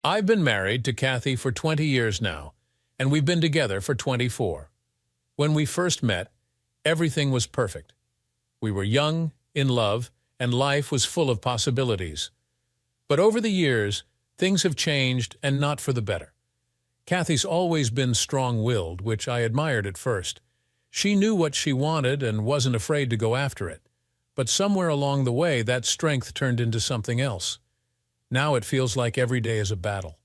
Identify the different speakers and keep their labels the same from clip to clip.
Speaker 1: I've been married to Kathy for 20 years now, and we've been together for 24. When we first met, everything was perfect. We were young, in love, and life was full of possibilities. But over the years, things have changed, and not for the better. Kathy's always been strong-willed, which I admired at first. She knew what she wanted and wasn't afraid to go after it. But somewhere along the way, that strength turned into something else. Now it feels like every day is a battle.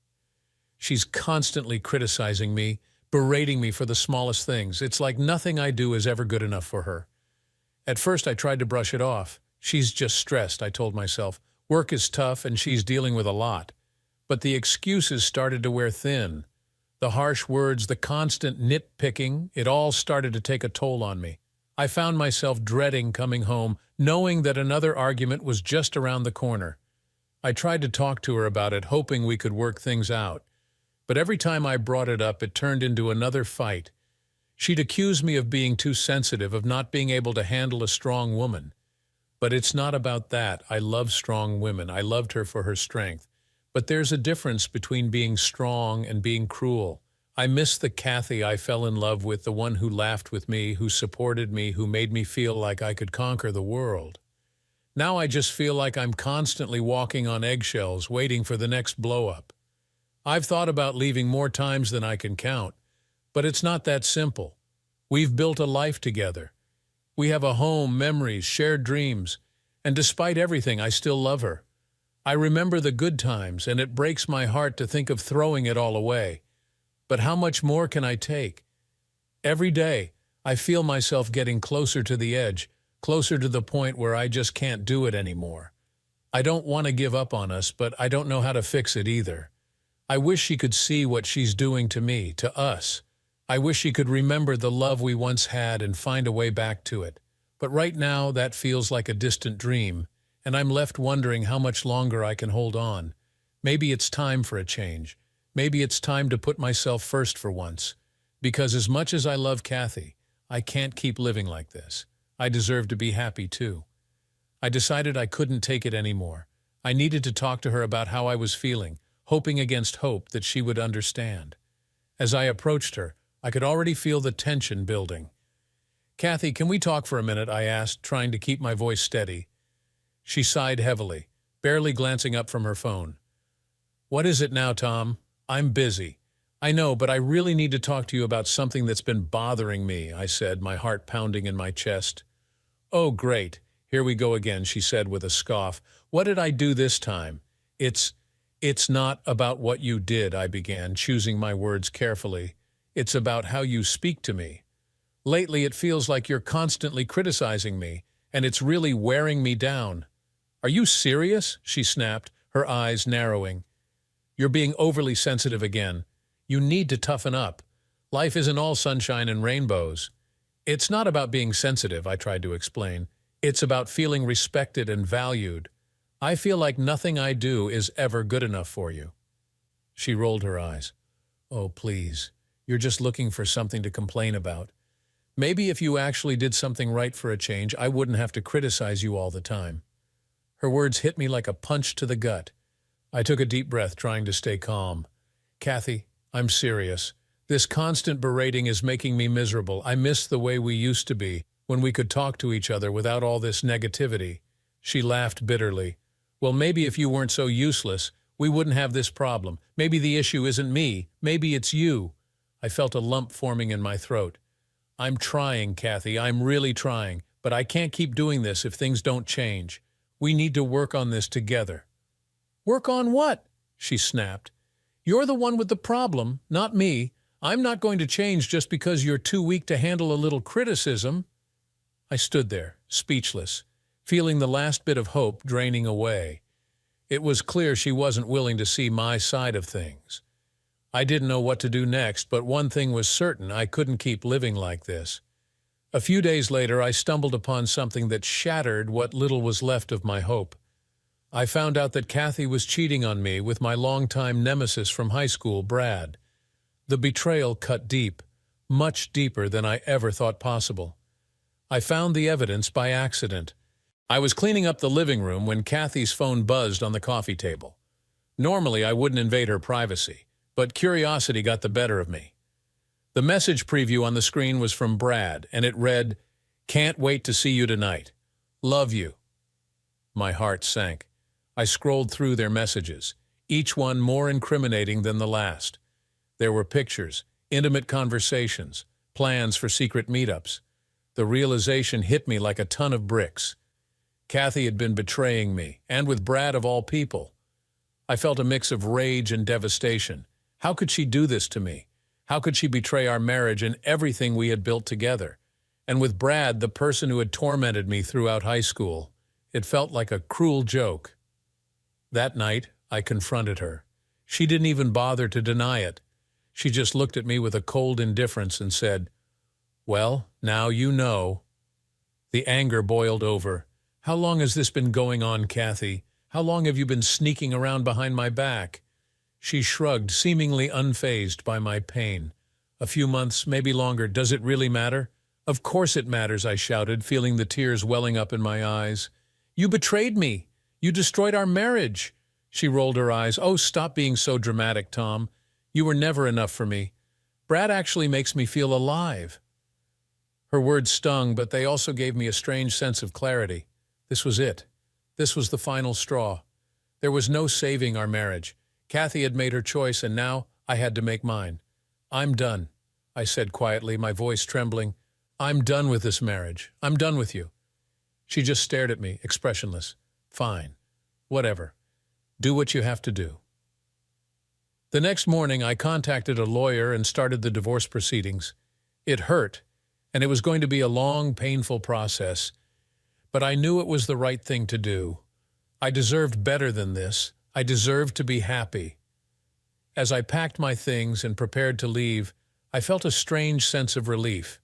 Speaker 1: She's constantly criticizing me, berating me for the smallest things. It's like nothing I do is ever good enough for her. At first I tried to brush it off. She's just stressed, I told myself. Work is tough and she's dealing with a lot. But the excuses started to wear thin. The harsh words, the constant nitpicking, it all started to take a toll on me. I found myself dreading coming home, knowing that another argument was just around the corner. I tried to talk to her about it, hoping we could work things out. But every time I brought it up, it turned into another fight. She'd accuse me of being too sensitive, of not being able to handle a strong woman. But it's not about that. I love strong women. I loved her for her strength. But there's a difference between being strong and being cruel. I miss the Kathy I fell in love with, the one who laughed with me, who supported me, who made me feel like I could conquer the world. Now I just feel like I'm constantly walking on eggshells, waiting for the next blow-up. I've thought about leaving more times than I can count, but it's not that simple. We've built a life together. We have a home, memories, shared dreams, and despite everything, I still love her. I remember the good times, and it breaks my heart to think of throwing it all away. But how much more can I take? Every day, I feel myself getting closer to the edge, closer to the point where I just can't do it anymore. I don't want to give up on us, but I don't know how to fix it either. I wish she could see what she's doing to me, to us. I wish she could remember the love we once had and find a way back to it. But right now, that feels like a distant dream, and I'm left wondering how much longer I can hold on. Maybe it's time for a change. Maybe it's time to put myself first for once. Because as much as I love Kathy, I can't keep living like this. I deserve to be happy too. I decided I couldn't take it anymore. I needed to talk to her about how I was feeling, hoping against hope that she would understand. As I approached her, I could already feel the tension building. "Kathy, can we talk for a minute?" I asked, trying to keep my voice steady. She sighed heavily, barely glancing up from her phone. "What is it now, Tom? I'm busy. I know, but I really need to talk to you about something that's been bothering me," I said, my heart pounding in my chest. "Oh, great. Here we go again," she said with a scoff. "What did I do this time?" It's not about what you did," I began, choosing my words carefully. "It's about how you speak to me. Lately, it feels like you're constantly criticizing me, and it's really wearing me down." "Are you serious?" she snapped, her eyes narrowing. "You're being overly sensitive again. You need to toughen up. Life isn't all sunshine and rainbows." "It's not about being sensitive," I tried to explain. "It's about feeling respected and valued. I feel like nothing I do is ever good enough for you." She rolled her eyes. "Oh, please. You're just looking for something to complain about. Maybe if you actually did something right for a change, I wouldn't have to criticize you all the time." Her words hit me like a punch to the gut. I took a deep breath, trying to stay calm. "Kathy, I'm serious. This constant berating is making me miserable. I miss the way we used to be, when we could talk to each other without all this negativity." She laughed bitterly. "Well, maybe if you weren't so useless, we wouldn't have this problem. Maybe the issue isn't me. Maybe it's you." I felt a lump forming in my throat. "I'm trying, Kathy. I'm really trying. But I can't keep doing this if things don't change. We need to work on this together." "Work on what?" she snapped. "You're the one with the problem, not me. I'm not going to change just because you're too weak to handle a little criticism." I stood there, speechless, feeling the last bit of hope draining away. It was clear she wasn't willing to see my side of things. I didn't know what to do next, but one thing was certain: I couldn't keep living like this. A few days later, I stumbled upon something that shattered what little was left of my hope. I found out that Kathy was cheating on me with my longtime nemesis from high school, Brad. The betrayal cut deep, much deeper than I ever thought possible. I found the evidence by accident. I was cleaning up the living room when Kathy's phone buzzed on the coffee table. Normally, I wouldn't invade her privacy, but curiosity got the better of me. The message preview on the screen was from Brad, and it read, "Can't wait to see you tonight. Love you." My heart sank. I scrolled through their messages, each one more incriminating than the last. There were pictures, intimate conversations, plans for secret meetups. The realization hit me like a ton of bricks. Kathy had been betraying me, and with Brad of all people. I felt a mix of rage and devastation. How could she do this to me? How could she betray our marriage and everything we had built together? And with Brad, the person who had tormented me throughout high school, it felt like a cruel joke. That night, I confronted her. She didn't even bother to deny it. She just looked at me with a cold indifference and said, "Well, now you know." The anger boiled over. "How long has this been going on, Kathy? How long have you been sneaking around behind my back?" She shrugged, seemingly unfazed by my pain. "A few months, maybe longer. Does it really matter?" "Of course it matters," I shouted, feeling the tears welling up in my eyes. "You betrayed me. You destroyed our marriage." She rolled her eyes. "Oh, stop being so dramatic, Tom. You were never enough for me. Brad actually makes me feel alive." Her words stung, but they also gave me a strange sense of clarity. This was it. This was the final straw. There was no saving our marriage. Kathy had made her choice, and now I had to make mine. "I'm done," I said quietly, my voice trembling. "I'm done with this marriage. I'm done with you." She just stared at me, expressionless. "Fine. Whatever. Do what you have to do." The next morning, I contacted a lawyer and started the divorce proceedings. It hurt, and it was going to be a long, painful process. But I knew it was the right thing to do. I deserved better than this. I deserved to be happy. As I packed my things and prepared to leave, I felt a strange sense of relief.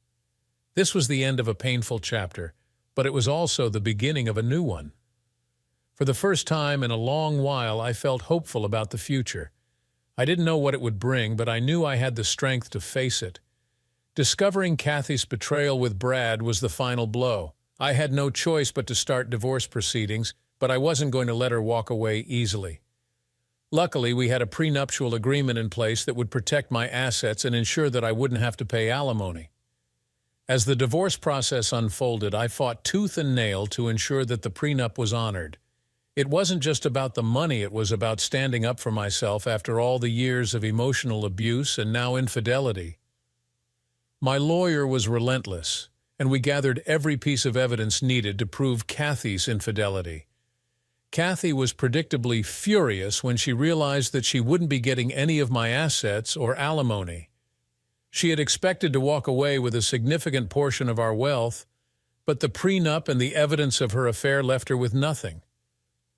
Speaker 1: This was the end of a painful chapter, but it was also the beginning of a new one. For the first time in a long while, I felt hopeful about the future. I didn't know what it would bring, but I knew I had the strength to face it. Discovering Kathy's betrayal with Brad was the final blow. I had no choice but to start divorce proceedings, but I wasn't going to let her walk away easily. Luckily, we had a prenuptial agreement in place that would protect my assets and ensure that I wouldn't have to pay alimony. As the divorce process unfolded, I fought tooth and nail to ensure that the prenup was honored. It wasn't just about the money, it was about standing up for myself after all the years of emotional abuse and now infidelity. My lawyer was relentless, and we gathered every piece of evidence needed to prove Kathy's infidelity. Kathy was predictably furious when she realized that she wouldn't be getting any of my assets or alimony. She had expected to walk away with a significant portion of our wealth, but the prenup and the evidence of her affair left her with nothing.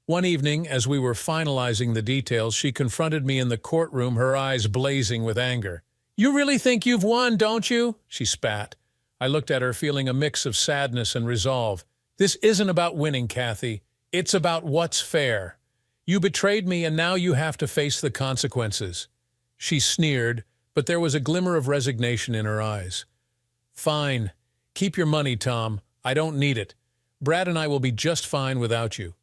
Speaker 1: One evening, as we were finalizing the details, she confronted me in the courtroom, her eyes blazing with anger. "You really think you've won, don't you?" she spat. I looked at her, feeling a mix of sadness and resolve. "This isn't about winning, Kathy. It's about what's fair. You betrayed me, and now you have to face the consequences." She sneered, but there was a glimmer of resignation in her eyes. "Fine. Keep your money, Tom. I don't need it. Brad and I will be just fine without you."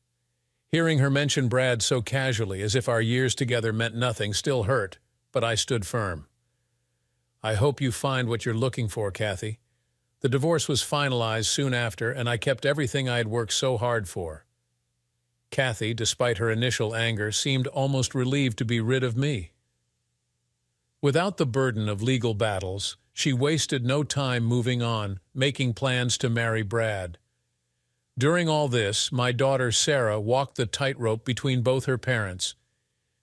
Speaker 1: Hearing her mention Brad so casually, as if our years together meant nothing, still hurt, but I stood firm. "I hope you find what you're looking for, Kathy." The divorce was finalized soon after, and I kept everything I had worked so hard for. Kathy, despite her initial anger, seemed almost relieved to be rid of me. Without the burden of legal battles, she wasted no time moving on, making plans to marry Brad. During all this, my daughter Sarah walked the tightrope between both her parents.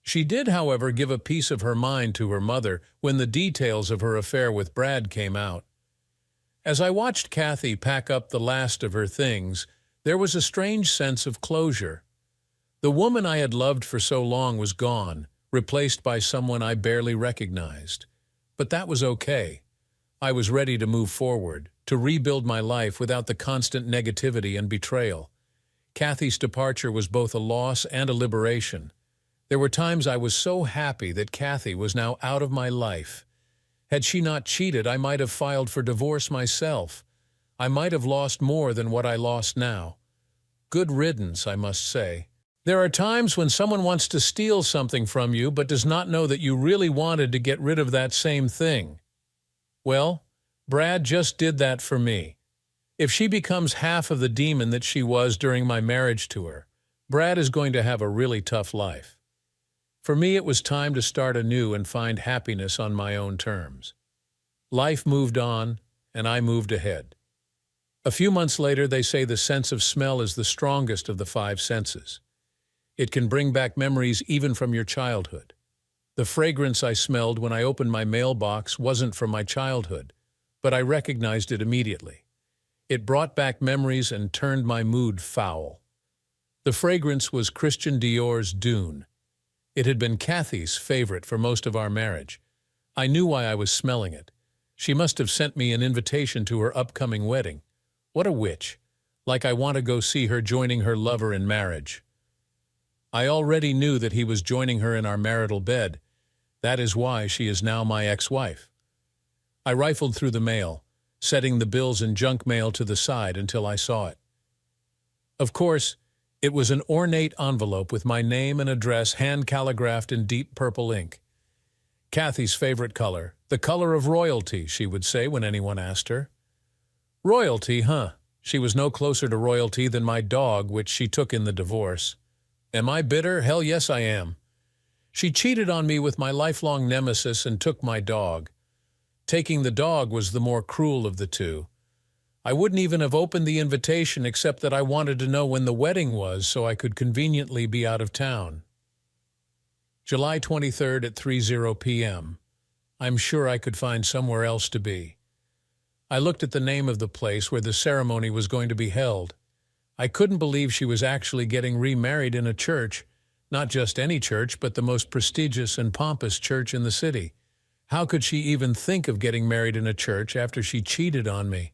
Speaker 1: She did, however, give a piece of her mind to her mother when the details of her affair with Brad came out. As I watched Kathy pack up the last of her things, there was a strange sense of closure. The woman I had loved for so long was gone, replaced by someone I barely recognized. But that was okay. I was ready to move forward, to rebuild my life without the constant negativity and betrayal. Kathy's departure was both a loss and a liberation. There were times I was so happy that Kathy was now out of my life. Had she not cheated, I might have filed for divorce myself. I might have lost more than what I lost now. Good riddance, I must say. There are times when someone wants to steal something from you but does not know that you really wanted to get rid of that same thing. Well, Brad just did that for me. If she becomes half of the demon that she was during my marriage to her, Brad is going to have a really tough life. For me, it was time to start anew and find happiness on my own terms. Life moved on, and I moved ahead. A few months later, they say the sense of smell is the strongest of the five senses. It can bring back memories even from your childhood. The fragrance I smelled when I opened my mailbox wasn't from my childhood, but I recognized it immediately. It brought back memories and turned my mood foul. The fragrance was Christian Dior's Dune. It had been Kathy's favorite for most of our marriage. I knew why I was smelling it. She must have sent me an invitation to her upcoming wedding. What a witch! Like I want to go see her joining her lover in marriage. I already knew that he was joining her in our marital bed. That is why she is now my ex-wife. I rifled through the mail, setting the bills and junk mail to the side until I saw it. Of course, it was an ornate envelope with my name and address hand-calligraphed in deep purple ink. Kathy's favorite color, the color of royalty, she would say when anyone asked her. Royalty, huh? She was no closer to royalty than my dog, which she took in the divorce. Am I bitter? Hell yes, I am. She cheated on me with my lifelong nemesis and took my dog. Taking the dog was the more cruel of the two. I wouldn't even have opened the invitation except that I wanted to know when the wedding was so I could conveniently be out of town. July 23rd at 3:00 p.m. I'm sure I could find somewhere else to be. I looked at the name of the place where the ceremony was going to be held. I couldn't believe she was actually getting remarried in a church, not just any church, but the most prestigious and pompous church in the city. How could she even think of getting married in a church after she cheated on me?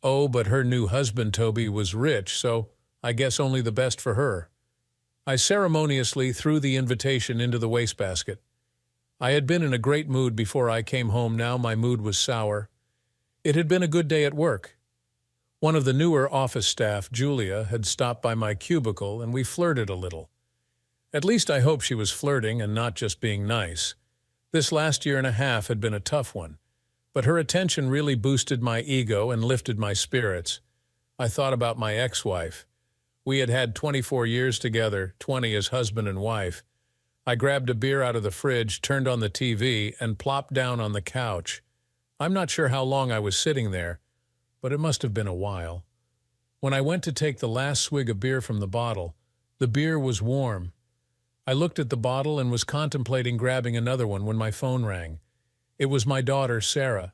Speaker 1: Oh, but her new husband, Toby, was rich, so I guess only the best for her. I ceremoniously threw the invitation into the wastebasket. I had been in a great mood before I came home. Now my mood was sour. It had been a good day at work. One of the newer office staff, Julia, had stopped by my cubicle and we flirted a little. At least I hope she was flirting and not just being nice. This last year and a half had been a tough one, but her attention really boosted my ego and lifted my spirits. I thought about my ex-wife. We had had 24 years together, 20 as husband and wife. I grabbed a beer out of the fridge, turned on the TV, and plopped down on the couch. I'm not sure how long I was sitting there, but it must have been a while. When I went to take the last swig of beer from the bottle, the beer was warm. I looked at the bottle and was contemplating grabbing another one when my phone rang. It was my daughter, Sarah.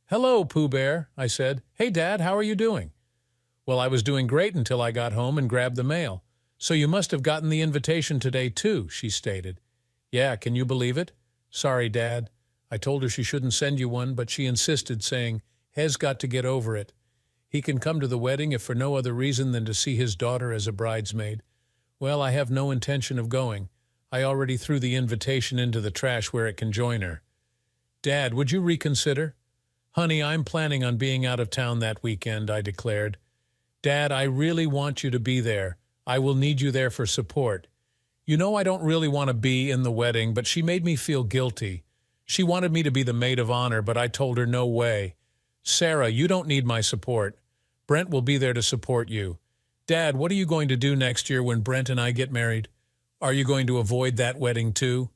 Speaker 1: "Hello, Pooh Bear," I said. "Hey, Dad, how are you doing?" "Well, I was doing great until I got home and grabbed the mail. So you must have gotten the invitation today, too," she stated. "Yeah, can you believe it? Sorry, Dad. I told her she shouldn't send you one, but she insisted, saying, 'Hez got to get over it. He can come to the wedding if for no other reason than to see his daughter as a bridesmaid.' Well, I have no intention of going. I already threw the invitation into the trash where it can join her." "Dad, would you reconsider?" "Honey, I'm planning on being out of town that weekend," I declared. "Dad, I really want you to be there. I will need you there for support. You know I don't really want to be in the wedding, but she made me feel guilty. She wanted me to be the maid of honor, but I told her no way. Sarah, you don't need my support. Brent will be there to support you. Dad, what are you going to do next year when Brent and I get married? Are you going to avoid that wedding too?"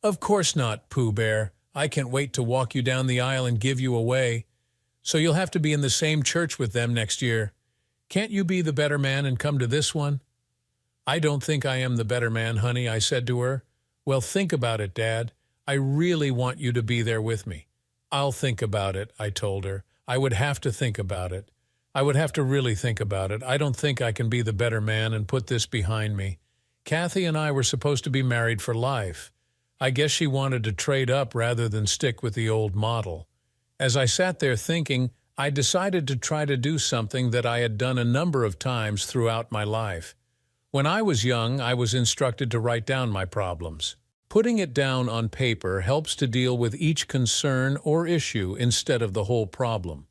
Speaker 1: "Of course not, Pooh Bear. I can't wait to walk you down the aisle and give you away. So you'll have to be in the same church with them next year. Can't you be the better man and come to this one?" "I don't think I am the better man, honey," I said to her. "Well, think about it, Dad. I really want you to be there with me." "I'll think about it," I told her. "I would have to think about it. I would have to really think about it. I don't think I can be the better man and put this behind me. Kathy and I were supposed to be married for life. I guess she wanted to trade up rather than stick with the old model." As I sat there thinking, I decided to try to do something that I had done a number of times throughout my life. When I was young, I was instructed to write down my problems. Putting it down on paper helps to deal with each concern or issue instead of the whole problem.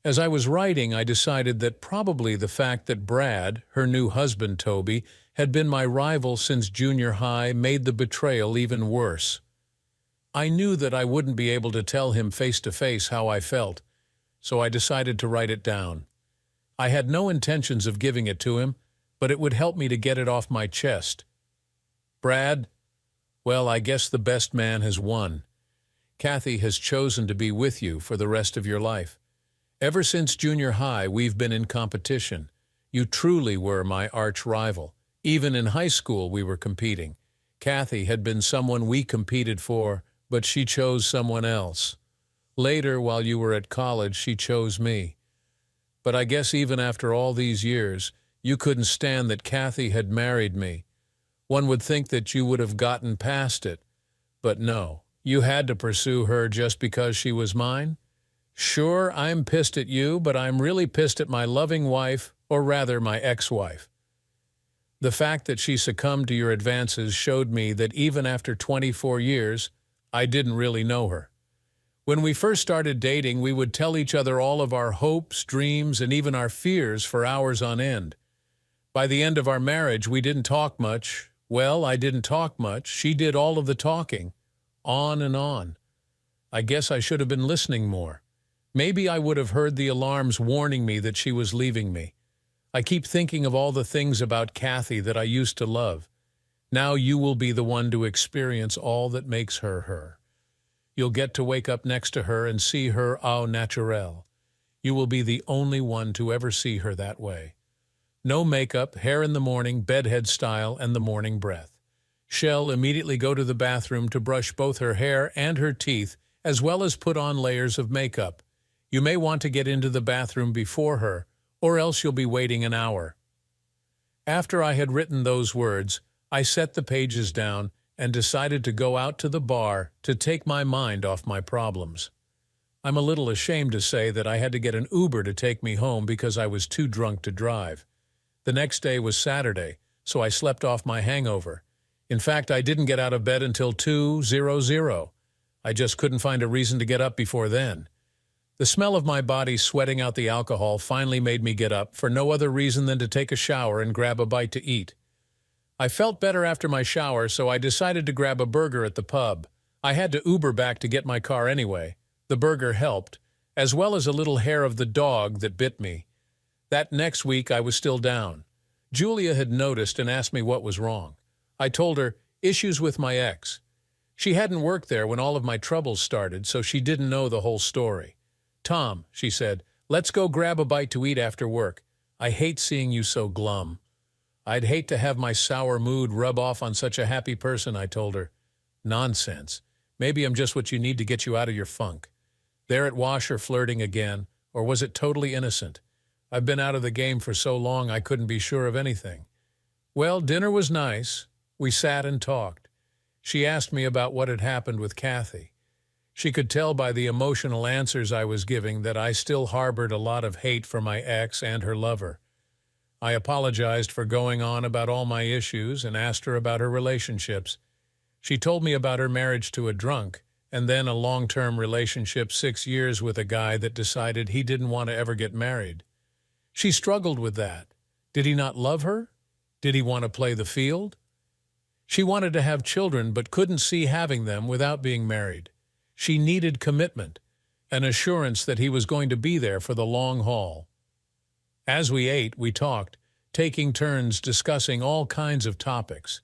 Speaker 1: As I was writing, I decided that probably the fact that Brad, her new husband Toby, had been my rival since junior high, made the betrayal even worse. I knew that I wouldn't be able to tell him face to face how I felt, so I decided to write it down. I had no intentions of giving it to him, but it would help me to get it off my chest. Brad, well, I guess the best man has won. Kathy has chosen to be with you for the rest of your life. Ever since junior high, we've been in competition. You truly were my arch rival. Even in high school, we were competing. Kathy had been someone we competed for, but she chose someone else. Later, while you were at college, she chose me. But I guess even after all these years, you couldn't stand that Kathy had married me. One would think that you would have gotten past it. But no, you had to pursue her just because she was mine? Sure, I'm pissed at you, but I'm really pissed at my loving wife, or rather my ex-wife. The fact that she succumbed to your advances showed me that even after 24 years, I didn't really know her. When we first started dating, we would tell each other all of our hopes, dreams, and even our fears for hours on end. By the end of our marriage, we didn't talk much. Well, I didn't talk much. She did all of the talking. On and on. I guess I should have been listening more. Maybe I would have heard the alarms warning me that she was leaving me. I keep thinking of all the things about Kathy that I used to love. Now you will be the one to experience all that makes her her. You'll get to wake up next to her and see her au naturel. You will be the only one to ever see her that way. No makeup, hair in the morning, bedhead style, and the morning breath. She'll immediately go to the bathroom to brush both her hair and her teeth, as well as put on layers of makeup. You may want to get into the bathroom before her, or else you'll be waiting an hour. After I had written those words, I set the pages down and decided to go out to the bar to take my mind off my problems. I'm a little ashamed to say that I had to get an Uber to take me home because I was too drunk to drive. The next day was Saturday, so I slept off my hangover. In fact, I didn't get out of bed until 2:00. I just couldn't find a reason to get up before then. The smell of my body sweating out the alcohol finally made me get up for no other reason than to take a shower and grab a bite to eat. I felt better after my shower, so I decided to grab a burger at the pub. I had to Uber back to get my car anyway. The burger helped, as well as a little hair of the dog that bit me. That next week I was still down. Julia had noticed and asked me what was wrong. I told her, issues with my ex. She hadn't worked there when all of my troubles started, so she didn't know the whole story. Tom, she said, let's go grab a bite to eat after work. I hate seeing you so glum. I'd hate to have my sour mood rub off on such a happy person, I told her. Nonsense. Maybe I'm just what you need to get you out of your funk. There at Washer flirting again, or was it totally innocent? I've been out of the game for so long I couldn't be sure of anything. Well, dinner was nice. We sat and talked. She asked me about what had happened with Kathy. She could tell by the emotional answers I was giving that I still harbored a lot of hate for my ex and her lover. I apologized for going on about all my issues and asked her about her relationships. She told me about her marriage to a drunk, and then a long-term relationship 6 years with a guy that decided he didn't want to ever get married. She struggled with that. Did he not love her? Did he want to play the field? She wanted to have children but couldn't see having them without being married. She needed commitment, an assurance that he was going to be there for the long haul. As we ate, we talked, taking turns discussing all kinds of topics.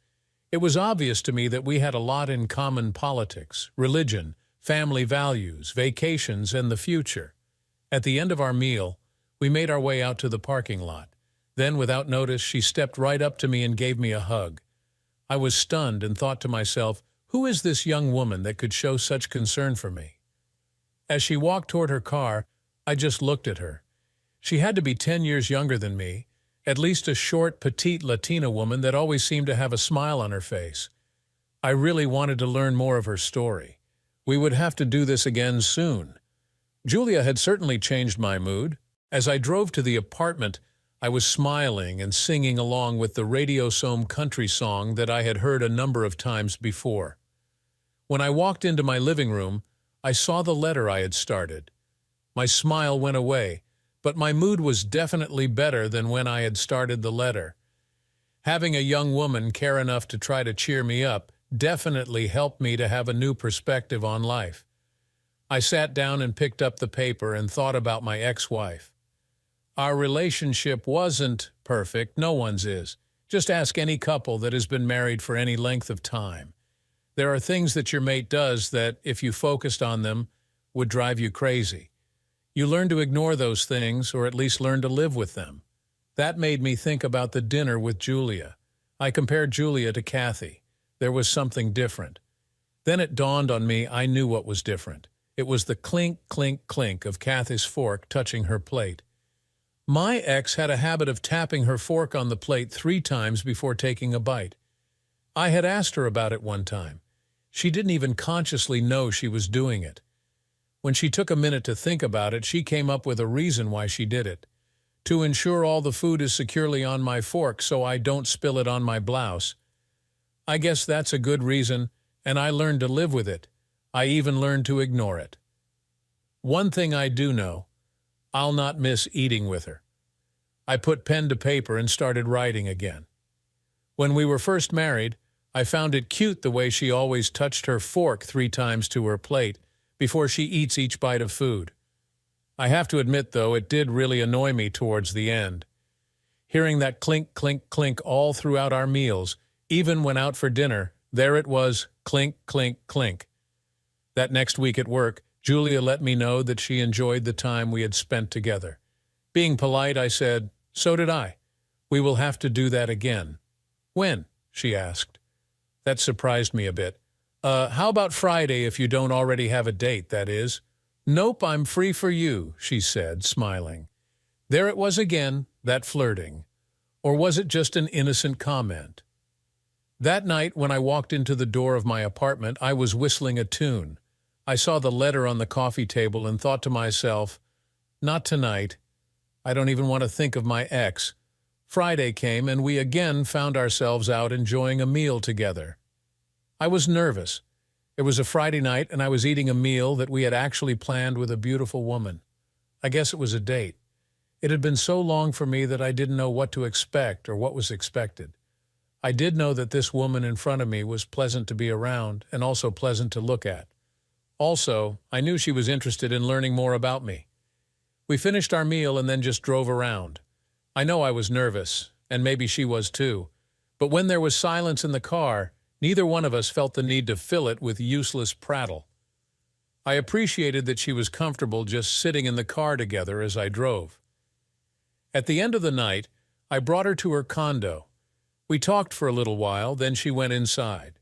Speaker 1: It was obvious to me that we had a lot in common: politics, religion, family values, vacations, and the future. At the end of our meal, we made our way out to the parking lot. Then, without notice, she stepped right up to me and gave me a hug. I was stunned and thought to myself, who is this young woman that could show such concern for me? As she walked toward her car, I just looked at her. She had to be 10 years younger than me, at least a short, petite Latina woman that always seemed to have a smile on her face. I really wanted to learn more of her story. We would have to do this again soon. Julia had certainly changed my mood. As I drove to the apartment, I was smiling and singing along with the Radio Some country song that I had heard a number of times before. When I walked into my living room, I saw the letter I had started. My smile went away, but my mood was definitely better than when I had started the letter. Having a young woman care enough to try to cheer me up definitely helped me to have a new perspective on life. I sat down and picked up the paper and thought about my ex-wife. Our relationship wasn't perfect, no one's is. Just ask any couple that has been married for any length of time. There are things that your mate does that, if you focused on them, would drive you crazy. You learn to ignore those things, or at least learn to live with them. That made me think about the dinner with Julia. I compared Julia to Kathy. There was something different. Then it dawned on me I knew what was different. It was the clink, clink, clink of Kathy's fork touching her plate. My ex had a habit of tapping her fork on the plate 3 times before taking a bite. I had asked her about it one time. She didn't even consciously know she was doing it. When she took a minute to think about it, she came up with a reason why she did it. To ensure all the food is securely on my fork so I don't spill it on my blouse. I guess that's a good reason, and I learned to live with it. I even learned to ignore it. One thing I do know, I'll not miss eating with her. I put pen to paper and started writing again. When we were first married, I found it cute the way she always touched her fork 3 times to her plate before she eats each bite of food. I have to admit, though, it did really annoy me towards the end. Hearing that clink, clink, clink all throughout our meals, even when out for dinner, there it was, clink, clink, clink. That next week at work, Julia let me know that she enjoyed the time we had spent together. Being polite, I said, "So did I. We will have to do that again." "When?" she asked. That surprised me a bit. How about Friday if you don't already have a date, that is?" "Nope, I'm free for you," she said, smiling. There it was again, that flirting. Or was it just an innocent comment? That night, when I walked into the door of my apartment, I was whistling a tune. I saw the letter on the coffee table and thought to myself, not tonight. I don't even want to think of my ex. Friday came, and we again found ourselves out enjoying a meal together. I was nervous. It was a Friday night, and I was eating a meal that we had actually planned with a beautiful woman. I guess it was a date. It had been so long for me that I didn't know what to expect or what was expected. I did know that this woman in front of me was pleasant to be around and also pleasant to look at. Also, I knew she was interested in learning more about me. We finished our meal and then just drove around. I know I was nervous, and maybe she was too, but when there was silence in the car, neither one of us felt the need to fill it with useless prattle. I appreciated that she was comfortable just sitting in the car together as I drove. At the end of the night, I brought her to her condo. We talked for a little while, then she went inside.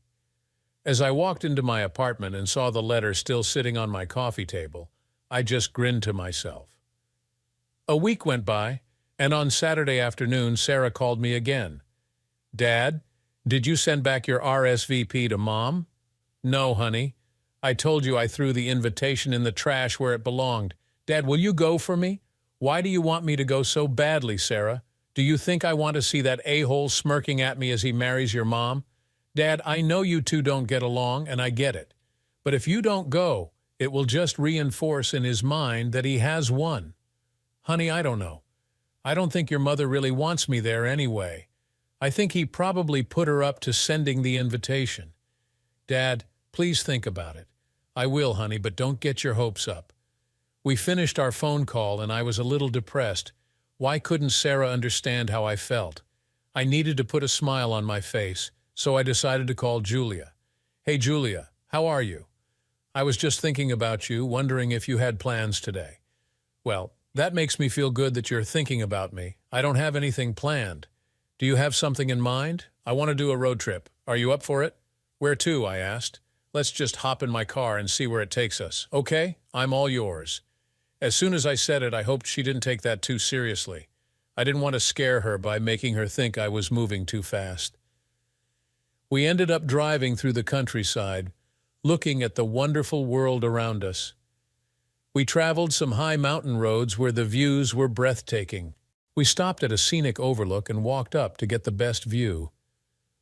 Speaker 1: As I walked into my apartment and saw the letter still sitting on my coffee table, I just grinned to myself. A week went by, and on Saturday afternoon, Sarah called me again. "Dad, did you send back your RSVP to Mom?" "No, honey. I told you I threw the invitation in the trash where it belonged. Dad, will you go for me? Why do you want me to go so badly, Sarah? Do you think I want to see that a-hole smirking at me as he marries your mom? Dad, I know you two don't get along, and I get it. But if you don't go, it will just reinforce in his mind that he has won. Honey, I don't know. I don't think your mother really wants me there anyway. I think he probably put her up to sending the invitation. Dad, please think about it. I will, honey, but don't get your hopes up." We finished our phone call, and I was a little depressed. Why couldn't Sarah understand how I felt? I needed to put a smile on my face, so I decided to call Julia. "Hey, Julia, how are you? I was just thinking about you, wondering if you had plans today." "Well, that makes me feel good that you're thinking about me. I don't have anything planned. Do you have something in mind? I want to do a road trip. Are you up for it?" "Where to?" I asked. "Let's just hop in my car and see where it takes us. Okay? I'm all yours." As soon as I said it, I hoped she didn't take that too seriously. I didn't want to scare her by making her think I was moving too fast. We ended up driving through the countryside, looking at the wonderful world around us. We traveled some high mountain roads where the views were breathtaking. We stopped at a scenic overlook and walked up to get the best view.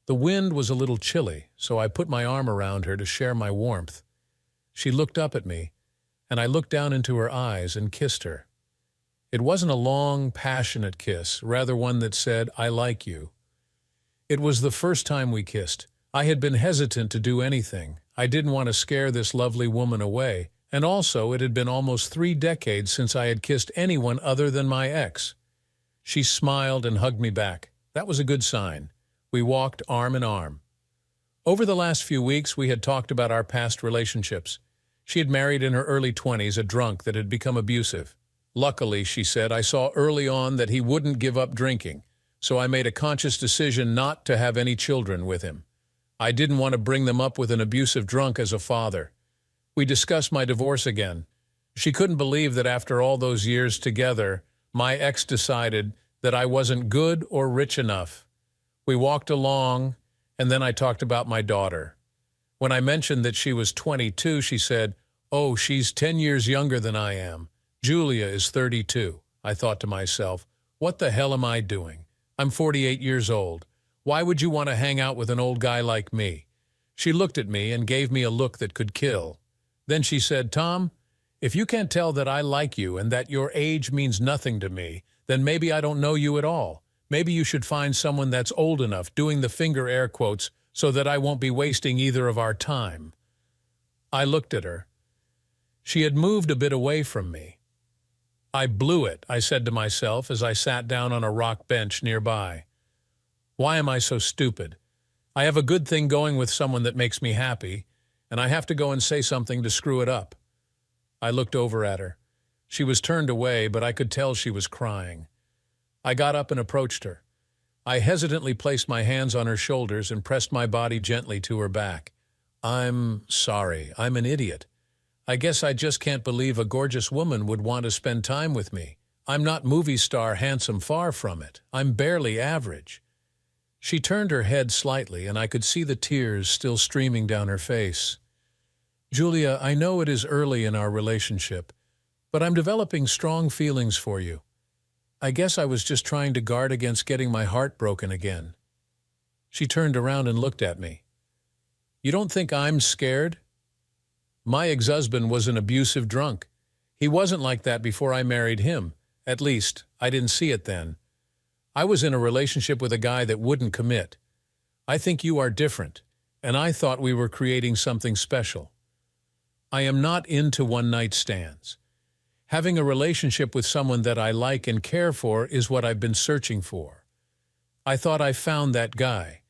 Speaker 1: The wind was a little chilly, so I put my arm around her to share my warmth. She looked up at me, and I looked down into her eyes and kissed her. It wasn't a long, passionate kiss, rather one that said, "I like you." It was the first time we kissed. I had been hesitant to do anything. I didn't want to scare this lovely woman away, and also it had been almost 3 decades since I had kissed anyone other than my ex. She smiled and hugged me back. That was a good sign. We walked arm in arm. Over the last few weeks, we had talked about our past relationships. She had married in her early 20s a drunk that had become abusive. Luckily, she said, I saw early on that he wouldn't give up drinking, so I made a conscious decision not to have any children with him. I didn't want to bring them up with an abusive drunk as a father. We discussed my divorce again. She couldn't believe that after all those years together, my ex decided that I wasn't good or rich enough. We walked along, and then I talked about my daughter. When I mentioned that she was 22, she said, "Oh, she's 10 years younger than I am. Julia is 32. I thought to myself, what the hell am I doing? I'm 48 years old. Why would you want to hang out with an old guy like me? She looked at me and gave me a look that could kill. Then she said, Tom, if you can't tell that I like you and that your age means nothing to me, then maybe I don't know you at all. Maybe you should find someone that's old enough, doing the finger air quotes, so that I won't be wasting either of our time. I looked at her. She had moved a bit away from me. I blew it, I said to myself as I sat down on a rock bench nearby. Why am I so stupid? I have a good thing going with someone that makes me happy, and I have to go and say something to screw it up. I looked over at her. She was turned away, but I could tell she was crying. I got up and approached her. I hesitantly placed my hands on her shoulders and pressed my body gently to her back. I'm sorry, I'm an idiot. I guess I just can't believe a gorgeous woman would want to spend time with me. I'm not movie star handsome, far from it. I'm barely average. She turned her head slightly, and I could see the tears still streaming down her face. Julia, I know it is early in our relationship, but I'm developing strong feelings for you. I guess I was just trying to guard against getting my heart broken again. She turned around and looked at me. You don't think I'm scared? My ex-husband was an abusive drunk. He wasn't like that before I married him. At least, I didn't see it then. I was in a relationship with a guy that wouldn't commit. I think you are different, and I thought we were creating something special. I am not into one-night stands. Having a relationship with someone that I like and care for is what I've been searching for. I thought I found that guy.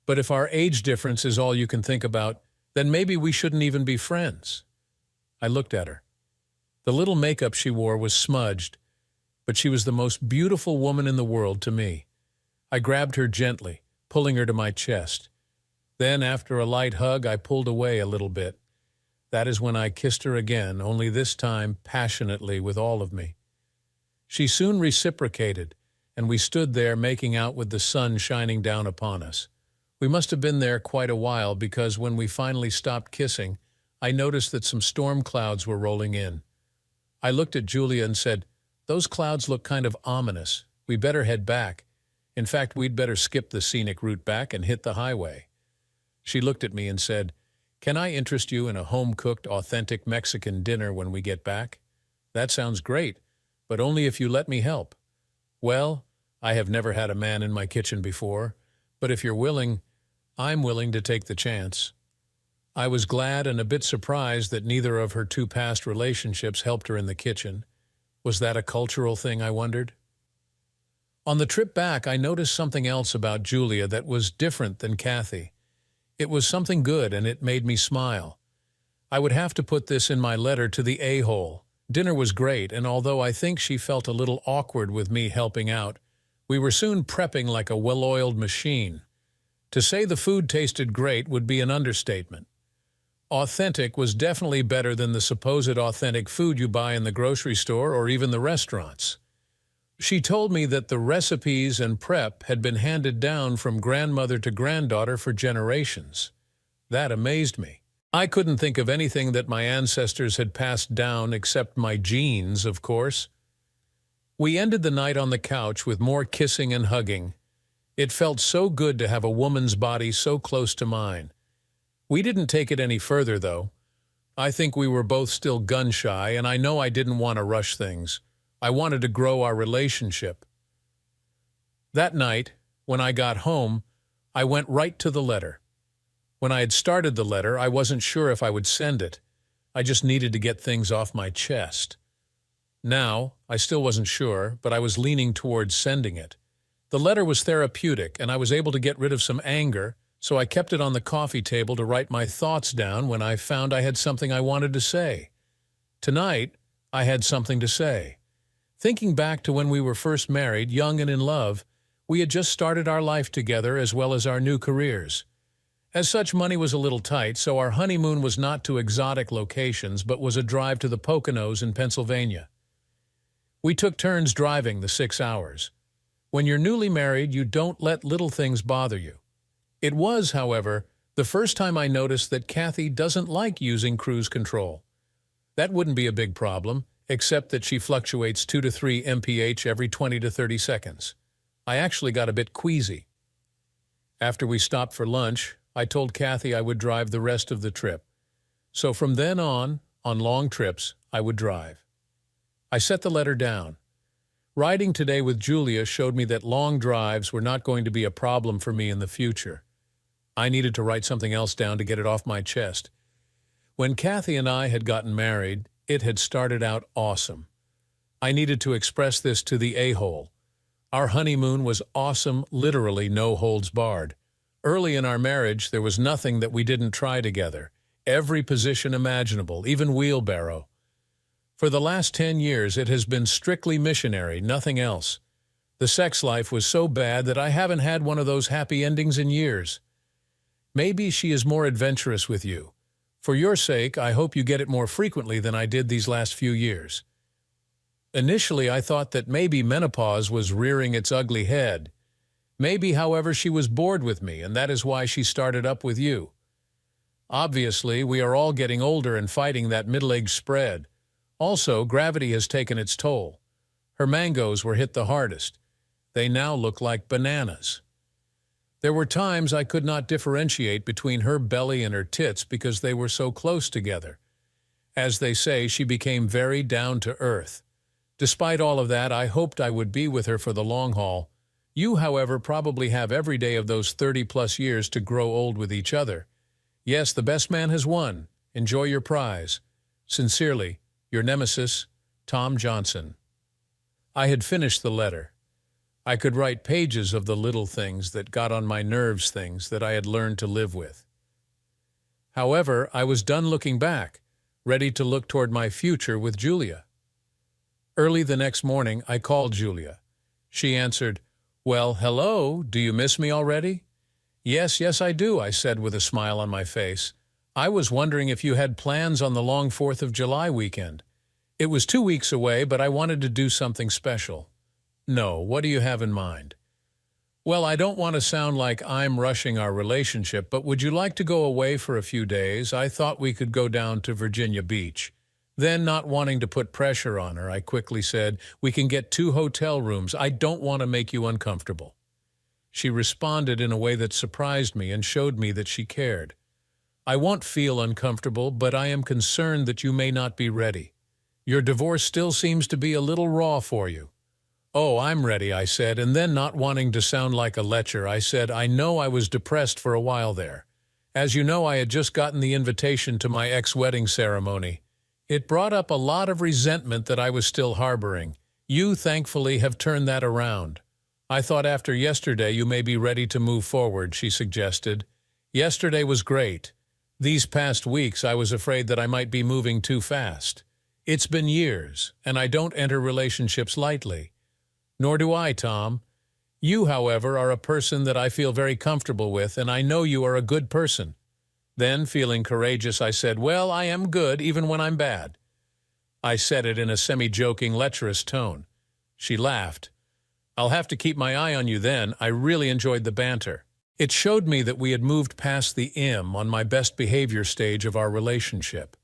Speaker 1: But if our age difference is all you can think about, then maybe we shouldn't even be friends. I looked at her. The little makeup she wore was smudged, but she was the most beautiful woman in the world to me. I grabbed her gently, pulling her to my chest. Then, after a light hug, I pulled away a little bit. That is when I kissed her again, only this time passionately with all of me. She soon reciprocated, and we stood there making out with the sun shining down upon us. We must have been there quite a while because when we finally stopped kissing, I noticed that some storm clouds were rolling in. I looked at Julia and said, "Those clouds look kind of ominous. We better head back. In fact, we'd better skip the scenic route back and hit the highway." She looked at me and said, "Can I interest you in a home-cooked, authentic Mexican dinner when we get back?" "That sounds great, but only if you let me help." "Well, I have never had a man in my kitchen before, but if you're willing, I'm willing to take the chance." I was glad and a bit surprised that neither of her 2 past relationships helped her in the kitchen. Was that a cultural thing, I wondered? On the trip back, I noticed something else about Julia that was different than Kathy. It was something good, and it made me smile. I would have to put this in my letter to the a-hole. Dinner was great, and although I think she felt a little awkward with me helping out, we were soon prepping like a well-oiled machine. To say the food tasted great would be an understatement. Authentic was definitely better than the supposed authentic food you buy in the grocery store or even the restaurants. She told me that the recipes and prep had been handed down from grandmother to granddaughter for generations. That amazed me. I couldn't think of anything that my ancestors had passed down except my genes, of course. We ended the night on the couch with more kissing and hugging. It felt so good to have a woman's body so close to mine. We didn't take it any further, though. I think we were both still gun-shy, and I know I didn't want to rush things. I wanted to grow our relationship. That night, when I got home, I went right to the letter. When I had started the letter, I wasn't sure if I would send it. I just needed to get things off my chest. Now, I still wasn't sure, but I was leaning towards sending it. The letter was therapeutic, and I was able to get rid of some anger, so I kept it on the coffee table to write my thoughts down when I found I had something I wanted to say. Tonight, I had something to say. Thinking back to when we were first married, young and in love, we had just started our life together as well as our new careers. As such, money was a little tight, so our honeymoon was not to exotic locations, but was a drive to the Poconos in Pennsylvania. We took turns driving the 6 hours. When you're newly married, you don't let little things bother you. It was, however, the first time I noticed that Kathy doesn't like using cruise control. That wouldn't be a big problem, except that she fluctuates 2 to 3 mph every 20 to 30 seconds. I actually got a bit queasy. After we stopped for lunch, I told Kathy I would drive the rest of the trip. So from then on long trips, I would drive. I set the letter down. Riding today with Julia showed me that long drives were not going to be a problem for me in the future. I needed to write something else down to get it off my chest. When Kathy and I had gotten married, it had started out awesome. I needed to express this to the a-hole. Our honeymoon was awesome, literally no holds barred. Early in our marriage, there was nothing that we didn't try together. Every position imaginable, even wheelbarrow. For the last 10 years, it has been strictly missionary, nothing else. The sex life was so bad that I haven't had one of those happy endings in years. Maybe she is more adventurous with you. For your sake, I hope you get it more frequently than I did these last few years. Initially, I thought that maybe menopause was rearing its ugly head. Maybe, however, she was bored with me, and that is why she started up with you. Obviously, we are all getting older and fighting that middle-aged spread. Also, gravity has taken its toll. Her mangoes were hit the hardest. They now look like bananas. There were times I could not differentiate between her belly and her tits because they were so close together. As they say, she became very down to earth. Despite all of that, I hoped I would be with her for the long haul. You, however, probably have every day of those 30-plus years to grow old with each other. Yes, the best man has won. Enjoy your prize. Sincerely, your nemesis, Tom Johnson. I had finished the letter. I could write pages of the little things that got on my nerves, things that I had learned to live with. However, I was done looking back, ready to look toward my future with Julia. Early the next morning, I called Julia. She answered, "Well, hello, do you miss me already?" Yes, I do," I said with a smile on my face. "I was wondering if you had plans on the long 4th of July weekend. It was 2 weeks away, but I wanted to do something special." "No, what do you have in mind?" "Well, I don't want to sound like I'm rushing our relationship, but would you like to go away for a few days? I thought we could go down to Virginia Beach." Then, not wanting to put pressure on her, I quickly said, "We can get 2 hotel rooms. I don't want to make you uncomfortable." She responded in a way that surprised me and showed me that she cared. "I won't feel uncomfortable, but I am concerned that you may not be ready. Your divorce still seems to be a little raw for you." "Oh, I'm ready," I said, and then, not wanting to sound like a lecher, I said, "I know I was depressed for a while there. As you know, I had just gotten the invitation to my ex-wedding ceremony. It brought up a lot of resentment that I was still harboring. You, thankfully, have turned that around. I thought after yesterday you may be ready to move forward," she suggested. "Yesterday was great. These past weeks I was afraid that I might be moving too fast. It's been years, and I don't enter relationships lightly. Nor do I, Tom. You, however, are a person that I feel very comfortable with, and I know you are a good person." Then, feeling courageous, I said, "Well, I am good even when I'm bad." I said it in a semi-joking, lecherous tone. She laughed. "I'll have to keep my eye on you then. I really enjoyed the banter." It showed me that we had moved past the on my best behavior stage of our relationship.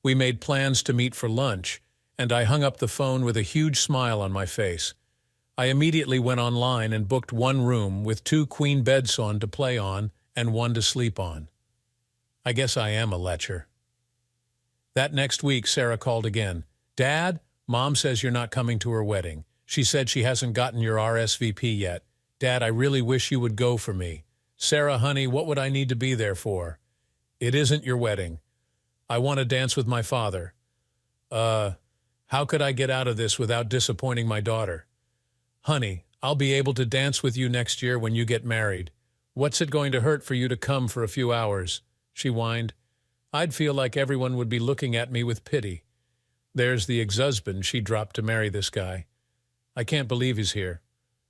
Speaker 1: We made plans to meet for lunch, and I hung up the phone with a huge smile on my face. I immediately went online and booked 1 room with 2 queen beds on to play on and 1 to sleep on. I guess I am a lecher. That next week, Sarah called again. "Dad, Mom says you're not coming to her wedding. She said she hasn't gotten your RSVP yet. Dad, I really wish you would go for me. Sarah, honey, what would I need to be there for? It isn't your wedding. I want to dance with my father. How could I get out of this without disappointing my daughter? Honey, I'll be able to dance with you next year when you get married. What's it going to hurt for you to come for a few hours? She whined. I'd feel like everyone would be looking at me with pity. There's the ex-husband she dropped to marry this guy. I can't believe he's here.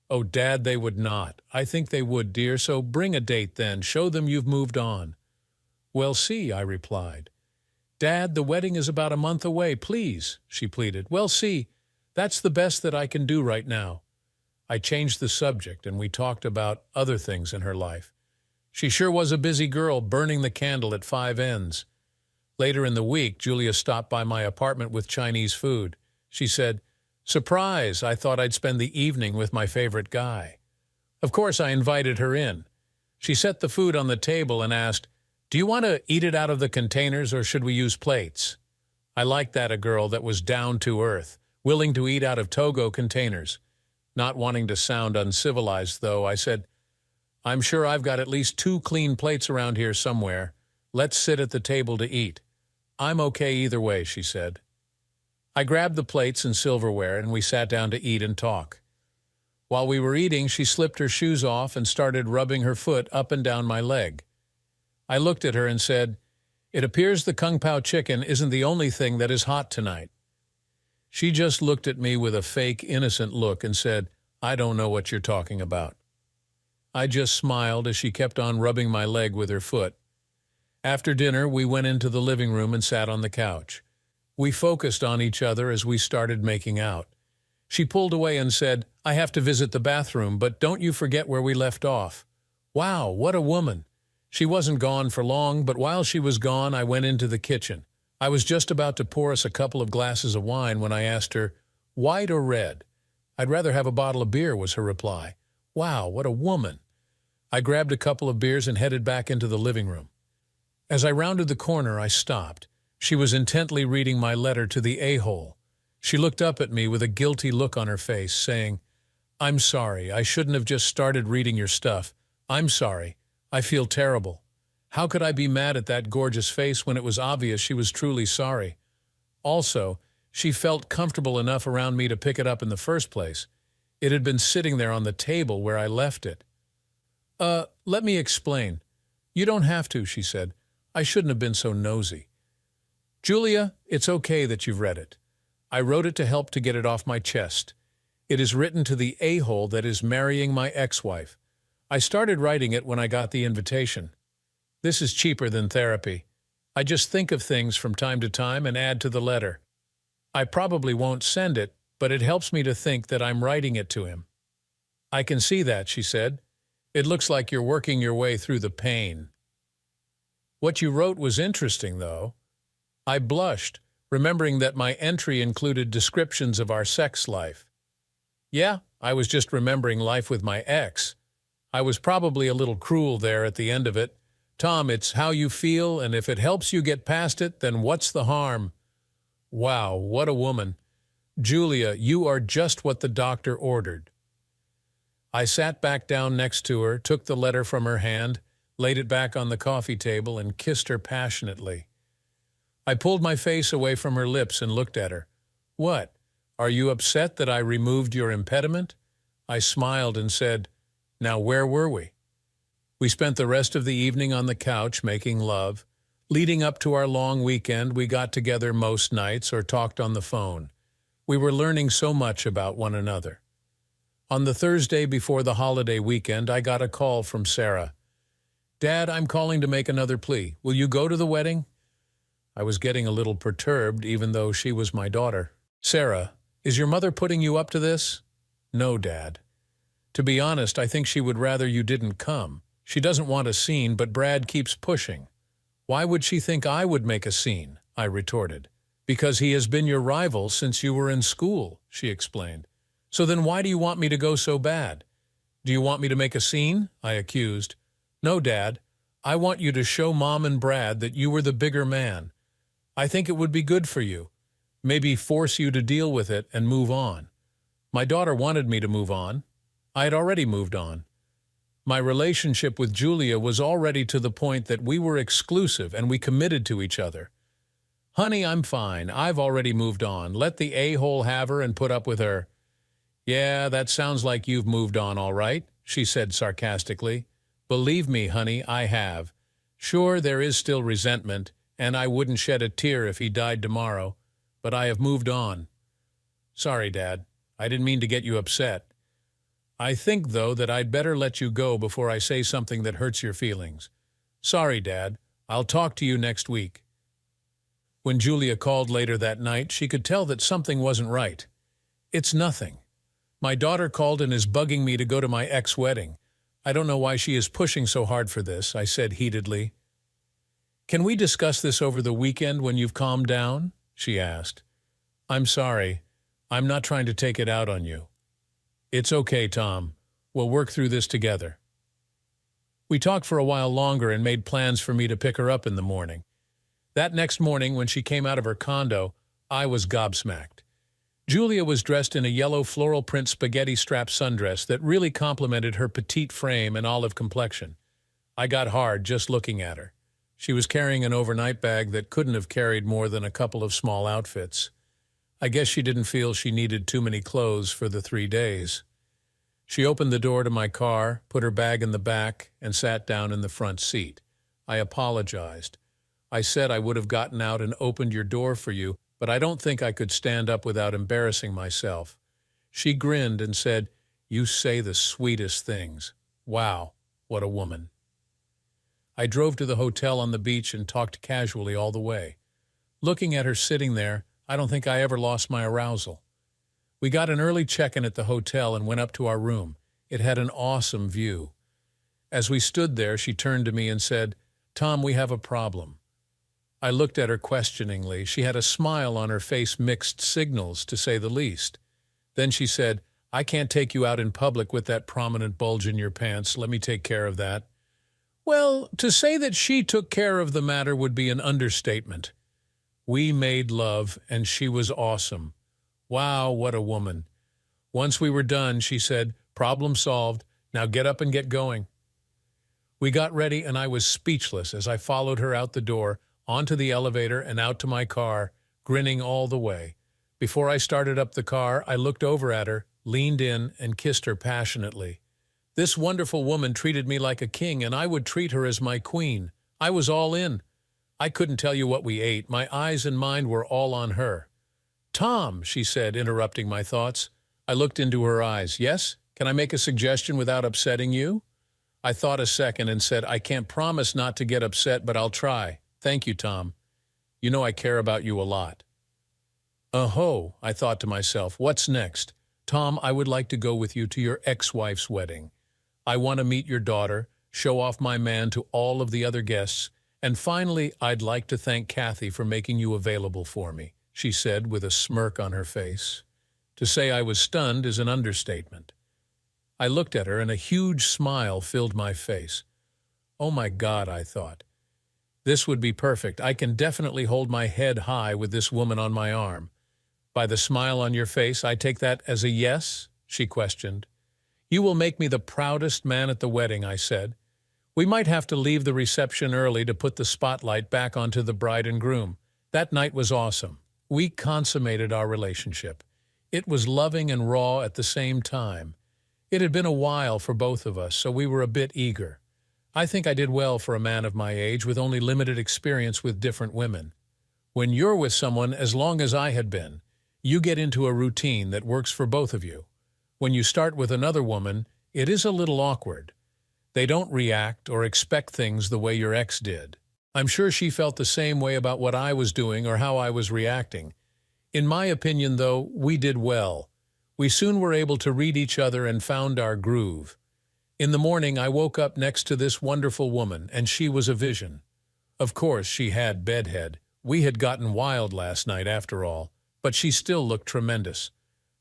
Speaker 1: Oh, Dad, they would not. I think they would, dear, so bring a date then. Show them you've moved on. Well, see, I replied. Dad, the wedding is about a month away, please, she pleaded. Well, see, that's the best that I can do right now. I changed the subject, and we talked about other things in her life. She sure was a busy girl, burning the candle at 5 ends. Later in the week, Julia stopped by my apartment with Chinese food. She said, Surprise, I thought I'd spend the evening with my favorite guy. Of course, I invited her in. She set the food on the table and asked, Do you want to eat it out of the containers or should we use plates? I liked that a girl that was down to earth, willing to eat out of Togo containers. Not wanting to sound uncivilized, though, I said, I'm sure I've got at least 2 clean plates around here somewhere. Let's sit at the table to eat. I'm okay either way, she said. I grabbed the plates and silverware, and we sat down to eat and talk. While we were eating, she slipped her shoes off and started rubbing her foot up and down my leg. I looked at her and said, It appears the Kung Pao chicken isn't the only thing that is hot tonight. She just looked at me with a fake, innocent look and said, I don't know what you're talking about. I just smiled as she kept on rubbing my leg with her foot. After dinner, we went into the living room and sat on the couch. We focused on each other as we started making out. She pulled away and said, I have to visit the bathroom, but don't you forget where we left off. Wow, what a woman. She wasn't gone for long, but while she was gone, I went into the kitchen. I was just about to pour us a couple of glasses of wine when I asked her, White or red? I'd rather have a bottle of beer, was her reply. Wow, what a woman. I grabbed a couple of beers and headed back into the living room. As I rounded the corner, I stopped. She was intently reading my letter to the a-hole. She looked up at me with a guilty look on her face, saying, I'm sorry, I shouldn't have just started reading your stuff. I'm sorry. I feel terrible. How could I be mad at that gorgeous face when it was obvious she was truly sorry? Also, she felt comfortable enough around me to pick it up in the first place. It had been sitting there on the table where I left it. Let me explain. You don't have to, she said. I shouldn't have been so nosy. Julia, it's okay that you've read it. I wrote it to help to get it off my chest. It is written to the a-hole that is marrying my ex-wife. I started writing it when I got the invitation. This is cheaper than therapy. I just think of things from time to time and add to the letter. I probably won't send it, but it helps me to think that I'm writing it to him. I can see that, she said. It looks like you're working your way through the pain. What you wrote was interesting, though. I blushed, remembering that my entry included descriptions of our sex life. Yeah, I was just remembering life with my ex. I was probably a little cruel there at the end of it. Tom, it's how you feel, and if it helps you get past it, then what's the harm? Wow, what a woman. Julia, you are just what the doctor ordered. I sat back down next to her, took the letter from her hand, laid it back on the coffee table, and kissed her passionately. I pulled my face away from her lips and looked at her. What? Are you upset that I removed your impediment? I smiled and said, Now where were we? We spent the rest of the evening on the couch making love. Leading up to our long weekend, we got together most nights or talked on the phone. We were learning so much about one another. On the Thursday before the holiday weekend, I got a call from Sarah. Dad, I'm calling to make another plea. Will you go to the wedding? I was getting a little perturbed, even though she was my daughter. Sarah, is your mother putting you up to this? No, Dad. To be honest, I think she would rather you didn't come. She doesn't want a scene, but Brad keeps pushing. Why would she think I would make a scene? I retorted. Because he has been your rival since you were in school, she explained. So then why do you want me to go so bad? Do you want me to make a scene? I accused. No, Dad. I want you to show Mom and Brad that you were the bigger man. I think it would be good for you. Maybe force you to deal with it and move on. My daughter wanted me to move on. I had already moved on. My relationship with Julia was already to the point that we were exclusive and we committed to each other. Honey, I'm fine. I've already moved on. Let the a-hole have her and put up with her. Yeah, that sounds like you've moved on, all right, she said sarcastically. Believe me, honey, I have. Sure, there is still resentment, and I wouldn't shed a tear if he died tomorrow, but I have moved on. Sorry, Dad. I didn't mean to get you upset. I think, though, that I'd better let you go before I say something that hurts your feelings. Sorry, Dad. I'll talk to you next week. When Julia called later that night, she could tell that something wasn't right. It's nothing. My daughter called and is bugging me to go to my ex-wedding. I don't know why she is pushing so hard for this, I said heatedly. Can we discuss this over the weekend when you've calmed down? She asked. I'm sorry. I'm not trying to take it out on you. It's okay, Tom. We'll work through this together. We talked for a while longer and made plans for me to pick her up in the morning. That next morning, when she came out of her condo, I was gobsmacked. Julia was dressed in a yellow floral print spaghetti-strap sundress that really complemented her petite frame and olive complexion. I got hard just looking at her. She was carrying an overnight bag that couldn't have carried more than a couple of small outfits. I guess she didn't feel she needed too many clothes for the 3 days. She opened the door to my car, put her bag in the back, and sat down in the front seat. I apologized. I said I would have gotten out and opened your door for you, but I don't think I could stand up without embarrassing myself. She grinned and said, You say the sweetest things. Wow, what a woman. I drove to the hotel on the beach and talked casually all the way. Looking at her sitting there, I don't think I ever lost my arousal. We got an early check-in at the hotel and went up to our room. It had an awesome view. As we stood there, she turned to me and said, Tom, we have a problem. I looked at her questioningly. She had a smile on her face, mixed signals, to say the least. Then she said, I can't take you out in public with that prominent bulge in your pants. Let me take care of that. Well, to say that she took care of the matter would be an understatement. We made love, and she was awesome. Wow, what a woman. Once we were done, she said, Problem solved. Now get up and get going. We got ready, and I was speechless as I followed her out the door, onto the elevator and out to my car, grinning all the way. Before I started up the car, I looked over at her, leaned in, and kissed her passionately. This wonderful woman treated me like a king, and I would treat her as my queen. I was all in. I couldn't tell you what we ate. My eyes and mind were all on her. Tom, she said, interrupting my thoughts. I looked into her eyes. Yes? Can I make a suggestion without upsetting you? I thought a second and said, I can't promise not to get upset, but I'll try. Thank you, Tom. You know I care about you a lot. Oh, I thought to myself, what's next? Tom, I would like to go with you to your ex-wife's wedding. I want to meet your daughter, show off my man to all of the other guests, and finally, I'd like to thank Kathy for making you available for me, she said with a smirk on her face. To say I was stunned is an understatement. I looked at her and a huge smile filled my face. Oh my God, I thought. This would be perfect. I can definitely hold my head high with this woman on my arm. By the smile on your face, I take that as a yes? She questioned. You will make me the proudest man at the wedding, I said. We might have to leave the reception early to put the spotlight back onto the bride and groom. That night was awesome. We consummated our relationship. It was loving and raw at the same time. It had been a while for both of us, so we were a bit eager. I think I did well for a man of my age with only limited experience with different women. When you're with someone as long as I had been, you get into a routine that works for both of you. When you start with another woman, it is a little awkward. They don't react or expect things the way your ex did. I'm sure she felt the same way about what I was doing or how I was reacting. In my opinion, though, we did well. We soon were able to read each other and found our groove. In the morning, I woke up next to this wonderful woman, and she was a vision. Of course, she had bedhead. We had gotten wild last night, after all, but she still looked tremendous.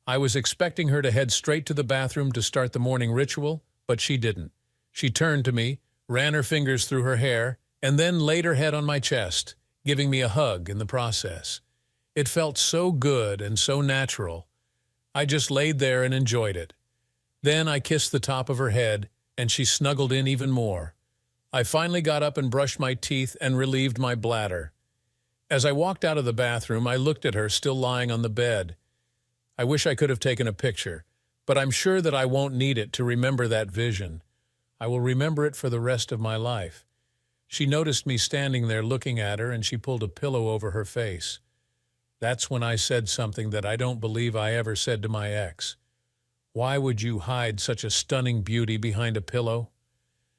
Speaker 1: I was expecting her to head straight to the bathroom to start the morning ritual, but she didn't. She turned to me, ran her fingers through her hair, and then laid her head on my chest, giving me a hug in the process. It felt so good and so natural. I just laid there and enjoyed it. Then I kissed the top of her head, and she snuggled in even more. I finally got up and brushed my teeth and relieved my bladder. As I walked out of the bathroom, I looked at her still lying on the bed. I wish I could have taken a picture, but I'm sure that I won't need it to remember that vision. I will remember it for the rest of my life. She noticed me standing there looking at her, and she pulled a pillow over her face. That's when I said something that I don't believe I ever said to my ex. Why would you hide such a stunning beauty behind a pillow?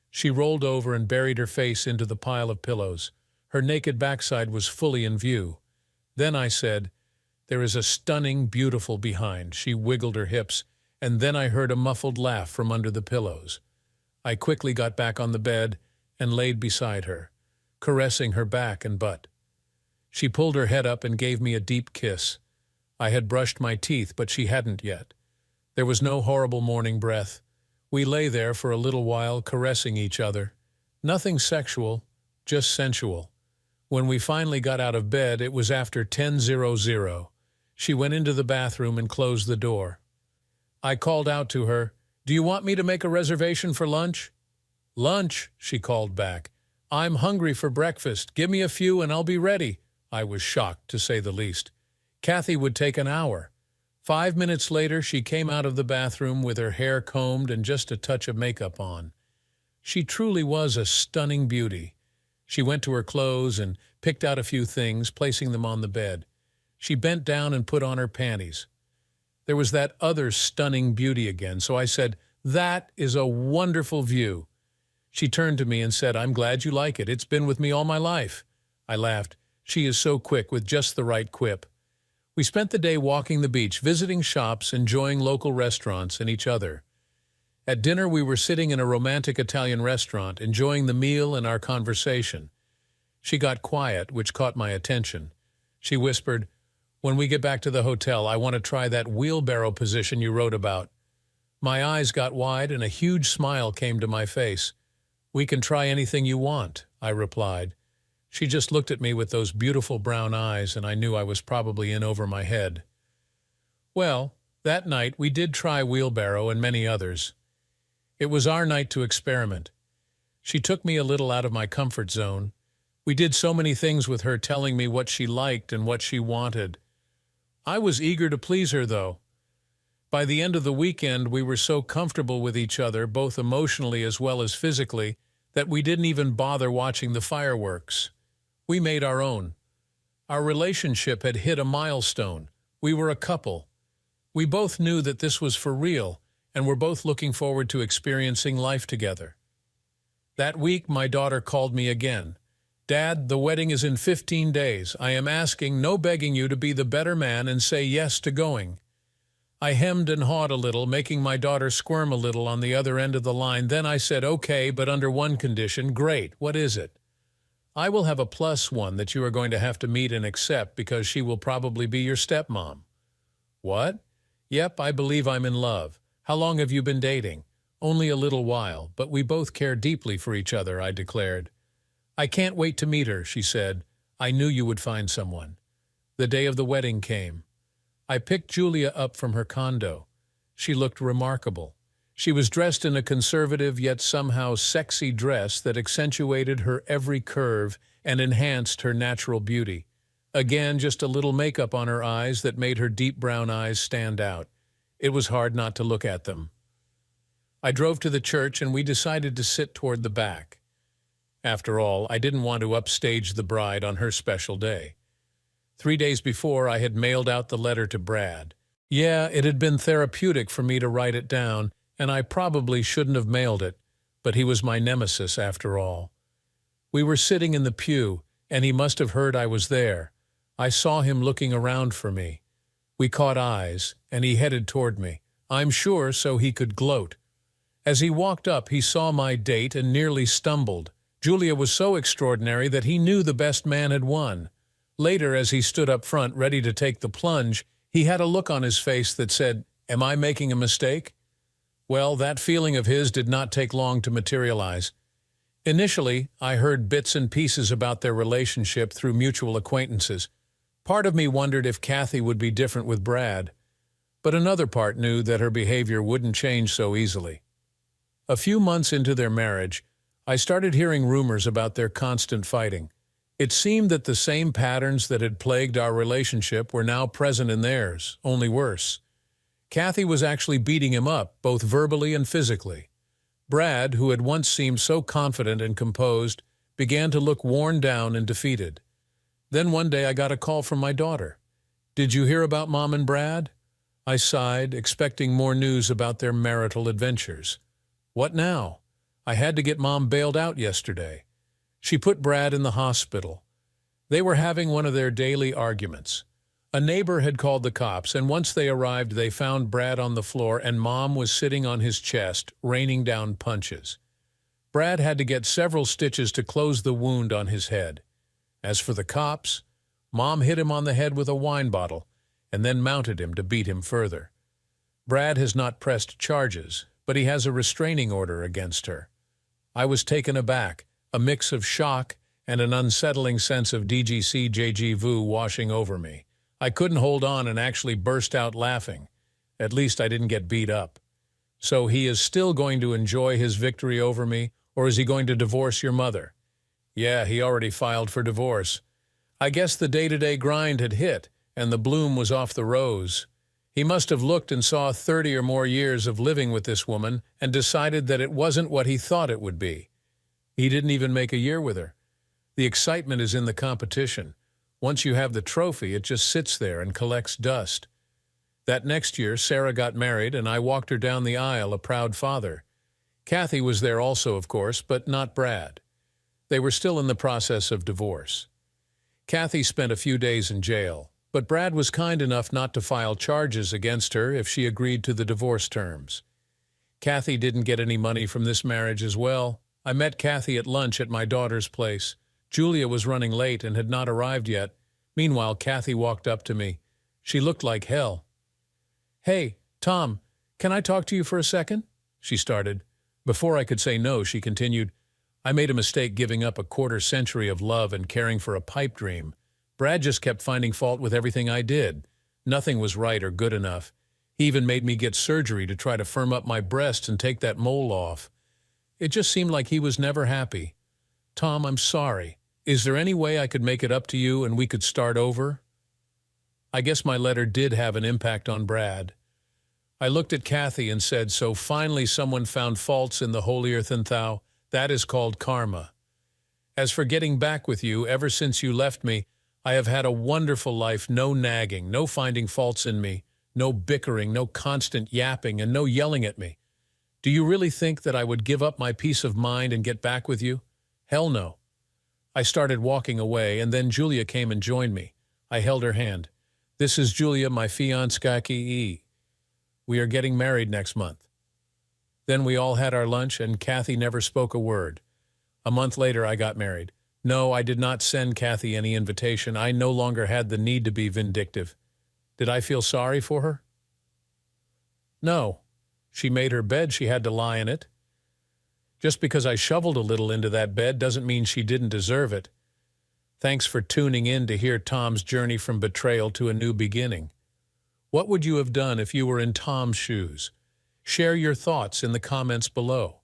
Speaker 1: She rolled over and buried her face into the pile of pillows. Her naked backside was fully in view. Then I said, "There is a stunning, beautiful behind." She wiggled her hips, and then I heard a muffled laugh from under the pillows. I quickly got back on the bed and laid beside her, caressing her back and butt. She pulled her head up and gave me a deep kiss. I had brushed my teeth, but she hadn't yet. There was no horrible morning breath. We lay there for a little while, caressing each other. Nothing sexual, just sensual. When we finally got out of bed, it was after 10:00. She went into the bathroom and closed the door. I called out to her, "Do you want me to make a reservation for lunch?" "Lunch," she called back. "I'm hungry for breakfast. Give me a few and I'll be ready." I was shocked, to say the least. Kathy would take an hour. 5 minutes later, she came out of the bathroom with her hair combed and just a touch of makeup on. She truly was a stunning beauty. She went to her clothes and picked out a few things, placing them on the bed. She bent down and put on her panties. There was that other stunning beauty again, so I said, "That is a wonderful view." She turned to me and said, "I'm glad you like it. It's been with me all my life." I laughed. She is so quick with just the right quip. We spent the day walking the beach, visiting shops, enjoying local restaurants and each other. At dinner, we were sitting in a romantic Italian restaurant, enjoying the meal and our conversation. She got quiet, which caught my attention. She whispered, "When we get back to the hotel, I want to try that wheelbarrow position you wrote about." My eyes got wide and a huge smile came to my face. "We can try anything you want," I replied. She just looked at me with those beautiful brown eyes, and I knew I was probably in over my head. Well, that night we did try wheelbarrow and many others. It was our night to experiment. She took me a little out of my comfort zone. We did so many things with her, telling me what she liked and what she wanted. I was eager to please her, though. By the end of the weekend, we were so comfortable with each other, both emotionally as well as physically, that we didn't even bother watching the fireworks. We made our own. Our relationship had hit a milestone. We were a couple. We both knew that this was for real, and were both looking forward to experiencing life together. That week, my daughter called me again. "Dad, the wedding is in 15 days. I am asking, no begging you to be the better man and say yes to going." I hemmed and hawed a little, making my daughter squirm a little on the other end of the line. Then I said, "Okay, but under one condition." "Great, what is it?" "I will have a +1 that you are going to have to meet and accept because she will probably be your stepmom." "What?" "Yep, I believe I'm in love." "How long have you been dating?" "Only a little while, but we both care deeply for each other," I declared. "I can't wait to meet her," she said. "I knew you would find someone." The day of the wedding came. I picked Julia up from her condo. She looked remarkable. She was dressed in a conservative yet somehow sexy dress that accentuated her every curve and enhanced her natural beauty. Again, just a little makeup on her eyes that made her deep brown eyes stand out. It was hard not to look at them. I drove to the church and we decided to sit toward the back. After all, I didn't want to upstage the bride on her special day. 3 days before, I had mailed out the letter to Brad. Yeah, it had been therapeutic for me to write it down, and I probably shouldn't have mailed it, but he was my nemesis after all. We were sitting in the pew, and he must have heard I was there. I saw him looking around for me. We caught eyes, and he headed toward me, I'm sure so he could gloat. As he walked up, he saw my date and nearly stumbled. Julia was so extraordinary that he knew the best man had won. Later, as he stood up front, ready to take the plunge, he had a look on his face that said, "Am I making a mistake?" Well, that feeling of his did not take long to materialize. Initially, I heard bits and pieces about their relationship through mutual acquaintances. Part of me wondered if Kathy would be different with Brad, but another part knew that her behavior wouldn't change so easily. A few months into their marriage, I started hearing rumors about their constant fighting. It seemed that the same patterns that had plagued our relationship were now present in theirs, only worse. Kathy was actually beating him up, both verbally and physically. Brad, who had once seemed so confident and composed, began to look worn down and defeated. Then one day I got a call from my daughter. "Did you hear about Mom and Brad?" I sighed, expecting more news about their marital adventures. What now? I had to get Mom bailed out yesterday. She put Brad in the hospital. They were having one of their daily arguments. A neighbor had called the cops, and once they arrived, they found Brad on the floor and Mom was sitting on his chest, raining down punches. Brad had to get several stitches to close the wound on his head. As for the cops, Mom hit him on the head with a wine bottle and then mounted him to beat him further. Brad has not pressed charges, but he has a restraining order against her. I was taken aback, a mix of shock and an unsettling sense of déjà vu washing over me. I couldn't hold on and actually burst out laughing. At least I didn't get beat up. So he is still going to enjoy his victory over me, or is he going to divorce your mother? Yeah, he already filed for divorce. I guess the day-to-day grind had hit, and the bloom was off the rose. He must have looked and saw 30 or more years of living with this woman and decided that it wasn't what he thought it would be. He didn't even make a year with her. The excitement is in the competition. Once you have the trophy, it just sits there and collects dust. That next year, Sarah got married, and I walked her down the aisle, a proud father. Kathy was there also, of course, but not Brad. They were still in the process of divorce. Kathy spent a few days in jail, but Brad was kind enough not to file charges against her if she agreed to the divorce terms. Kathy didn't get any money from this marriage as well. I met Kathy at lunch at my daughter's place. Julia was running late and had not arrived yet. Meanwhile, Kathy walked up to me. She looked like hell. "Hey, Tom, can I talk to you for a second?" she started. Before I could say no, she continued, "I made a mistake giving up a quarter-century of love and caring for a pipe dream. Brad just kept finding fault with everything I did. Nothing was right or good enough. He even made me get surgery to try to firm up my breasts and take that mole off. It just seemed like he was never happy. Tom, I'm sorry. Is there any way I could make it up to you and we could start over?" I guess my letter did have an impact on Brad. I looked at Kathy and said, "So finally someone found faults in the holier than thou. That is called karma. As for getting back with you, ever since you left me, I have had a wonderful life, no nagging, no finding faults in me, no bickering, no constant yapping, and no yelling at me. Do you really think that I would give up my peace of mind and get back with you? Hell no." I started walking away, and then Julia came and joined me. I held her hand. "This is Julia, my fiancée. We are getting married next month." Then we all had our lunch, and Kathy never spoke a word. A month later, I got married. No, I did not send Kathy any invitation. I no longer had the need to be vindictive. Did I feel sorry for her? No. She made her bed, she had to lie in it. Just because I shoveled a little into that bed doesn't mean she didn't deserve it. Thanks for tuning in to hear Tom's journey from betrayal to a new beginning. What would you have done if you were in Tom's shoes? Share your thoughts in the comments below.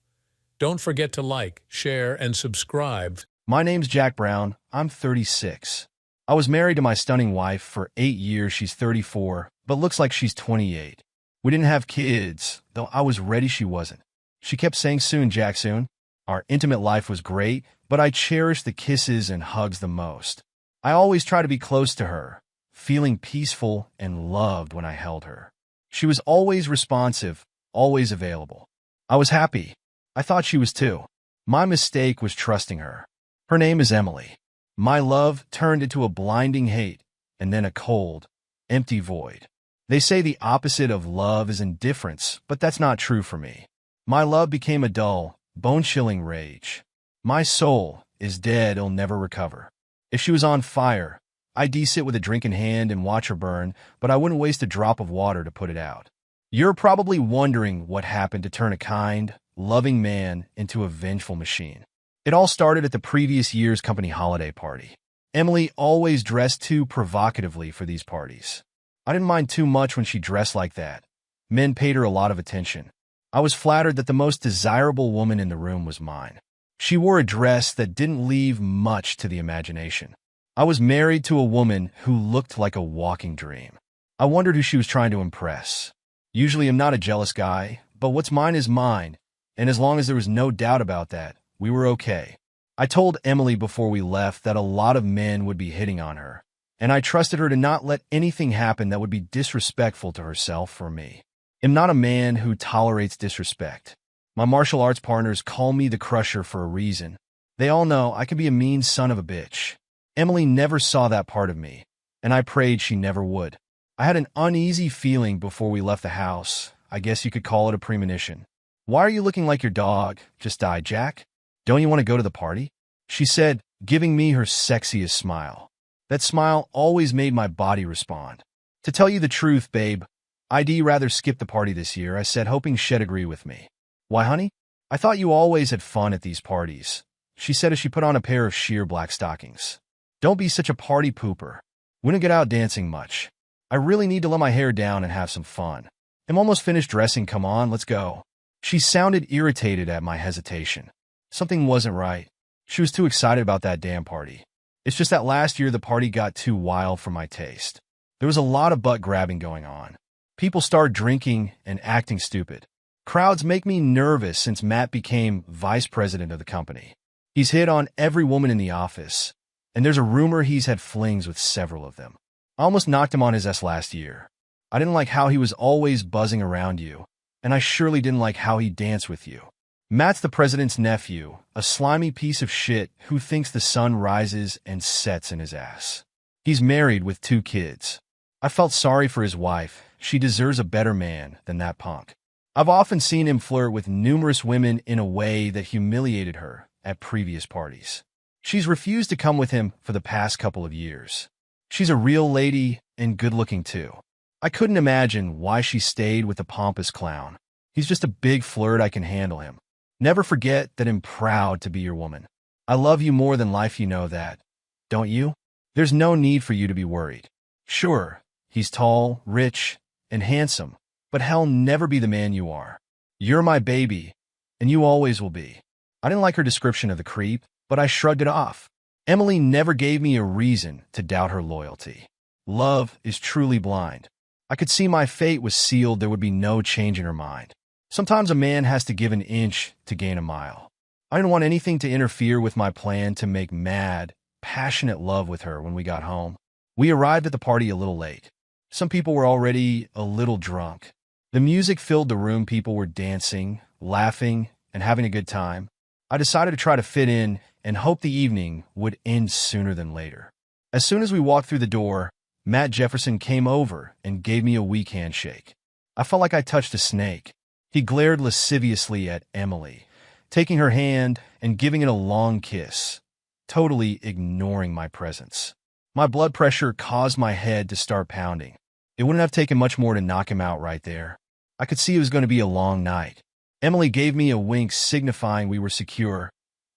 Speaker 1: Don't forget to like, share, and subscribe.
Speaker 2: My name's Jack Brown. I'm 36. I was married to my stunning wife for 8 years. She's 34, but looks like she's 28. We didn't have kids, though I was ready she wasn't. She kept saying soon, Jack, soon. Our intimate life was great, but I cherished the kisses and hugs the most. I always tried to be close to her, feeling peaceful and loved when I held her. She was always responsive, always available. I was happy. I thought she was too. My mistake was trusting her. Her name is Emily. My love turned into a blinding hate, and then a cold, empty void. They say the opposite of love is indifference, but that's not true for me. My love became a dull, bone-chilling rage. My soul is dead, it'll never recover. If she was on fire, I'd sit with a drink in hand and watch her burn, but I wouldn't waste a drop of water to put it out. You're probably wondering what happened to turn a kind, loving man into a vengeful machine. It all started at the previous year's company holiday party. Emily always dressed too provocatively for these parties. I didn't mind too much when she dressed like that. Men paid her a lot of attention. I was flattered that the most desirable woman in the room was mine. She wore a dress that didn't leave much to the imagination. I was married to a woman who looked like a walking dream. I wondered who she was trying to impress. Usually I'm not a jealous guy, but what's mine is mine, and as long as there was no doubt about that, we were okay. I told Emily before we left that a lot of men would be hitting on her, and I trusted her to not let anything happen that would be disrespectful to herself or me. I'm not a man who tolerates disrespect. My martial arts partners call me the Crusher for a reason. They all know I can be a mean son of a bitch. Emily never saw that part of me, and I prayed she never would. I had an uneasy feeling before we left the house. I guess you could call it a premonition. "Why are you looking like your dog just died, Jack? Don't you want to go to the party?" She said, giving me her sexiest smile. That smile always made my body respond. "To tell you the truth, babe, I'd rather skip the party this year," I said, hoping she'd agree with me. "Why, honey? I thought you always had fun at these parties," she said as she put on a pair of sheer black stockings. "Don't be such a party pooper. We don't get out dancing much. I really need to let my hair down and have some fun. I'm almost finished dressing. Come on, let's go." She sounded irritated at my hesitation. Something wasn't right. She was too excited about that damn party. It's just that last year the party got too wild for my taste. There was a lot of butt grabbing going on. People started drinking and acting stupid. Crowds make me nervous since Matt became vice president of the company. He's hit on every woman in the office, and there's a rumor he's had flings with several of them. I almost knocked him on his ass last year. I didn't like how he was always buzzing around you, and I surely didn't like how he danced with you. Matt's the president's nephew, a slimy piece of shit who thinks the sun rises and sets in his ass. He's married with 2 kids. I felt sorry for his wife. She deserves a better man than that punk. I've often seen him flirt with numerous women in a way that humiliated her at previous parties. She's refused to come with him for the past couple of years. She's a real lady and good-looking too. I couldn't imagine why she stayed with the pompous clown. He's just a big flirt. I can handle him. Never forget that I'm proud to be your woman. I love you more than life, you know that, don't you? There's no need for you to be worried. Sure, he's tall, rich, and handsome, but he'll never be the man you are. You're my baby, and you always will be. I didn't like her description of the creep, but I shrugged it off. Emily never gave me a reason to doubt her loyalty. Love is truly blind. I could see my fate was sealed. There would be no change in her mind. Sometimes a man has to give an inch to gain a mile. I didn't want anything to interfere with my plan to make mad, passionate love with her when we got home. We arrived at the party a little late. Some people were already a little drunk. The music filled the room. People were dancing, laughing, and having a good time. I decided to try to fit in and hope the evening would end sooner than later. As soon as we walked through the door, Matt Jefferson came over and gave me a weak handshake. I felt like I touched a snake. He glared lasciviously at Emily, taking her hand and giving it a long kiss, totally ignoring my presence. My blood pressure caused my head to start pounding. It wouldn't have taken much more to knock him out right there. I could see it was going to be a long night. Emily gave me a wink signifying we were secure,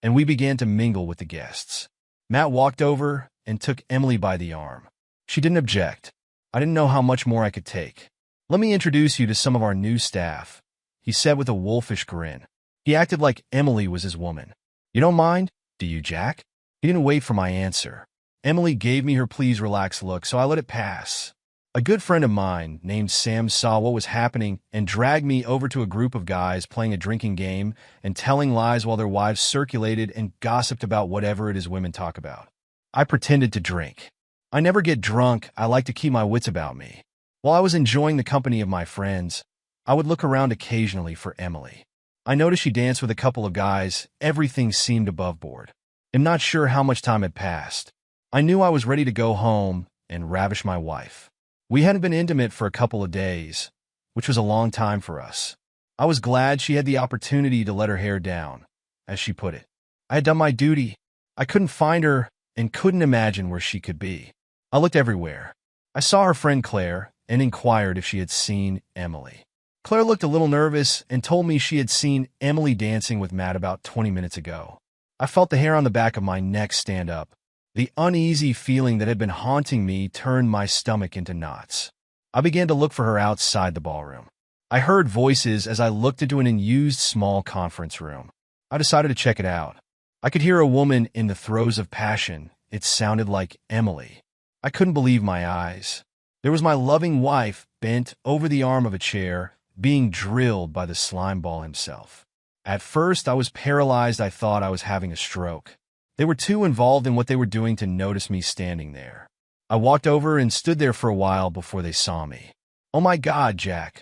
Speaker 2: and we began to mingle with the guests. Matt walked over and took Emily by the arm. She didn't object. I didn't know how much more I could take. "Let me introduce you to some of our new staff," he said with a wolfish grin. He acted like Emily was his woman. "You don't mind, do you, Jack?" He didn't wait for my answer. Emily gave me her please relax look, so I let it pass. A good friend of mine named Sam saw what was happening and dragged me over to a group of guys playing a drinking game and telling lies while their wives circulated and gossiped about whatever it is women talk about. I pretended to drink. I never get drunk. I like to keep my wits about me. While I was enjoying the company of my friends, I would look around occasionally for Emily. I noticed she danced with a couple of guys. Everything seemed above board. I'm not sure how much time had passed. I knew I was ready to go home and ravish my wife. We hadn't been intimate for a couple of days, which was a long time for us. I was glad she had the opportunity to let her hair down, as she put it. I had done my duty. I couldn't find her and couldn't imagine where she could be. I looked everywhere. I saw her friend Claire and inquired if she had seen Emily. Claire looked a little nervous and told me she had seen Emily dancing with Matt about 20 minutes ago. I felt the hair on the back of my neck stand up. The uneasy feeling that had been haunting me turned my stomach into knots. I began to look for her outside the ballroom. I heard voices as I looked into an unused small conference room. I decided to check it out. I could hear a woman in the throes of passion. It sounded like Emily. I couldn't believe my eyes. There was my loving wife bent over the arm of a chair, being drilled by the slime ball himself. At first, I was paralyzed. I thought I was having a stroke. They were too involved in what they were doing to notice me standing there. I walked over and stood there for a while before they saw me. "Oh my God, Jack.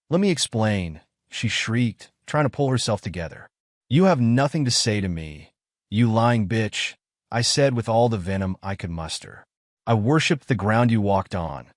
Speaker 2: Let me explain," she shrieked, trying to pull herself together. "You have nothing to say to me, you lying bitch," I said with all the venom I could muster. "I worshipped the ground you walked on,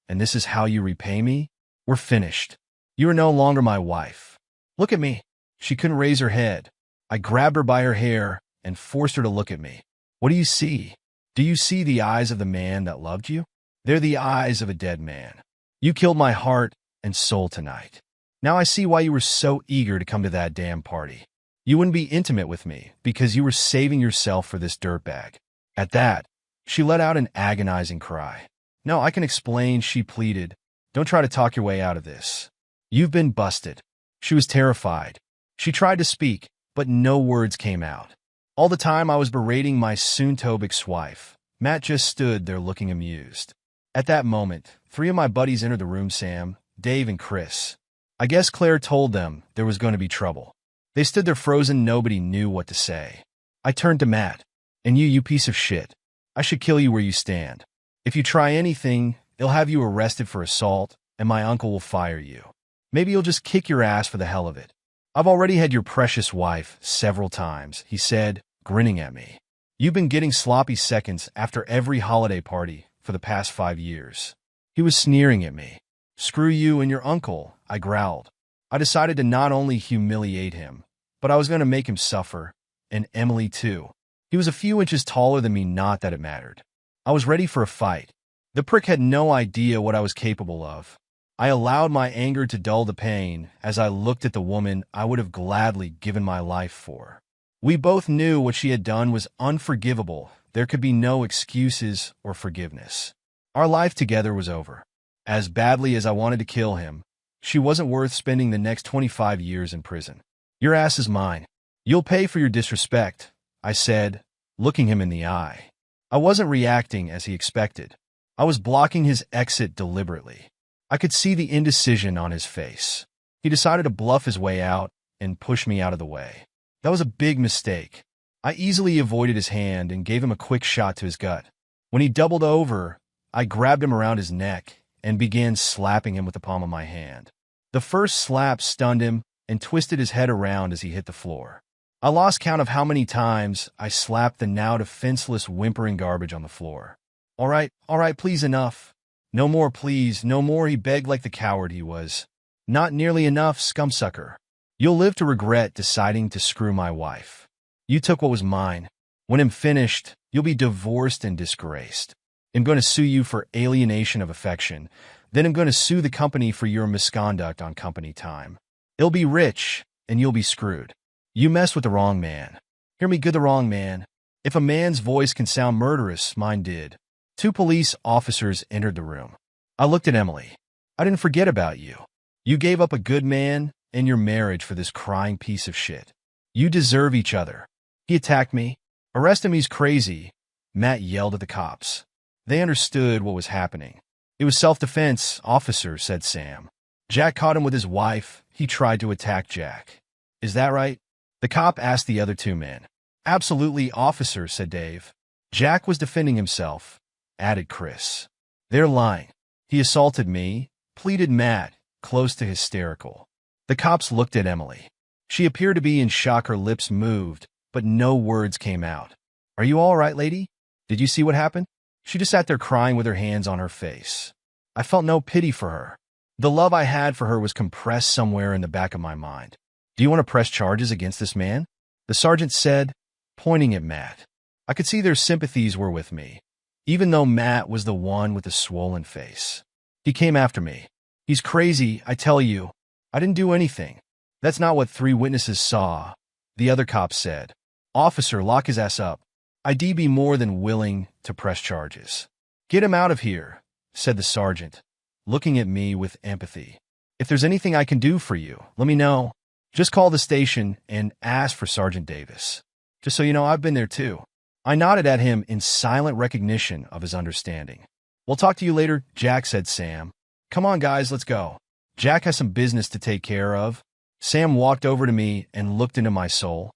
Speaker 2: and this is how you repay me? We're finished. You are no longer my wife. Look at me." She couldn't raise her head. I grabbed her by her hair and forced her to look at me. "What do you see? Do you see the eyes of the man that loved you? They're the eyes of a dead man. You killed my heart and soul tonight. Now I see why you were so eager to come to that damn party. You wouldn't be intimate with me because you were saving yourself for this dirtbag." At that, she let out an agonizing cry. "No, I can explain," she pleaded. "Don't try to talk your way out of this. You've been busted." She was terrified. She tried to speak, but no words came out. All the time I was berating my soon-to-be ex-wife. Matt just stood there looking amused. At that moment, 3 of my buddies entered the room: Sam, Dave, and Chris. I guess Claire told them there was going to be trouble. They stood there frozen. Nobody knew what to say. I turned to Matt. "And you piece of shit. I should kill you where you stand. If you try anything, they'll have you arrested for assault, and my uncle will fire you. Maybe you'll just kick your ass for the hell of it. I've already had your precious wife several times," he said, grinning at me. "You've been getting sloppy seconds after every holiday party for the past 5 years. He was sneering at me. "Screw you and your uncle," I growled. I decided to not only humiliate him, but I was going to make him suffer, and Emily too. He was a few inches taller than me, not that it mattered. I was ready for a fight. The prick had no idea what I was capable of. I allowed my anger to dull the pain as I looked at the woman I would have gladly given my life for. We both knew what she had done was unforgivable. There could be no excuses or forgiveness. Our life together was over. As badly as I wanted to kill him, she wasn't worth spending the next 25 years in prison. "Your ass is mine. You'll pay for your disrespect," I said, looking him in the eye. I wasn't reacting as he expected. I was blocking his exit deliberately. I could see the indecision on his face. He decided to bluff his way out and push me out of the way. That was a big mistake. I easily avoided his hand and gave him a quick shot to his gut. When he doubled over, I grabbed him around his neck and began slapping him with the palm of my hand. The first slap stunned him and twisted his head around as he hit the floor. I lost count of how many times I slapped the now defenseless, whimpering garbage on the floor. All right, please, enough. No more, please, no more," he begged like the coward he was. "Not nearly enough, scumsucker. You'll live to regret deciding to screw my wife. You took what was mine. When I'm finished, you'll be divorced and disgraced. I'm going to sue you for alienation of affection. Then I'm going to sue the company for your misconduct on company time. It'll be rich, and you'll be screwed. You messed with the wrong man. Hear me good, the wrong man. If a man's voice can sound murderous, mine did." 2 police officers entered the room. I looked at Emily. "I didn't forget about you. You gave up a good man and your marriage for this crying piece of shit. You deserve each other." He attacked me. "Arrest him, he's crazy," Matt yelled at the cops. They understood what was happening. "It was self-defense, officer," said Sam. "Jack caught him with his wife. He tried to attack Jack." "Is that right?" the cop asked the other 2 men. "Absolutely, officer," said Dave. "Jack was defending himself," added Chris. "They're lying. He assaulted me," pleaded Matt, close to hysterical. The cops looked at Emily. She appeared to be in shock. Her lips moved, but no words came out. "Are you all right, lady? Did you see what happened?" She just sat there crying with her hands on her face. I felt no pity for her. The love I had for her was compressed somewhere in the back of my mind. "Do you want to press charges against this man?" the sergeant said, pointing at Matt. I could see their sympathies were with me, even though Matt was the one with the swollen face. He came after me. "He's crazy, I tell you. I didn't do anything." "That's not what 3 witnesses saw," the other cop said. "Officer, lock his ass up. I'd be more than willing to press charges." "Get him out of here," said the sergeant, looking at me with empathy. If there's anything I can do for you, let me know. Just call the station and ask for Sergeant Davis. Just so you know, I've been there too. I nodded at him in silent recognition of his understanding. We'll talk to you later, Jack, said Sam. Come on, guys, let's go. Jack has some business to take care of. Sam walked over to me and looked into my soul.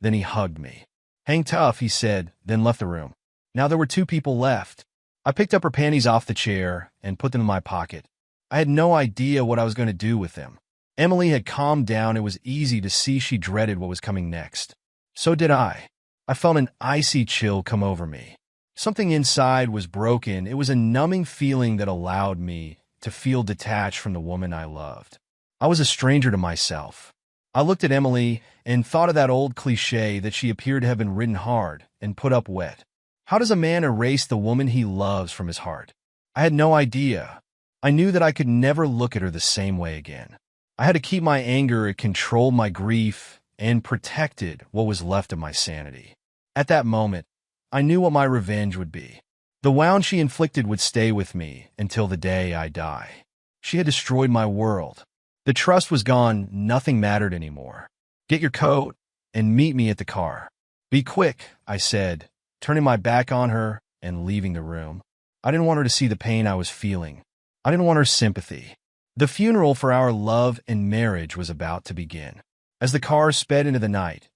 Speaker 2: Then he hugged me. Hang tough, he said, then left the room. Now there were two people left. I picked up her panties off the chair and put them in my pocket. I had no idea what I was going to do with them. Emily had calmed down. It was easy to see she dreaded what was coming next. So did I. I felt an icy chill come over me. Something inside was broken. It was a numbing feeling that allowed me to feel detached from the woman I loved. I was a stranger to myself. I looked at Emily and thought of that old cliche that she appeared to have been ridden hard and put up wet. How does a man erase the woman he loves from his heart? I had no idea. I knew that I could never look at her the same way again. I had to keep my anger, it controlled my grief, and protected what was left of my sanity. At that moment, I knew what my revenge would be. The wound she inflicted would stay with me until the day I die. She had destroyed my world. The trust was gone, nothing mattered anymore. Get your coat and meet me at the car. Be quick, I said, turning my back on her and leaving the room. I didn't want her to see the pain I was feeling. I didn't want her sympathy. The funeral for our love and marriage was about to begin. As the car sped into the night,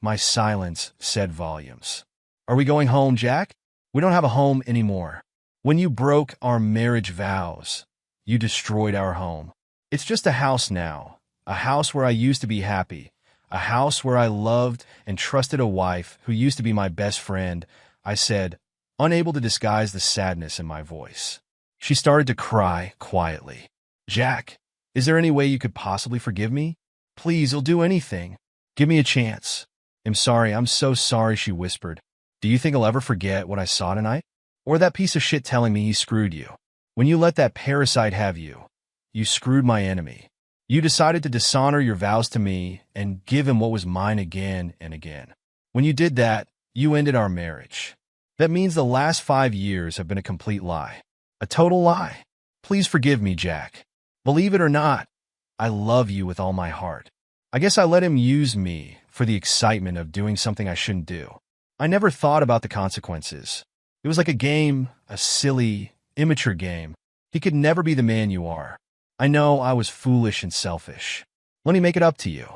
Speaker 2: my silence said volumes. Are we going home, Jack? We don't have a home anymore. When you broke our marriage vows, you destroyed our home. It's just a house now, a house where I used to be happy, a house where I loved and trusted a wife who used to be my best friend, I said, unable to disguise the sadness in my voice. She started to cry quietly. Jack, is there any way you could possibly forgive me? Please, you'll do anything. Give me a chance. I'm sorry, I'm so sorry, she whispered. Do you think I'll ever forget what I saw tonight? Or that piece of shit telling me he screwed you? When you let that parasite have you, you screwed my enemy. You decided to dishonor your vows to me and give him what was mine again and again. When you did that, you ended our marriage. That means the last 5 years have been a complete lie. A total lie. Please forgive me, Jack. Believe it or not, I love you with all my heart. I guess I let him use me for the excitement of doing something I shouldn't do. I never thought about the consequences. It was like a game, a silly, immature game. He could never be the man you are. I know I was foolish and selfish. Let me make it up to you.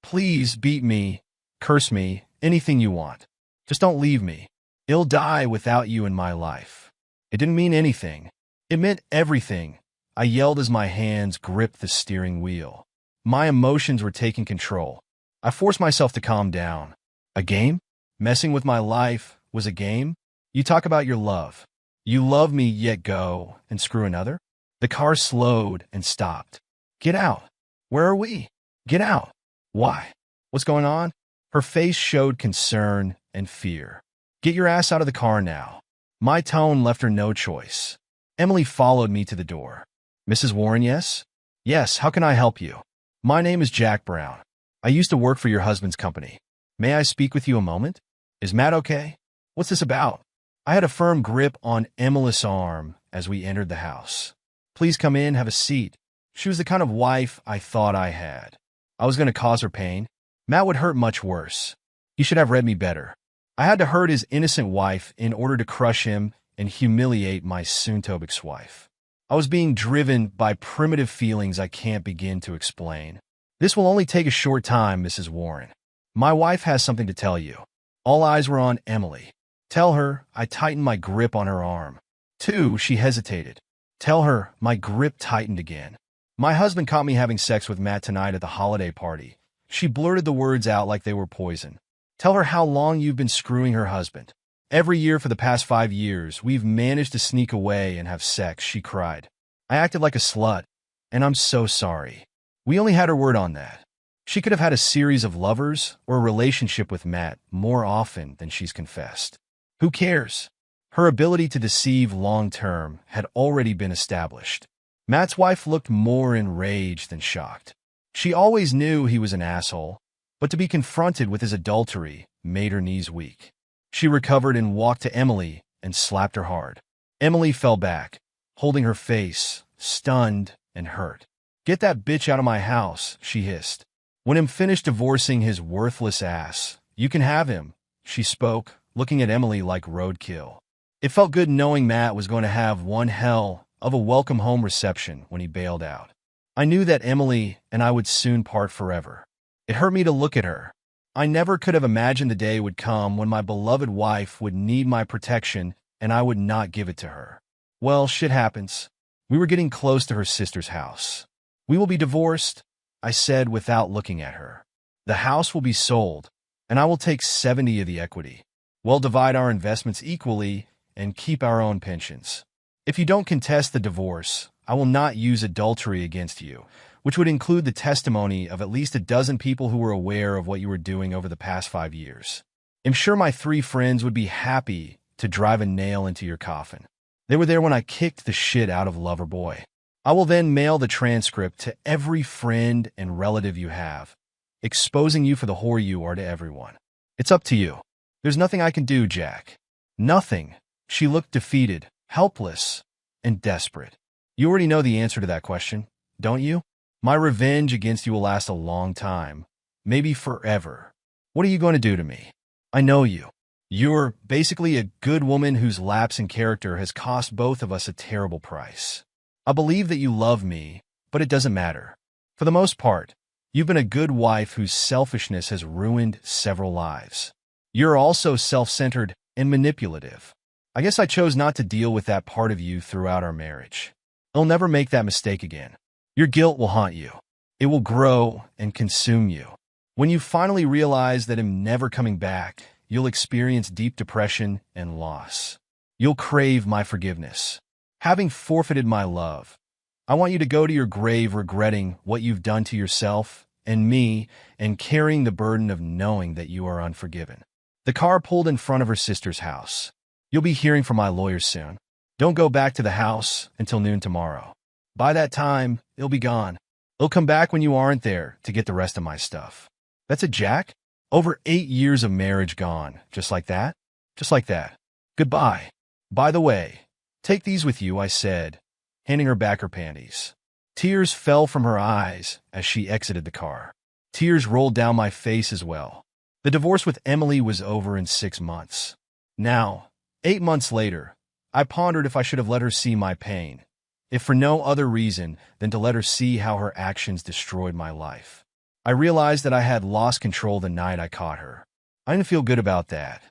Speaker 2: Please beat me, curse me, anything you want. Just don't leave me. I'll die without you in my life. It didn't mean anything. It meant everything. I yelled as my hands gripped the steering wheel. My emotions were taking control. I forced myself to calm down. A game? Messing with my life was a game? You talk about your love. You love me yet go and screw another? The car slowed and stopped. Get out. Where are we? Get out. Why? What's going on? Her face showed concern and fear. Get your ass out of the car now. My tone left her no choice. Emily followed me to the door. Mrs. Warren, yes? Yes, how can I help you? My name is Jack Brown. I used to work for your husband's company. May I speak with you a moment? Is Matt okay? What's this about? I had a firm grip on Emily's arm as we entered the house. Please come in, have a seat. She was the kind of wife I thought I had. I was going to cause her pain. Matt would hurt much worse. He should have read me better. I had to hurt his innocent wife in order to crush him and humiliate my soon-to-be ex-wife. I was being driven by primitive feelings I can't begin to explain. This will only take a short time, Mrs. Warren. My wife has something to tell you. All eyes were on Emily. Tell her. I tightened my grip on her arm. 2, she hesitated. Tell her. My grip tightened again. My husband caught me having sex with Matt tonight at the holiday party. She blurted the words out like they were poison. Tell her how long you've been screwing her husband. Every year for the past 5 years, we've managed to sneak away and have sex, she cried. I acted like a slut, and I'm so sorry. We only had her word on that. She could have had a series of lovers or a relationship with Matt more often than she's confessed. Who cares? Her ability to deceive long-term had already been established. Matt's wife looked more enraged than shocked. She always knew he was an asshole, but to be confronted with his adultery made her knees weak. She recovered and walked to Emily and slapped her hard. Emily fell back, holding her face, stunned and hurt. "Get that bitch out of my house," she hissed. "When I'm finished divorcing his worthless ass, you can have him," she spoke, looking at Emily like roadkill. It felt good knowing Matt was going to have one hell of a welcome home reception when he bailed out. I knew that Emily and I would soon part forever. It hurt me to look at her. I never could have imagined the day would come when my beloved wife would need my protection and I would not give it to her. Well, shit happens. We were getting close to her sister's house. "We will be divorced," I said without looking at her. "The house will be sold, and I will take 70 of the equity. We'll divide our investments equally and keep our own pensions. If you don't contest the divorce, I will not use adultery against you, which would include the testimony of at least a dozen people who were aware of what you were doing over the past 5 years. I'm sure my 3 friends would be happy to drive a nail into your coffin. They were there when I kicked the shit out of Loverboy. I will then mail the transcript to every friend and relative you have, exposing you for the whore you are to everyone. It's up to you. There's nothing I can do, Jack. Nothing." She looked defeated, helpless, and desperate. "You already know the answer to that question, don't you? My revenge against you will last a long time, maybe forever. What are you going to do to me? I know you. You're basically a good woman whose lapse in character has cost both of us a terrible price. I believe that you love me, but it doesn't matter. For the most part, you've been a good wife whose selfishness has ruined several lives. You're also self-centered and manipulative. I guess I chose not to deal with that part of you throughout our marriage. I'll never make that mistake again. Your guilt will haunt you. It will grow and consume you. When you finally realize that I'm never coming back, you'll experience deep depression and loss. You'll crave my forgiveness. Having forfeited my love, I want you to go to your grave regretting what you've done to yourself and me and carrying the burden of knowing that you are unforgiven." The car pulled in front of her sister's house. "You'll be hearing from my lawyers soon. Don't go back to the house until noon tomorrow. By that time, it'll be gone. It'll come back when you aren't there to get the rest of my stuff." That's it, Jack? Over 8 years of marriage gone, just like that? Just like that. Goodbye. By the way, take these with you, I said, handing her back her panties. Tears fell from her eyes as she exited the car. Tears rolled down my face as well. The divorce with Emily was over in 6 months. Now, 8 months later, I pondered if I should have let her see my pain, if for no other reason than to let her see how her actions destroyed my life. I realized that I had lost control the night I caught her. I didn't feel good about that.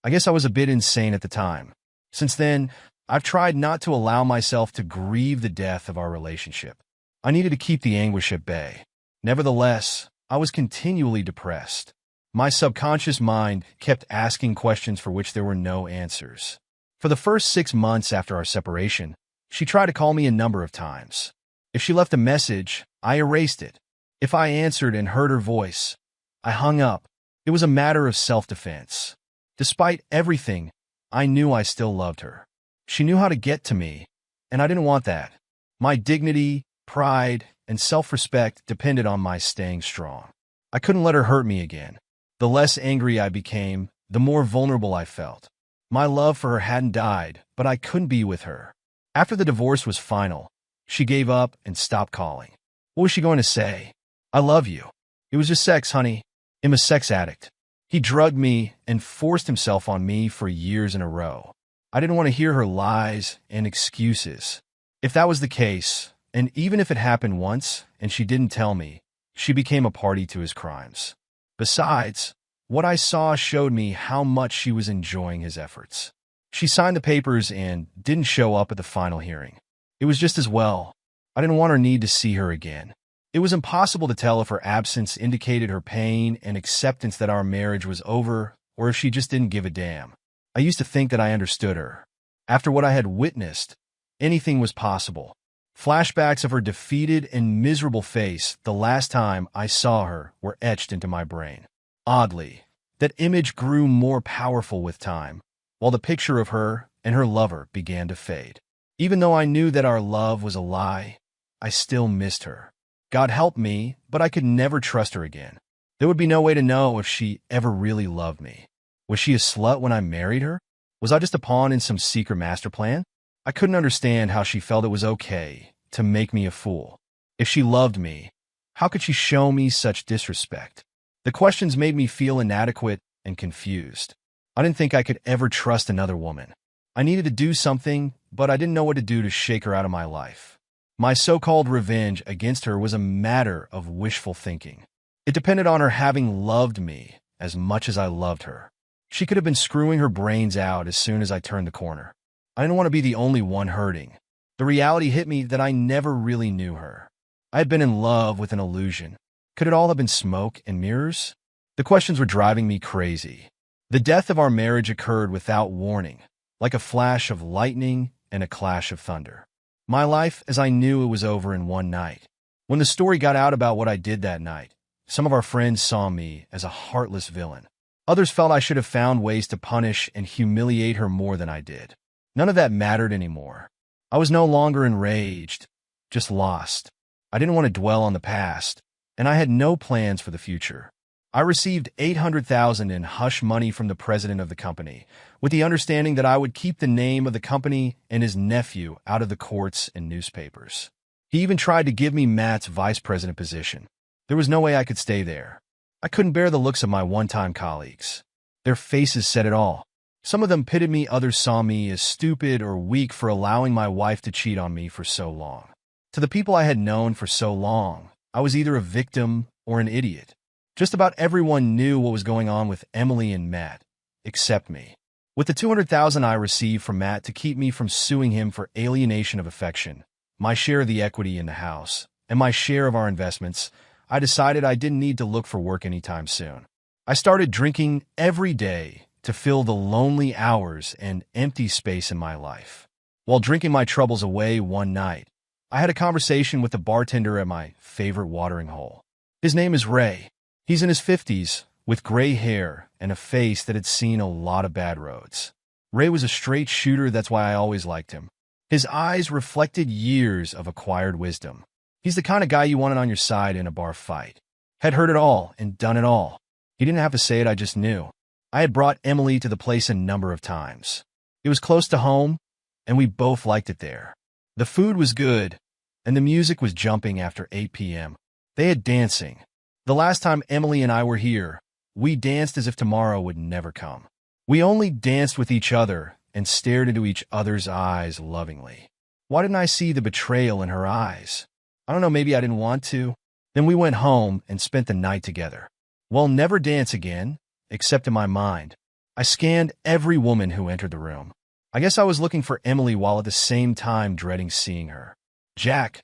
Speaker 2: I guess I was a bit insane at the time. Since then, I've tried not to allow myself to grieve the death of our relationship. I needed to keep the anguish at bay. Nevertheless, I was continually depressed. My subconscious mind kept asking questions for which there were no answers. For the first 6 months after our separation, she tried to call me a number of times. If she left a message, I erased it. If I answered and heard her voice, I hung up. It was a matter of self-defense. Despite everything, I knew I still loved her. She knew how to get to me, and I didn't want that. My dignity, pride, and self-respect depended on my staying strong. I couldn't let her hurt me again. The less angry I became, the more vulnerable I felt. My love for her hadn't died, but I couldn't be with her. After the divorce was final, she gave up and stopped calling. What was she going to say? I love you. It was just sex, honey. I'm a sex addict. He drugged me and forced himself on me for years in a row. I didn't want to hear her lies and excuses. If that was the case, and even if it happened once and she didn't tell me, she became a party to his crimes. Besides, what I saw showed me how much she was enjoying his efforts. She signed the papers and didn't show up at the final hearing. It was just as well. I didn't want or need to see her again. It was impossible to tell if her absence indicated her pain and acceptance that our marriage was over, or if she just didn't give a damn. I used to think that I understood her. After what I had witnessed, anything was possible. Flashbacks of her defeated and miserable face the last time I saw her were etched into my brain. Oddly, that image grew more powerful with time, while the picture of her and her lover began to fade. Even though I knew that our love was a lie, I still missed her. God help me, but I could never trust her again. There would be no way to know if she ever really loved me. Was she a slut when I married her? Was I just a pawn in some secret master plan? I couldn't understand how she felt it was okay to make me a fool. If she loved me, how could she show me such disrespect? The questions made me feel inadequate and confused. I didn't think I could ever trust another woman. I needed to do something, but I didn't know what to do to shake her out of my life. My so-called revenge against her was a matter of wishful thinking. It depended on her having loved me as much as I loved her. She could have been screwing her brains out as soon as I turned the corner. I didn't want to be the only one hurting. The reality hit me that I never really knew her. I had been in love with an illusion. Could it all have been smoke and mirrors? The questions were driving me crazy. The death of our marriage occurred without warning, like a flash of lightning and a clash of thunder. My life as I knew it was over in one night. When the story got out about what I did that night, some of our friends saw me as a heartless villain. Others felt I should have found ways to punish and humiliate her more than I did. None of that mattered anymore. I was no longer enraged, just lost. I didn't want to dwell on the past, and I had no plans for the future. I received $800,000 in hush money from the president of the company, with the understanding that I would keep the name of the company and his nephew out of the courts and newspapers. He even tried to give me Matt's vice president position. There was no way I could stay there. I couldn't bear the looks of my one-time colleagues. Their faces said it all. Some of them pitied me, others saw me as stupid or weak for allowing my wife to cheat on me for so long. To the people I had known for so long, I was either a victim or an idiot. Just about everyone knew what was going on with Emily and Matt, except me. With the $200,000 I received from Matt to keep me from suing him for alienation of affection, my share of the equity in the house, and my share of our investments, I decided I didn't need to look for work anytime soon. I started drinking every day to fill the lonely hours and empty space in my life. While drinking my troubles away one night, I had a conversation with the bartender at my favorite watering hole. His name is Ray. He's in his 50s, with gray hair and a face that had seen a lot of bad roads. Ray was a straight shooter, that's why I always liked him. His eyes reflected years of acquired wisdom. He's the kind of guy you wanted on your side in a bar fight. Had heard it all and done it all. He didn't have to say it, I just knew. I had brought Emily to the place a number of times. It was close to home, and we both liked it there. The food was good, and the music was jumping after 8 p.m. They had dancing. The last time Emily and I were here, we danced as if tomorrow would never come. We only danced with each other and stared into each other's eyes lovingly. Why didn't I see the betrayal in her eyes? I don't know, maybe I didn't want to. Then we went home and spent the night together. We'll never dance again, except in my mind. I scanned every woman who entered the room. I guess I was looking for Emily while at the same time dreading seeing her. Jack,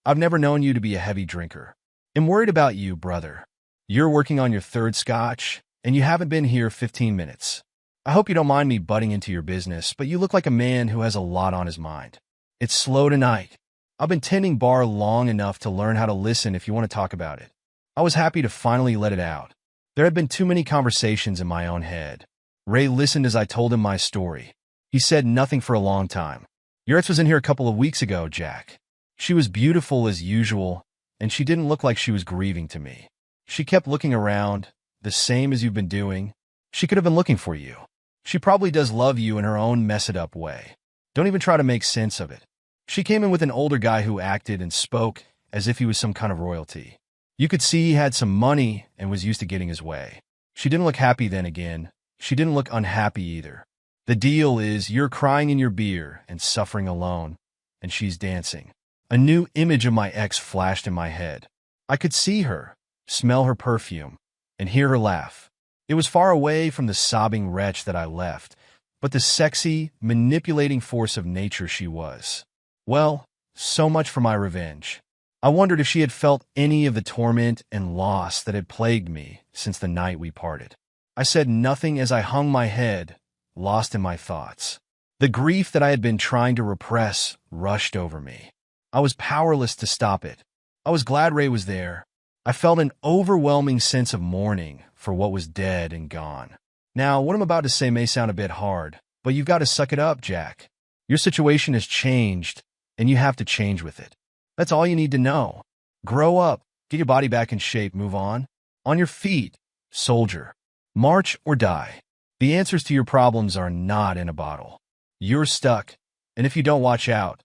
Speaker 2: I've never known you to be a heavy drinker. I'm worried about you, brother. You're working on your third scotch, and you haven't been here 15 minutes. I hope you don't mind me butting into your business, but you look like a man who has a lot on his mind. It's slow tonight. I've been tending bar long enough to learn how to listen if you want to talk about it. I was happy to finally let it out. There had been too many conversations in my own head. Ray listened as I told him my story. He said nothing for a long time. Your ex was in here a couple of weeks ago, Jack. She was beautiful as usual, and she didn't look like she was grieving to me. She kept looking around, the same as you've been doing. She could have been looking for you. She probably does love you in her own messed-up way. Don't even try to make sense of it. She came in with an older guy who acted and spoke as if he was some kind of royalty. You could see he had some money and was used to getting his way. She didn't look happy then again. She didn't look unhappy either. The deal is you're crying in your beer and suffering alone, and she's dancing. A new image of my ex flashed in my head. I could see her, smell her perfume, and hear her laugh. It was far away from the sobbing wretch that I left, but the sexy, manipulating force of nature she was. Well, so much for my revenge. I wondered if she had felt any of the torment and loss that had plagued me since the night we parted. I said nothing as I hung my head, lost in my thoughts. The grief that I had been trying to repress rushed over me. I was powerless to stop it. I was glad Ray was there. I felt an overwhelming sense of mourning for what was dead and gone. Now, what I'm about to say may sound a bit hard, but you've got to suck it up, Jack. Your situation has changed, and you have to change with it. That's all you need to know. Grow up, get your body back in shape, move on. On your feet, soldier. March or die. The answers to your problems are not in a bottle. You're stuck, and if you don't watch out,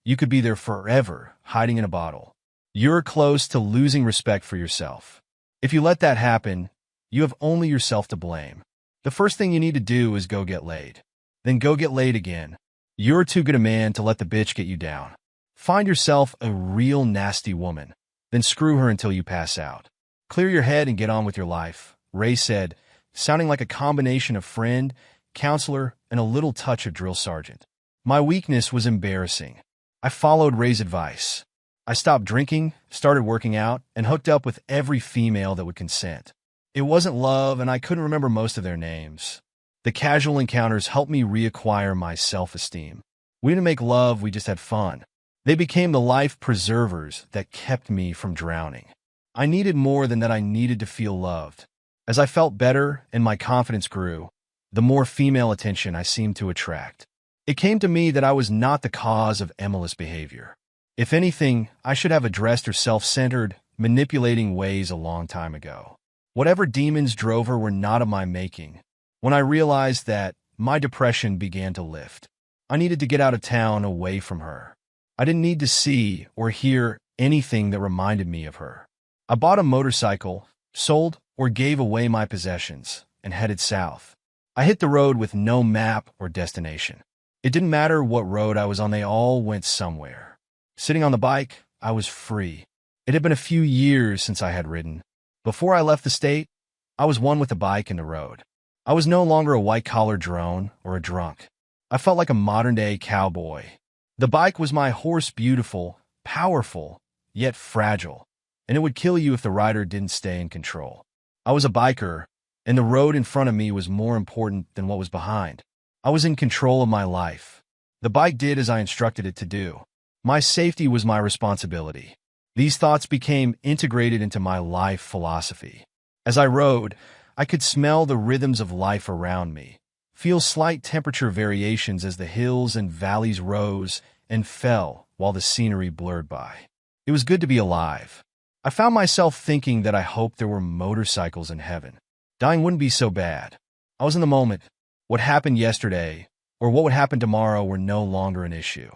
Speaker 2: you could be there forever, hiding in a bottle. You're close to losing respect for yourself. If you let that happen, you have only yourself to blame. The first thing you need to do is go get laid. Then go get laid again. You're too good a man to let the bitch get you down. Find yourself a real nasty woman. Then screw her until you pass out. Clear your head and get on with your life, Ray said, sounding like a combination of friend, counselor, and a little touch of drill sergeant. My weakness was embarrassing. I followed Ray's advice. I stopped drinking, started working out, and hooked up with every female that would consent. It wasn't love, and I couldn't remember most of their names. The casual encounters helped me reacquire my self-esteem. We didn't make love, we just had fun. They became the life preservers that kept me from drowning. I needed more than that. I needed to feel loved. As I felt better and my confidence grew, the more female attention I seemed to attract. It came to me that I was not the cause of Emily's behavior. If anything, I should have addressed her self-centered, manipulating ways a long time ago. Whatever demons drove her were not of my making. When I realized that, my depression began to lift. I needed to get out of town away from her. I didn't need to see or hear anything that reminded me of her. I bought a motorcycle, sold or gave away my possessions, and headed south. I hit the road with no map or destination. It didn't matter what road I was on, they all went somewhere. Sitting on the bike, I was free. It had been a few years since I had ridden. Before I left the state, I was one with the bike and the road. I was no longer a white-collar drone or a drunk. I felt like a modern-day cowboy. The bike was my horse, beautiful, powerful, yet fragile, and it would kill you if the rider didn't stay in control. I was a biker, and the road in front of me was more important than what was behind. I was in control of my life. The bike did as I instructed it to do. My safety was my responsibility. These thoughts became integrated into my life philosophy. As I rode, I could smell the rhythms of life around me, feel slight temperature variations as the hills and valleys rose and fell while the scenery blurred by. It was good to be alive. I found myself thinking that I hoped there were motorcycles in heaven. Dying wouldn't be so bad. I was in the moment. What happened yesterday, or what would happen tomorrow, were no longer an issue.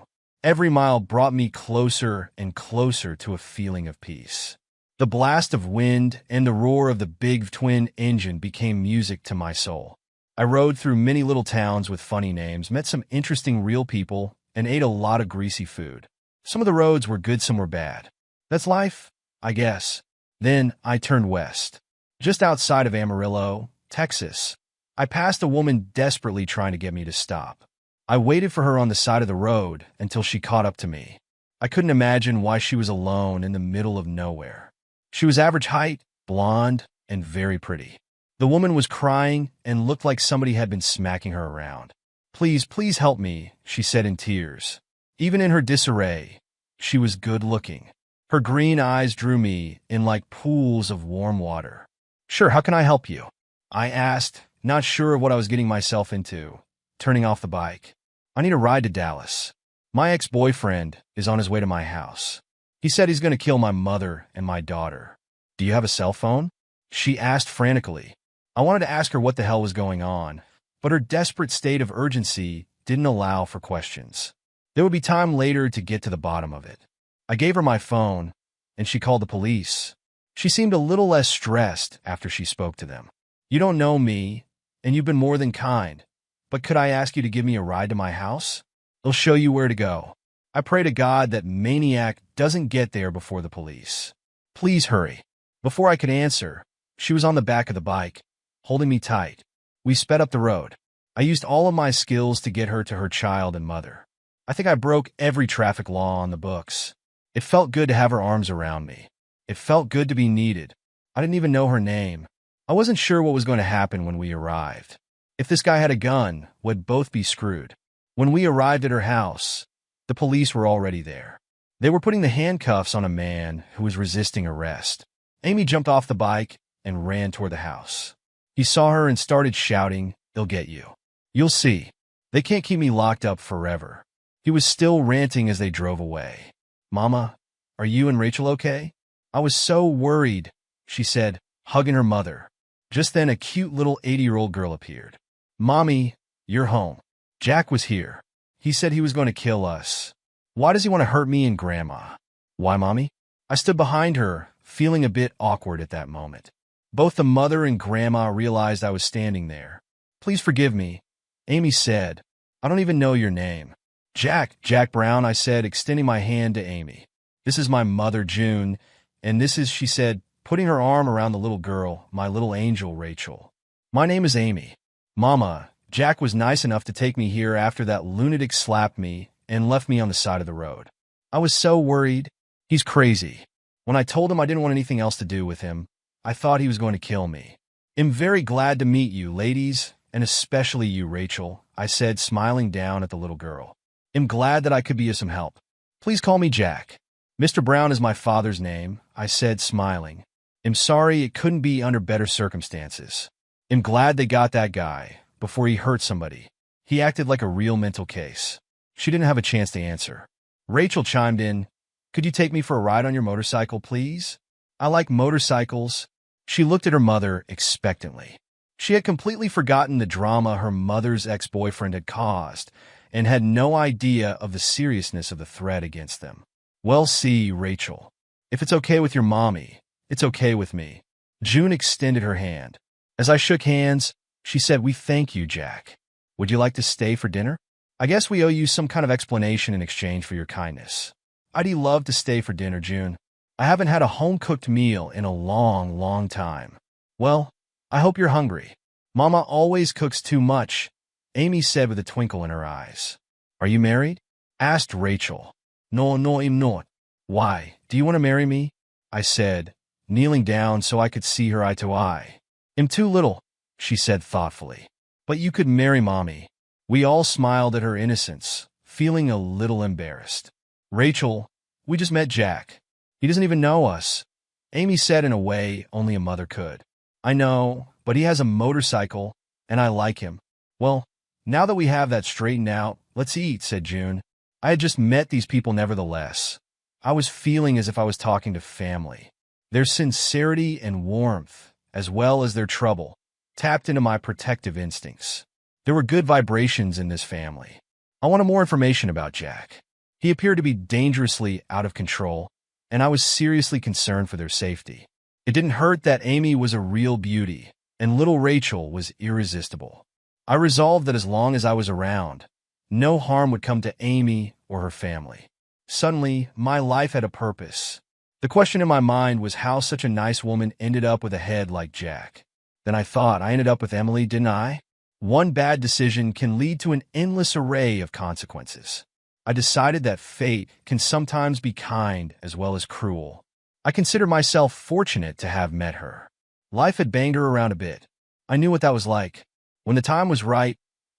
Speaker 2: Every mile brought me closer and closer to a feeling of peace. The blast of wind and the roar of the big twin engine became music to my soul. I rode through many little towns with funny names, met some interesting real people, and ate a lot of greasy food. Some of the roads were good, some were bad. That's life, I guess. Then I turned west. Just outside of Amarillo, Texas, I passed a woman desperately trying to get me to stop. I waited for her on the side of the road until she caught up to me. I couldn't imagine why she was alone in the middle of nowhere. She was average height, blonde, and very pretty. The woman was crying and looked like somebody had been smacking her around. "Please, please help me," she said in tears. Even in her disarray, she was good-looking. Her green eyes drew me in like pools of warm water. "Sure, how can I help you?" I asked, not sure of what I was getting myself into, turning off the bike. "I need a ride to Dallas. My ex-boyfriend is on his way to my house. He said he's going to kill my mother and my daughter. Do you have a cell phone?" She asked frantically. I wanted to ask her what the hell was going on, but her desperate state of urgency didn't allow for questions. There would be time later to get to the bottom of it. I gave her my phone, and she called the police. She seemed a little less stressed after she spoke to them. "You don't know me, and you've been more than kind, but could I ask you to give me a ride to my house? They'll show you where to go." I pray to God that maniac doesn't get there before the police. "Please hurry." Before I could answer, she was on the back of the bike, holding me tight. We sped up the road. I used all of my skills to get her to her child and mother. I think I broke every traffic law on the books. It felt good to have her arms around me. It felt good to be needed. I didn't even know her name. I wasn't sure what was going to happen when we arrived. If this guy had a gun, we'd both be screwed. When we arrived at her house, the police were already there. They were putting the handcuffs on a man who was resisting arrest. Amy jumped off the bike and ran toward the house. He saw her and started shouting, "They'll get you. You'll see. They can't keep me locked up forever." He was still ranting as they drove away. "Mama, are you and Rachel okay?" "I was so worried," she said, hugging her mother. Just then a cute little 80-year-old girl appeared. "Mommy, you're home. Jack was here. He said he was going to kill us. Why does he want to hurt me and Grandma?" "Why, Mommy?" I stood behind her, feeling a bit awkward at that moment. Both the mother and grandma realized I was standing there. "Please forgive me," Amy said. "I don't even know your name." Jack Brown," I said, extending my hand to Amy. "This is my mother, June, and this is," she said, putting her arm around the little girl, "my little angel, Rachel. My name is Amy." "Mama, Jack was nice enough to take me here after that lunatic slapped me and left me on the side of the road. I was so worried. He's crazy. When I told him I didn't want anything else to do with him, I thought he was going to kill me." "I'm very glad to meet you, ladies, and especially you, Rachel," I said, smiling down at the little girl. "I'm glad that I could be of some help. Please call me Jack." "Mr. Brown is my father's name," I said, smiling. "I'm sorry it couldn't be under better circumstances. I'm glad they got that guy before he hurt somebody. He acted like a real mental case." She didn't have a chance to answer. Rachel chimed in, "Could you take me for a ride on your motorcycle, please? I like motorcycles." She looked at her mother expectantly. She had completely forgotten the drama her mother's ex-boyfriend had caused and had no idea of the seriousness of the threat against them. "Well, see, Rachel, if it's okay with your mommy, it's okay with me." June extended her hand. As I shook hands, she said, "We thank you, Jack. Would you like to stay for dinner? I guess we owe you some kind of explanation in exchange for your kindness." "I'd love to stay for dinner, June. I haven't had a home-cooked meal in a long, long time." "Well, I hope you're hungry. Mama always cooks too much," Amy said with a twinkle in her eyes. "Are you married?" asked Rachel. No, I'm not." "Why, do you want to marry me?" I said, kneeling down so I could see her eye to eye. "I'm too little," she said thoughtfully. "But you could marry Mommy." We all smiled at her innocence, feeling a little embarrassed. "Rachel, we just met Jack. He doesn't even know us," Amy said in a way only a mother could. "I know, but he has a motorcycle, and I like him." "Well, now that we have that straightened out, let's eat," said June. I had just met these people nevertheless. I was feeling as if I was talking to family. Their sincerity and warmth, as well as their trouble, tapped into my protective instincts. There were good vibrations in this family. I wanted more information about Jack. He appeared to be dangerously out of control, and I was seriously concerned for their safety. It didn't hurt that Amy was a real beauty, and little Rachel was irresistible. I resolved that as long as I was around, no harm would come to Amy or her family. Suddenly, my life had a purpose. The question in my mind was how such a nice woman ended up with a head like Jack. Then I thought, I ended up with Emily, didn't I? One bad decision can lead to an endless array of consequences. I decided that fate can sometimes be kind as well as cruel. I considered myself fortunate to have met her. Life had banged her around a bit. I knew what that was like. When the time was right,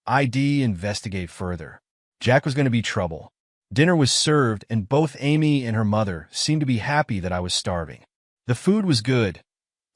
Speaker 2: I'd investigate further. Jack was going to be trouble. Dinner was served, and both Amy and her mother seemed to be happy that I was starving. The food was good,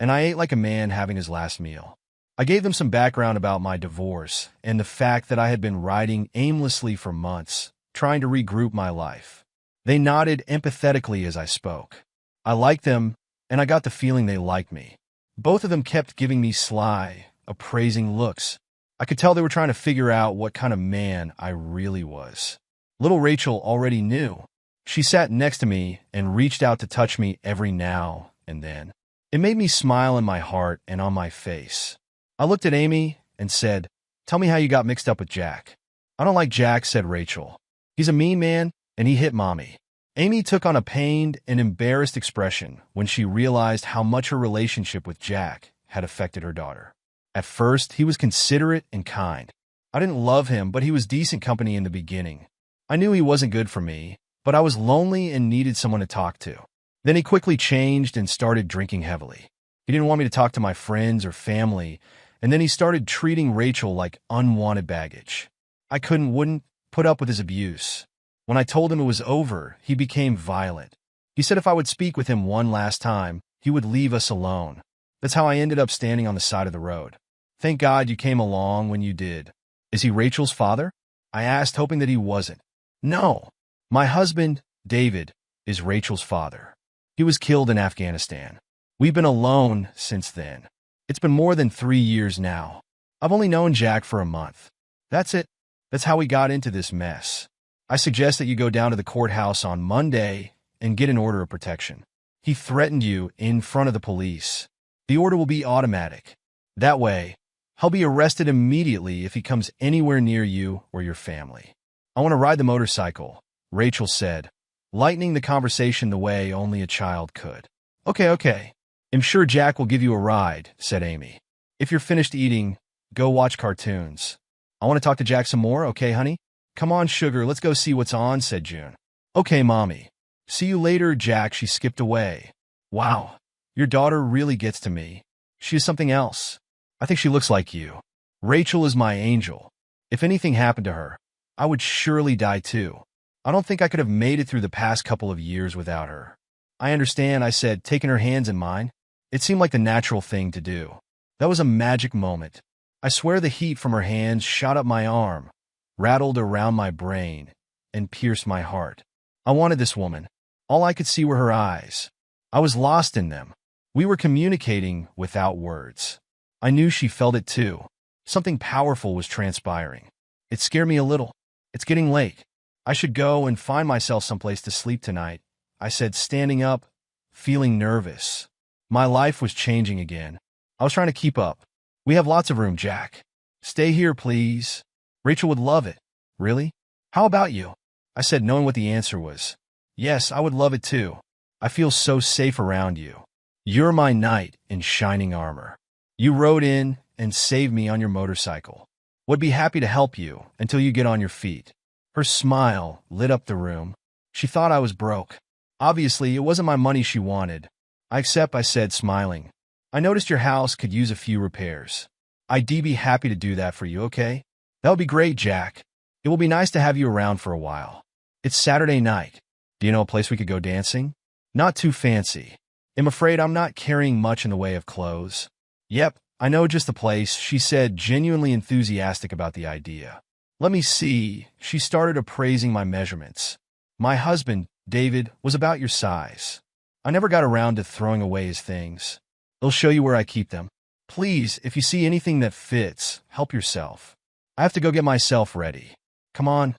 Speaker 2: and I ate like a man having his last meal. I gave them some background about my divorce and the fact that I had been riding aimlessly for months, trying to regroup my life. They nodded empathetically as I spoke. I liked them, and I got the feeling they liked me. Both of them kept giving me sly, appraising looks. I could tell they were trying to figure out what kind of man I really was. Little Rachel already knew. She sat next to me and reached out to touch me every now and then. It made me smile in my heart and on my face. I looked at Amy and said, "Tell me how you got mixed up with Jack." "I don't like Jack," said Rachel. "He's a mean man, and he hit Mommy." Amy took on a pained and embarrassed expression when she realized how much her relationship with Jack had affected her daughter. At first, he was considerate and kind. I didn't love him, but he was decent company in the beginning. I knew he wasn't good for me, but I was lonely and needed someone to talk to. Then he quickly changed and started drinking heavily. He didn't want me to talk to my friends or family, and then he started treating Rachel like unwanted baggage. I wouldn't put up with his abuse. When I told him it was over, he became violent. He said if I would speak with him one last time, he would leave us alone. That's how I ended up standing on the side of the road. Thank God you came along when you did. Is he Rachel's father? I asked, hoping that he wasn't. No. My husband, David, is Rachel's father. He was killed in Afghanistan. We've been alone since then. It's been more than 3 years now. I've only known Jack for a month. That's it. That's how we got into this mess. I suggest that you go down to the courthouse on Monday and get an order of protection. He threatened you in front of the police. The order will be automatic. That way, he'll be arrested immediately if he comes anywhere near you or your family. I want to ride the motorcycle, Rachel said, lightening the conversation the way only a child could. Okay. I'm sure Jack will give you a ride, said Amy. If you're finished eating, go watch cartoons. I want to talk to Jack some more, okay, honey? Come on, sugar, let's go see what's on, said June. Okay, Mommy. See you later, Jack. She skipped away. Wow, your daughter really gets to me. She is something else. I think she looks like you. Rachel is my angel. If anything happened to her, I would surely die too. I don't think I could have made it through the past couple of years without her. I understand, I said, taking her hands in mine. It seemed like the natural thing to do. That was a magic moment. I swear the heat from her hands shot up my arm, rattled around my brain, and pierced my heart. I wanted this woman. All I could see were her eyes. I was lost in them. We were communicating without words. I knew she felt it too. Something powerful was transpiring. It scared me a little. It's getting late. I should go and find myself someplace to sleep tonight, I said, standing up, feeling nervous. My life was changing again. I was trying to keep up. We have lots of room, Jack. Stay here, please. Rachel would love it. Really? How about you? I said, knowing what the answer was. Yes, I would love it too. I feel so safe around you. You're my knight in shining armor. You rode in and saved me on your motorcycle. Would be happy to help you until you get on your feet. Her smile lit up the room. She thought I was broke. Obviously, it wasn't my money she wanted. I accept, I said, smiling. I noticed your house could use a few repairs. I'd be happy to do that for you, okay? That would be great, Jack. It will be nice to have you around for a while. It's Saturday night. Do you know a place we could go dancing? Not too fancy. I'm afraid I'm not carrying much in the way of clothes. Yep, I know just the place, she said, genuinely enthusiastic about the idea. Let me see. She started appraising my measurements. My husband, David, was about your size. I never got around to throwing away his things. They'll show you where I keep them. Please, if you see anything that fits, help yourself. I have to go get myself ready. Come on.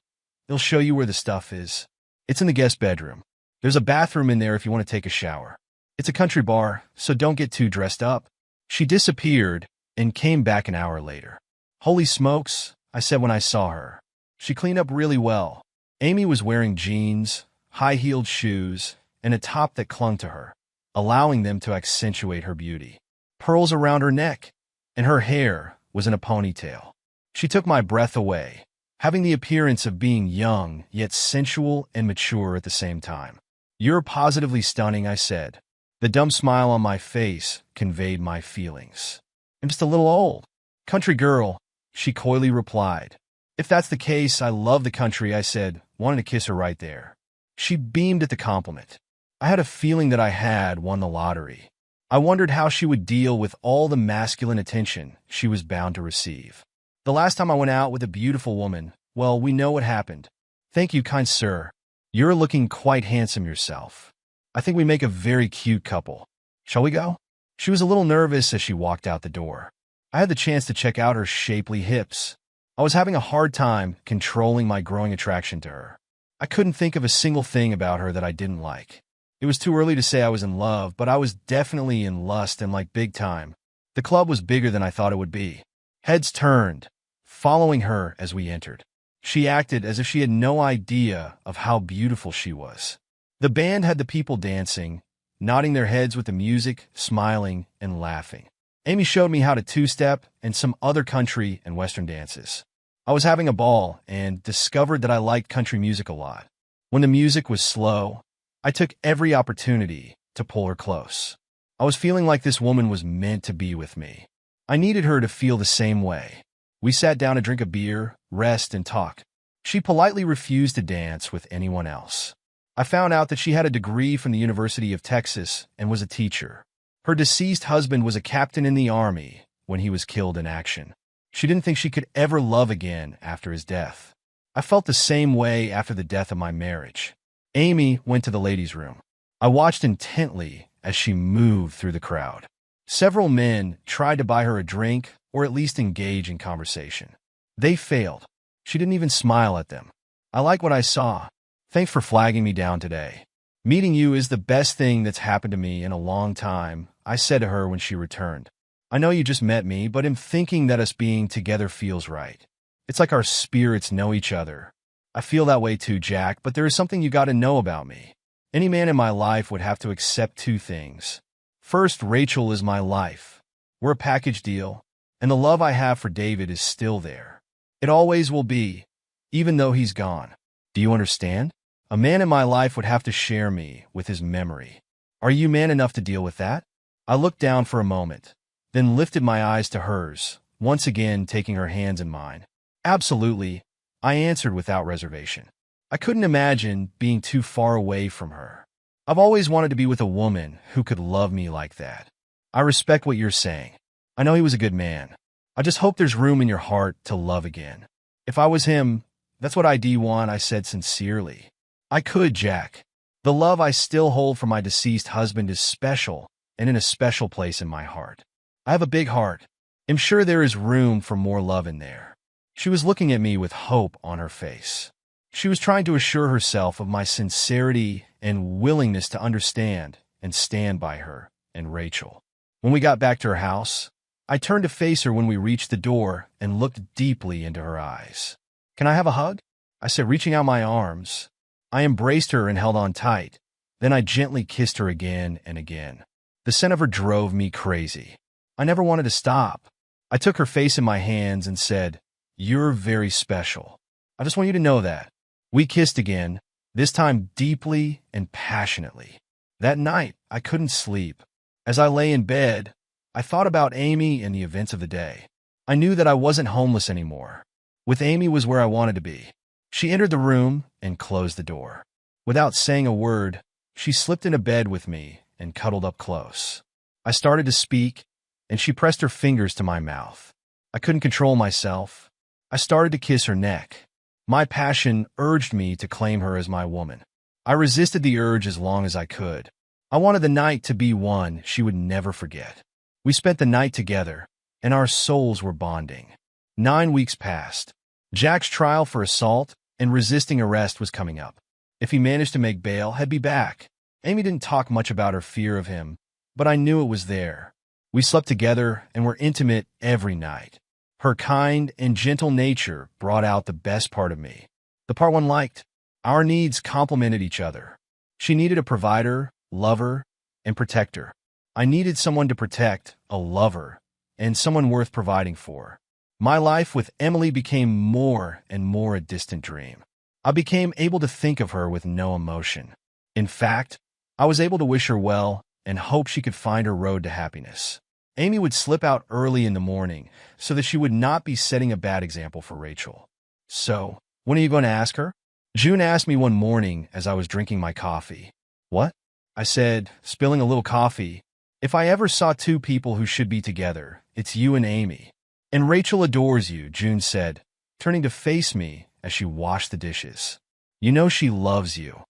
Speaker 2: They'll show you where the stuff is. It's in the guest bedroom. There's a bathroom in there if you want to take a shower. It's a country bar, so don't get too dressed up. She disappeared and came back an hour later. Holy smokes, I said when I saw her. She cleaned up really well. Amy was wearing jeans, high-heeled shoes, and a top that clung to her, allowing them to accentuate her beauty. Pearls around her neck, and her hair was in a ponytail. She took my breath away, having the appearance of being young, yet sensual and mature at the same time. You're positively stunning, I said. The dumb smile on my face conveyed my feelings. I'm just a little old. Country girl, she coyly replied. If that's the case, I love the country, I said, wanting to kiss her right there. She beamed at the compliment. I had a feeling that I had won the lottery. I wondered how she would deal with all the masculine attention she was bound to receive. The last time I went out with a beautiful woman, well, we know what happened. Thank you, kind sir. You're looking quite handsome yourself. I think we make a very cute couple. Shall we go? She was a little nervous as she walked out the door. I had the chance to check out her shapely hips. I was having a hard time controlling my growing attraction to her. I couldn't think of a single thing about her that I didn't like. It was too early to say I was in love, but I was definitely in lust and like big time. The club was bigger than I thought it would be. Heads turned, following her as we entered. She acted as if she had no idea of how beautiful she was. The band had the people dancing, nodding their heads with the music, smiling, and laughing. Amy showed me how to two-step and some other country and western dances. I was having a ball and discovered that I liked country music a lot. When the music was slow, I took every opportunity to pull her close. I was feeling like this woman was meant to be with me. I needed her to feel the same way. We sat down to drink a beer, rest, and talk. She politely refused to dance with anyone else. I found out that she had a degree from the University of Texas and was a teacher. Her deceased husband was a captain in the Army when he was killed in action. She didn't think she could ever love again after his death. I felt the same way after the death of my marriage. Amy went to the ladies' room. I watched intently as she moved through the crowd. Several men tried to buy her a drink or at least engage in conversation. They failed. She didn't even smile at them. I like what I saw. Thanks for flagging me down today. Meeting you is the best thing that's happened to me in a long time, I said to her when she returned. I know you just met me, but I'm thinking that us being together feels right. It's like our spirits know each other. I feel that way too, Jack, but there is something you got to know about me. Any man in my life would have to accept two things. First, Rachel is my life. We're a package deal, and the love I have for David is still there. It always will be, even though he's gone. Do you understand? A man in my life would have to share me with his memory. Are you man enough to deal with that? I looked down for a moment, then lifted my eyes to hers, once again taking her hands in mine. Absolutely, I answered without reservation. I couldn't imagine being too far away from her. I've always wanted to be with a woman who could love me like that. I respect what you're saying. I know he was a good man. I just hope there's room in your heart to love again. If I was him, that's what I'd want, I said sincerely. I could, Jack. The love I still hold for my deceased husband is special and in a special place in my heart. I have a big heart. I'm sure there is room for more love in there. She was looking at me with hope on her face. She was trying to assure herself of my sincerity and willingness to understand and stand by her and Rachel. When we got back to her house, I turned to face her when we reached the door and looked deeply into her eyes. Can I have a hug? I said, reaching out my arms. I embraced her and held on tight. Then I gently kissed her again and again. The scent of her drove me crazy. I never wanted to stop. I took her face in my hands and said, "You're very special. I just want you to know that." We kissed again, this time deeply and passionately. That night, I couldn't sleep. As I lay in bed, I thought about Amy and the events of the day. I knew that I wasn't homeless anymore. With Amy was where I wanted to be. She entered the room and closed the door. Without saying a word, she slipped into bed with me and cuddled up close. I started to speak, and she pressed her fingers to my mouth. I couldn't control myself. I started to kiss her neck. My passion urged me to claim her as my woman. I resisted the urge as long as I could. I wanted the night to be one she would never forget. We spent the night together, and our souls were bonding. 9 weeks passed. Jack's trial for assault and resisting arrest was coming up. If he managed to make bail, he'd be back. Amy didn't talk much about her fear of him, but I knew it was there. We slept together and were intimate every night. Her kind and gentle nature brought out the best part of me, the part one liked. Our needs complemented each other. She needed a provider, lover, and protector. I needed someone to protect, a lover, and someone worth providing for. My life with Emily became more and more a distant dream. I became able to think of her with no emotion. In fact, I was able to wish her well and hope she could find her road to happiness. Amy would slip out early in the morning so that she would not be setting a bad example for Rachel. "So, when are you going to ask her?" June asked me one morning as I was drinking my coffee. "What?" I said, spilling a little coffee. "If I ever saw two people who should be together, it's you and Amy. And Rachel adores you," June said, turning to face me as she washed the dishes. "You know she loves you,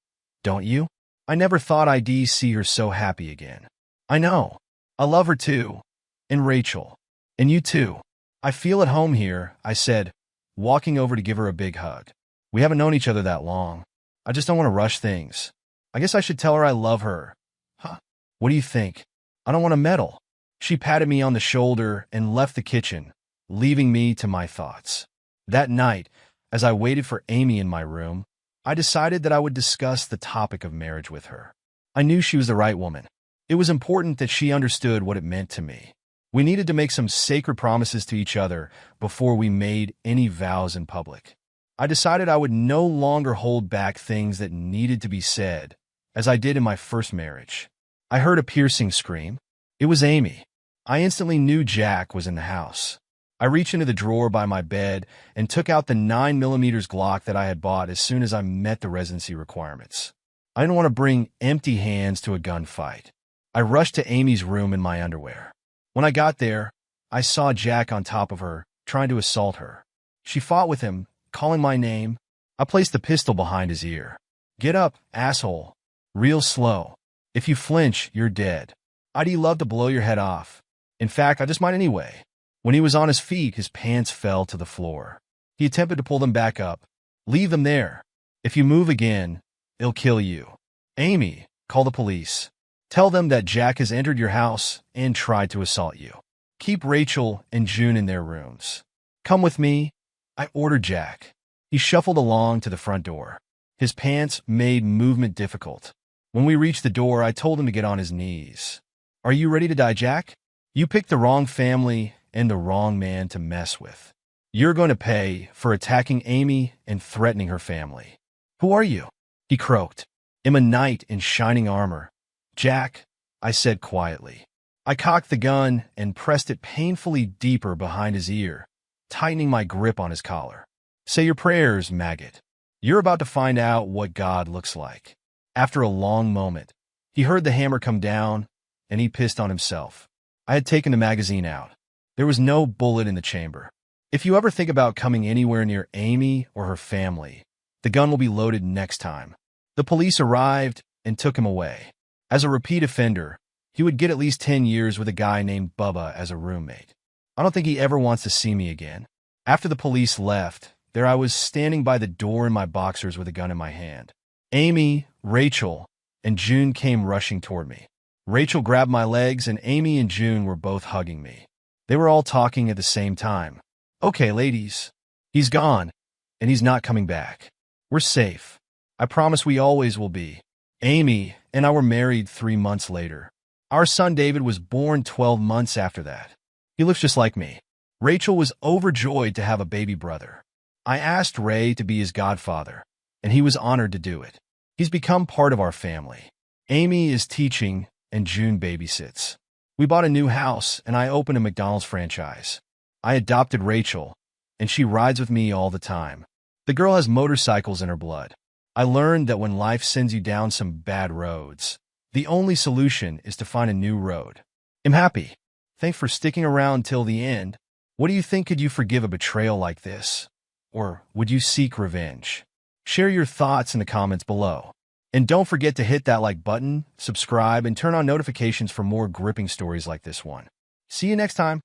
Speaker 2: don't you?" I never thought I'd see her so happy again. "I know. I love her too. And Rachel. And you too. I feel at home here," I said, walking over to give her a big hug. "We haven't known each other that long. I just don't want to rush things. I guess I should tell her I love her. Huh? What do you think? I don't want to meddle." She patted me on the shoulder and left the kitchen, leaving me to my thoughts. That night, as I waited for Amy in my room, I decided that I would discuss the topic of marriage with her. I knew she was the right woman. It was important that she understood what it meant to me. We needed to make some sacred promises to each other before we made any vows in public. I decided I would no longer hold back things that needed to be said, as I did in my first marriage. I heard a piercing scream. It was Amy. I instantly knew Jack was in the house. I reached into the drawer by my bed and took out the 9mm Glock that I had bought as soon as I met the residency requirements. I didn't want to bring empty hands to a gunfight. I rushed to Amy's room in my underwear. When I got there, I saw Jack on top of her, trying to assault her. She fought with him, calling my name. I placed the pistol behind his ear. "Get up, asshole. Real slow. If you flinch, you're dead. I'd love to blow your head off. In fact, I just might anyway." When he was on his feet, his pants fell to the floor. He attempted to pull them back up. "Leave them there. If you move again, it'll kill you." Amy, call the police. Tell them that Jack has entered your house and tried to assault you. Keep Rachel and June in their rooms. Come with me, I ordered Jack. He shuffled along to the front door. His pants made movement difficult. When we reached the door, I told him to get on his knees. Are you ready to die, Jack? You picked the wrong family and the wrong man to mess with. You're going to pay for attacking Amy and threatening her family. Who are you? He croaked. I'm a knight in shining armor. Jack, I said quietly. I cocked the gun and pressed it painfully deeper behind his ear, tightening my grip on his collar. Say your prayers, maggot. You're about to find out what God looks like. After a long moment, he heard the hammer come down, and he pissed on himself. I had taken the magazine out. There was no bullet in the chamber. If you ever think about coming anywhere near Amy or her family, the gun will be loaded next time. The police arrived and took him away. As a repeat offender, he would get at least 10 years with a guy named Bubba as a roommate. I don't think he ever wants to see me again. After the police left, there I was standing by the door in my boxers with a gun in my hand. Amy, Rachel, and June came rushing toward me. Rachel grabbed my legs, and Amy and June were both hugging me. They were all talking at the same time. Okay, ladies. He's gone, and he's not coming back. We're safe. I promise we always will be. Amy and I were married 3 months later. Our son David was born 12 months after that. He looks just like me. Rachel was overjoyed to have a baby brother. I asked Ray to be his godfather, and he was honored to do it. He's become part of our family. Amy is teaching, and June babysits. We bought a new house, and I opened a McDonald's franchise. I adopted Rachel, and she rides with me all the time. The girl has motorcycles in her blood. I learned that when life sends you down some bad roads, the only solution is to find a new road. I'm happy. Thanks for sticking around till the end. What do you think? Could you forgive a betrayal like this? Or would you seek revenge? Share your thoughts in the comments below. And don't forget to hit that like button, subscribe, and turn on notifications for more gripping stories like this one. See you next time.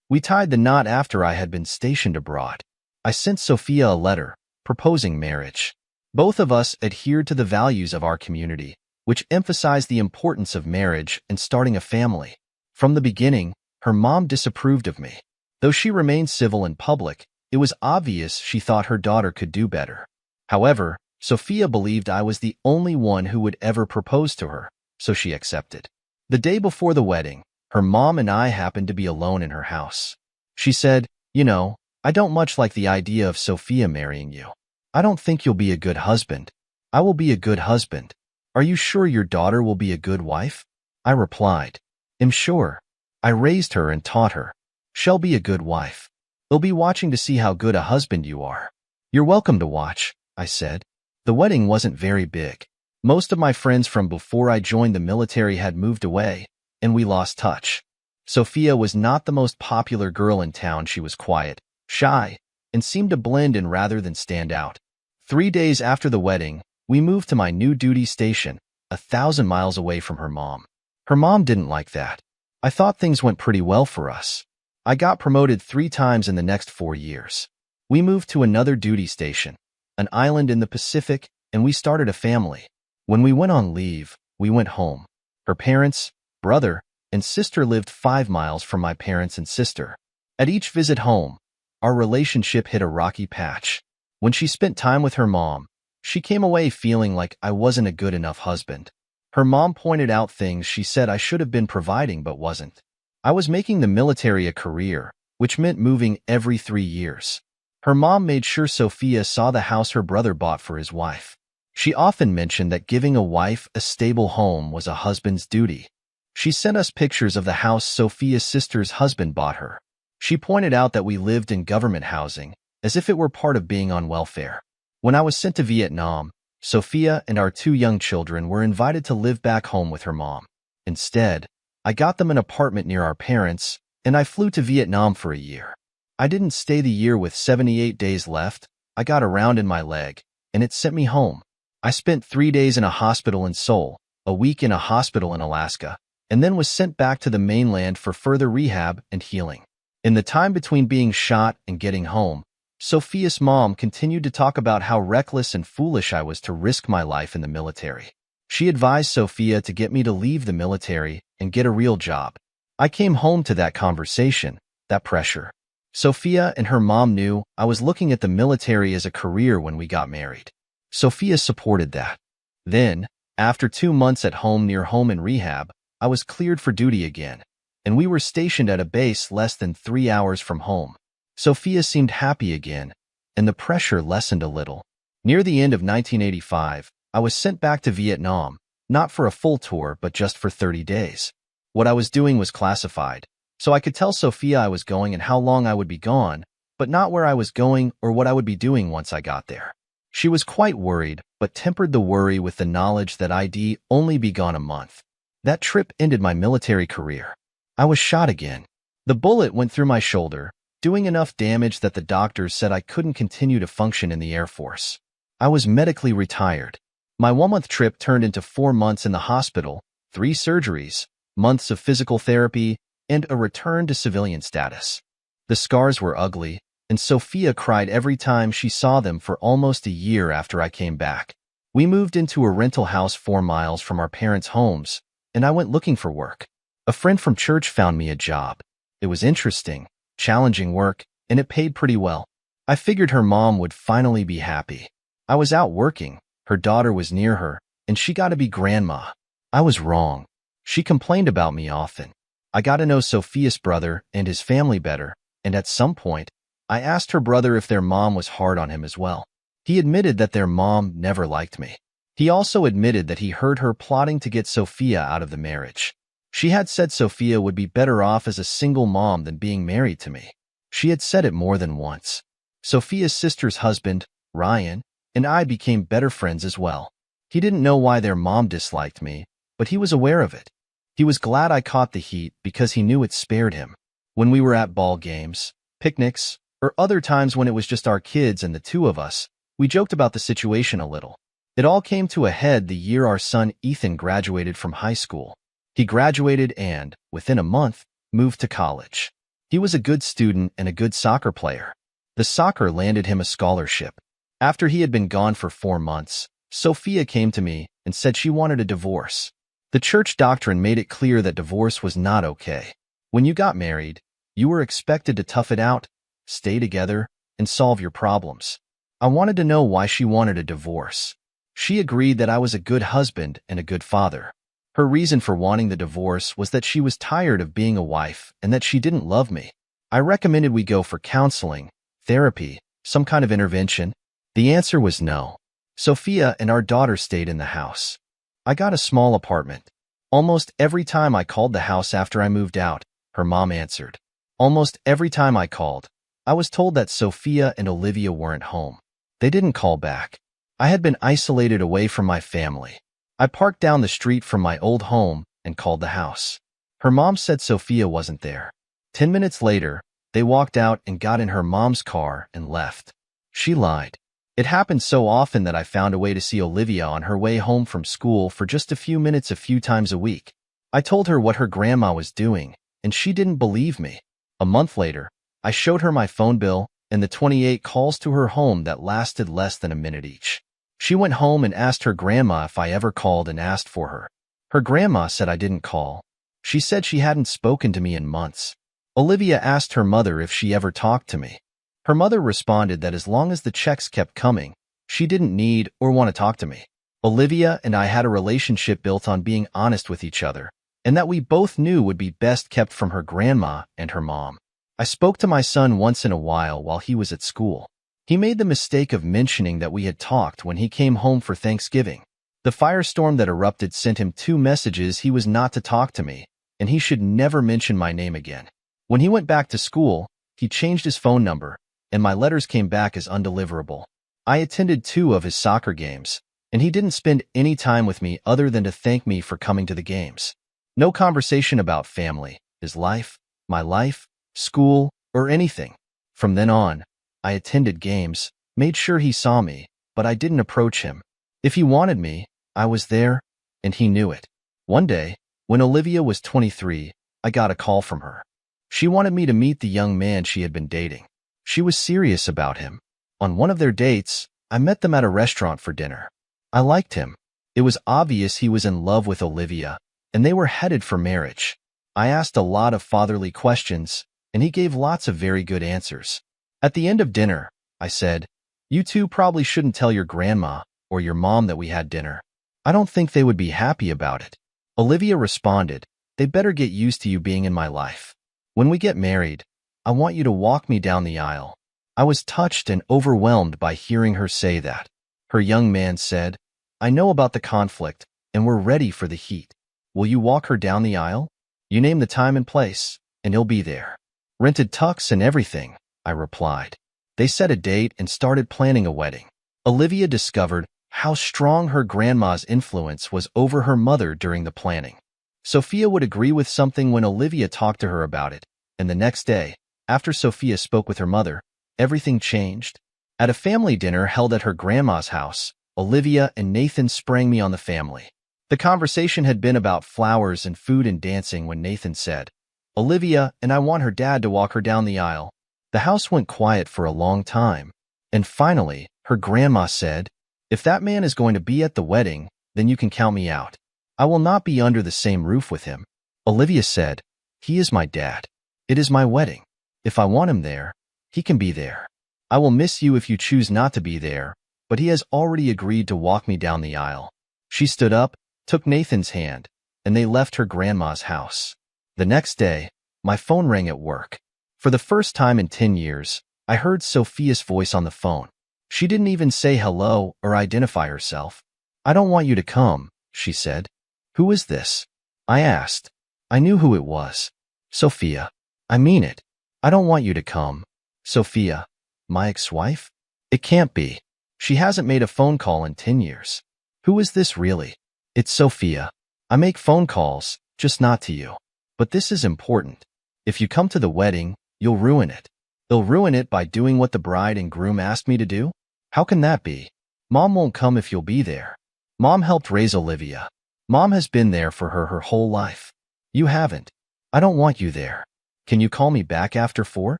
Speaker 2: We tied the knot after I had been stationed abroad. I sent Sophia a letter, proposing marriage. Both of us adhered to the values of our community, which emphasized the importance of marriage and starting a family. From the beginning, her mom disapproved of me. Though she remained civil in public, it was obvious she thought her daughter could do better. However, Sophia believed I was the only one who would ever propose to her, so she accepted. The day before the wedding, her mom and I happened to be alone in her house. She said, I don't much like the idea of Sophia marrying you. I don't think you'll be a good husband. I will be a good husband. Are you sure your daughter will be a good wife? I replied, I'm sure. I raised her and taught her. She'll be a good wife. They'll be watching to see how good a husband you are. You're welcome to watch, I said. The wedding wasn't very big. Most of my friends from before I joined the military had moved away, and we lost touch. Sophia was not the most popular girl in town. She was quiet, shy, and seemed to blend in rather than stand out. 3 days after the wedding, we moved to my new duty station, 1,000 miles away from her mom. Her mom didn't like that. I thought things went pretty well for us. I got promoted 3 times in the next 4 years. We moved to another duty station, an island in the Pacific, and we started a family. When we went on leave, we went home. Her parents, brother, and sister lived 5 miles from my parents and sister. At each visit home, our relationship hit a rocky patch. When she spent time with her mom, she came away feeling like I wasn't a good enough husband. Her mom pointed out things she said I should have been providing but wasn't. I was making the military a career, which meant moving every 3 years. Her mom made sure Sophia saw the house her brother bought for his wife. She often mentioned that giving a wife a stable home was a husband's duty. She sent us pictures of the house Sophia's sister's husband bought her. She pointed out that we lived in government housing, as if it were part of being on welfare. When I was sent to Vietnam, Sophia and our 2 young children were invited to live back home with her mom. Instead, I got them an apartment near our parents, and I flew to Vietnam for a year. I didn't stay the year with 78 days left. I got a round in my leg, and it sent me home. I spent 3 days in a hospital in Seoul, a week in a hospital in Alaska, and then was sent back to the mainland for further rehab and healing. In the time between being shot and getting home, Sophia's mom continued to talk about how reckless and foolish I was to risk my life in the military. She advised Sophia to get me to leave the military and get a real job. I came home to that conversation, that pressure. Sophia and her mom knew I was looking at the military as a career when we got married. Sophia supported that. Then, after 2 months at home near home in rehab, I was cleared for duty again, and we were stationed at a base less than 3 hours from home. Sophia seemed happy again, and the pressure lessened a little. Near the end of 1985, I was sent back to Vietnam, not for a full tour but just for 30 days. What I was doing was classified, so I could tell Sophia I was going and how long I would be gone, but not where I was going or what I would be doing once I got there. She was quite worried, but tempered the worry with the knowledge that I'd only be gone a month. That trip ended my military career. I was shot again. The bullet went through my shoulder, doing enough damage that the doctors said I couldn't continue to function in the Air Force. I was medically retired. My 1-month trip turned into 4 months in the hospital, 3 surgeries, months of physical therapy, and a return to civilian status. The scars were ugly, and Sophia cried every time she saw them for almost a year after I came back. We moved into a rental house 4 miles from our parents' homes, and I went looking for work. A friend from church found me a job. It was interesting, challenging work, and it paid pretty well. I figured her mom would finally be happy. I was out working, her daughter was near her, and she got to be grandma. I was wrong. She complained about me often. I got to know Sophia's brother and his family better, and at some point, I asked her brother if their mom was hard on him as well. He admitted that their mom never liked me. He also admitted that he heard her plotting to get Sophia out of the marriage. She had said Sophia would be better off as a single mom than being married to me. She had said it more than once. Sophia's sister's husband, Ryan, and I became better friends as well. He didn't know why their mom disliked me, but he was aware of it. He was glad I caught the heat because he knew it spared him. When we were at ball games, picnics, or other times when it was just our kids and the 2 of us, we joked about the situation a little. It all came to a head the year our son Ethan graduated from high school. He graduated and, within a month, moved to college. He was a good student and a good soccer player. The soccer landed him a scholarship. After he had been gone for 4 months, Sophia came to me and said she wanted a divorce. The church doctrine made it clear that divorce was not okay. When you got married, you were expected to tough it out, stay together, and solve your problems. I wanted to know why she wanted a divorce. She agreed that I was a good husband and a good father. Her reason for wanting the divorce was that she was tired of being a wife and that she didn't love me. I recommended we go for counseling, therapy, some kind of intervention. The answer was no. Sophia and our daughter stayed in the house. I got a small apartment. Almost every time I called the house after I moved out, her mom answered. Almost every time I called, I was told that Sophia and Olivia weren't home. They didn't call back. I had been isolated away from my family. I parked down the street from my old home and called the house. Her mom said Sophia wasn't there. 10 minutes later, they walked out and got in her mom's car and left. She lied. It happened so often that I found a way to see Olivia on her way home from school for just a few minutes a few times a week. I told her what her grandma was doing, and she didn't believe me. A month later, I showed her my phone bill and the 28 calls to her home that lasted less than a minute each. She went home and asked her grandma if I ever called and asked for her. Her grandma said I didn't call. She said she hadn't spoken to me in months. Olivia asked her mother if she ever talked to me. Her mother responded that as long as the checks kept coming, she didn't need or want to talk to me. Olivia and I had a relationship built on being honest with each other, and that we both knew would be best kept from her grandma and her mom. I spoke to my son once in a while he was at school. He made the mistake of mentioning that we had talked when he came home for Thanksgiving. The firestorm that erupted sent him 2 messages he was not to talk to me, and he should never mention my name again. When he went back to school, he changed his phone number, and my letters came back as undeliverable. I attended 2 of his soccer games, and he didn't spend any time with me other than to thank me for coming to the games. No conversation about family, his life, my life, school, or anything. From then on, I attended games, made sure he saw me, but I didn't approach him. If he wanted me, I was there, and he knew it. One day, when Olivia was 23, I got a call from her. She wanted me to meet the young man she had been dating. She was serious about him. On one of their dates, I met them at a restaurant for dinner. I liked him. It was obvious he was in love with Olivia, and they were headed for marriage. I asked a lot of fatherly questions, and he gave lots of very good answers. At the end of dinner, I said, "You two probably shouldn't tell your grandma or your mom that we had dinner. I don't think they would be happy about it." Olivia responded, "They better get used to you being in my life. When we get married, I want you to walk me down the aisle." I was touched and overwhelmed by hearing her say that. Her young man said, "I know about the conflict, and we're ready for the heat. Will you walk her down the aisle? You name the time and place, and he'll be there." "Rented tux and everything," I replied. They set a date and started planning a wedding. Olivia discovered how strong her grandma's influence was over her mother during the planning. Sophia would agree with something when Olivia talked to her about it, and the next day, after Sophia spoke with her mother, everything changed. At a family dinner held at her grandma's house, Olivia and Nathan sprang me on the family. The conversation had been about flowers and food and dancing when Nathan said, "Olivia and I want her dad to walk her down the aisle." The house went quiet for a long time, and finally, her grandma said, "If that man is going to be at the wedding, then you can count me out. I will not be under the same roof with him." Olivia said, "He is my dad. It is my wedding. If I want him there, he can be there. I will miss you if you choose not to be there, but he has already agreed to walk me down the aisle." She stood up, took Nathan's hand, and they left her grandma's house. The next day, my phone rang at work. For the first time in 10 years, I heard Sophia's voice on the phone. She didn't even say hello or identify herself. "I don't want you to come," she said. "Who is this?" I asked. I knew who it was. "Sophia. I mean it. I don't want you to come." "Sophia, my ex-wife? It can't be. She hasn't made a phone call in 10 years. Who is this really?" "It's Sophia. I make phone calls, just not to you. But this is important. If you come to the wedding, you'll ruin it." "They'll ruin it by doing what the bride and groom asked me to do? How can that be? Mom won't come if you'll be there." "Mom helped raise Olivia. Mom has been there for her whole life. You haven't. I don't want you there. Can you call me back after 4?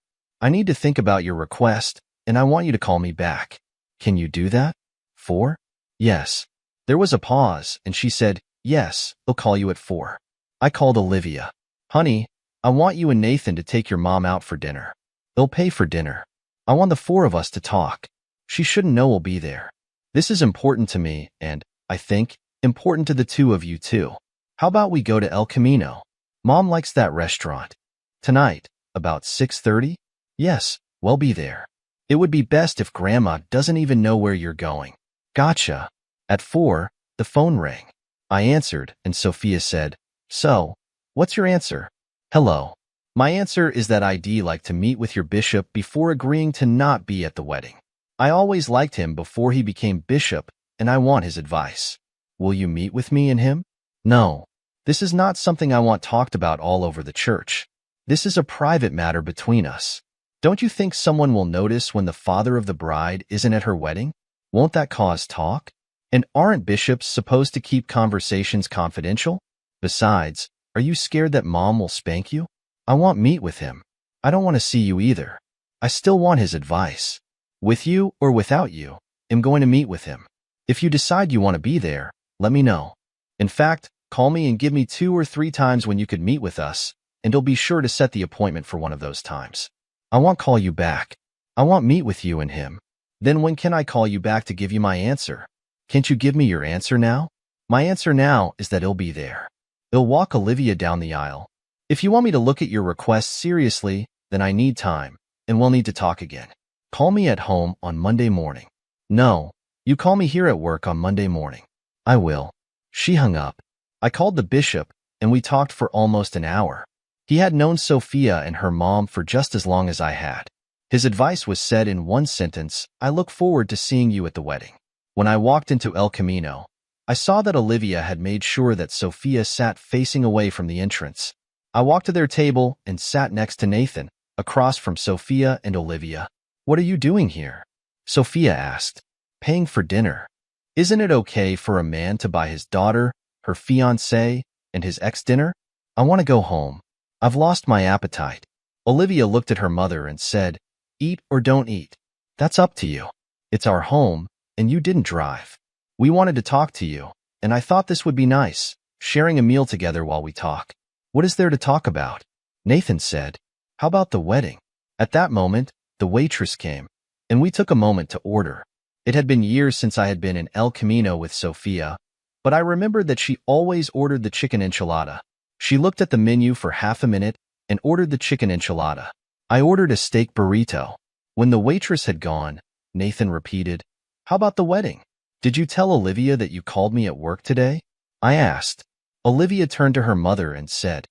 Speaker 2: I need to think about your request, and I want you to call me back. Can you do that? 4? Yes." There was a pause, and she said, "Yes, they'll call you at 4. I called Olivia. "Honey, I want you and Nathan to take your mom out for dinner. They'll pay for dinner. I want the 4 of us to talk. She shouldn't know we'll be there. This is important to me and, I think, important to the 2 of you too. How about we go to El Camino? Mom likes that restaurant. Tonight, about 6:30? "Yes, we'll be there. It would be best if Grandma doesn't even know where you're going." "Gotcha." At 4, the phone rang. I answered, and Sophia said, "So, what's your answer?" "Hello. My answer is that I'd like to meet with your bishop before agreeing to not be at the wedding. I always liked him before he became bishop, and I want his advice." "Will you meet with me and him?" "No. This is not something I want talked about all over the church. This is a private matter between us. Don't you think someone will notice when the father of the bride isn't at her wedding? Won't that cause talk? And aren't bishops supposed to keep conversations confidential? Besides, are you scared that Mom will spank you?" "I want meet with him. I don't want to see you either. I still want his advice. With you or without you, I'm going to meet with him. If you decide you want to be there, let me know. In fact, call me and give me 2 or 3 times when you could meet with us, and I'll be sure to set the appointment for one of those times. I won't call you back. I want meet with you and him. Then when can I call you back to give you my answer? Can't you give me your answer now?" "My answer now is that he'll be there. He'll walk Olivia down the aisle. If you want me to look at your request seriously, then I need time, and we'll need to talk again. Call me at home on Monday morning." "No, you call me here at work on Monday morning." "I will." She hung up. I called the bishop, and we talked for almost an hour. He had known Sophia and her mom for just as long as I had. His advice was said in one sentence: "I look forward to seeing you at the wedding." When I walked into El Camino, I saw that Olivia had made sure that Sophia sat facing away from the entrance. I walked to their table and sat next to Nathan, across from Sophia and Olivia. "What are you doing here?" Sophia asked. "Paying for dinner. Isn't it okay for a man to buy his daughter, her fiancé, and his ex dinner? I want to go home. I've lost my appetite." Olivia looked at her mother and said, "Eat or don't eat. That's up to you. It's our home, and you didn't drive. We wanted to talk to you, and I thought this would be nice, sharing a meal together while we talk. What is there to talk about? Nathan said. How about the wedding? At that moment, the waitress came, and we took a moment to order. It had been years since I had been in El Camino with Sophia, but I remembered that she always ordered the chicken enchilada. She looked at the menu for half a minute and ordered the chicken enchilada. I ordered a steak burrito. When the waitress had gone, Nathan repeated, How about the wedding? Did you tell Olivia that you called me at work today? I asked. Olivia turned to her mother and said,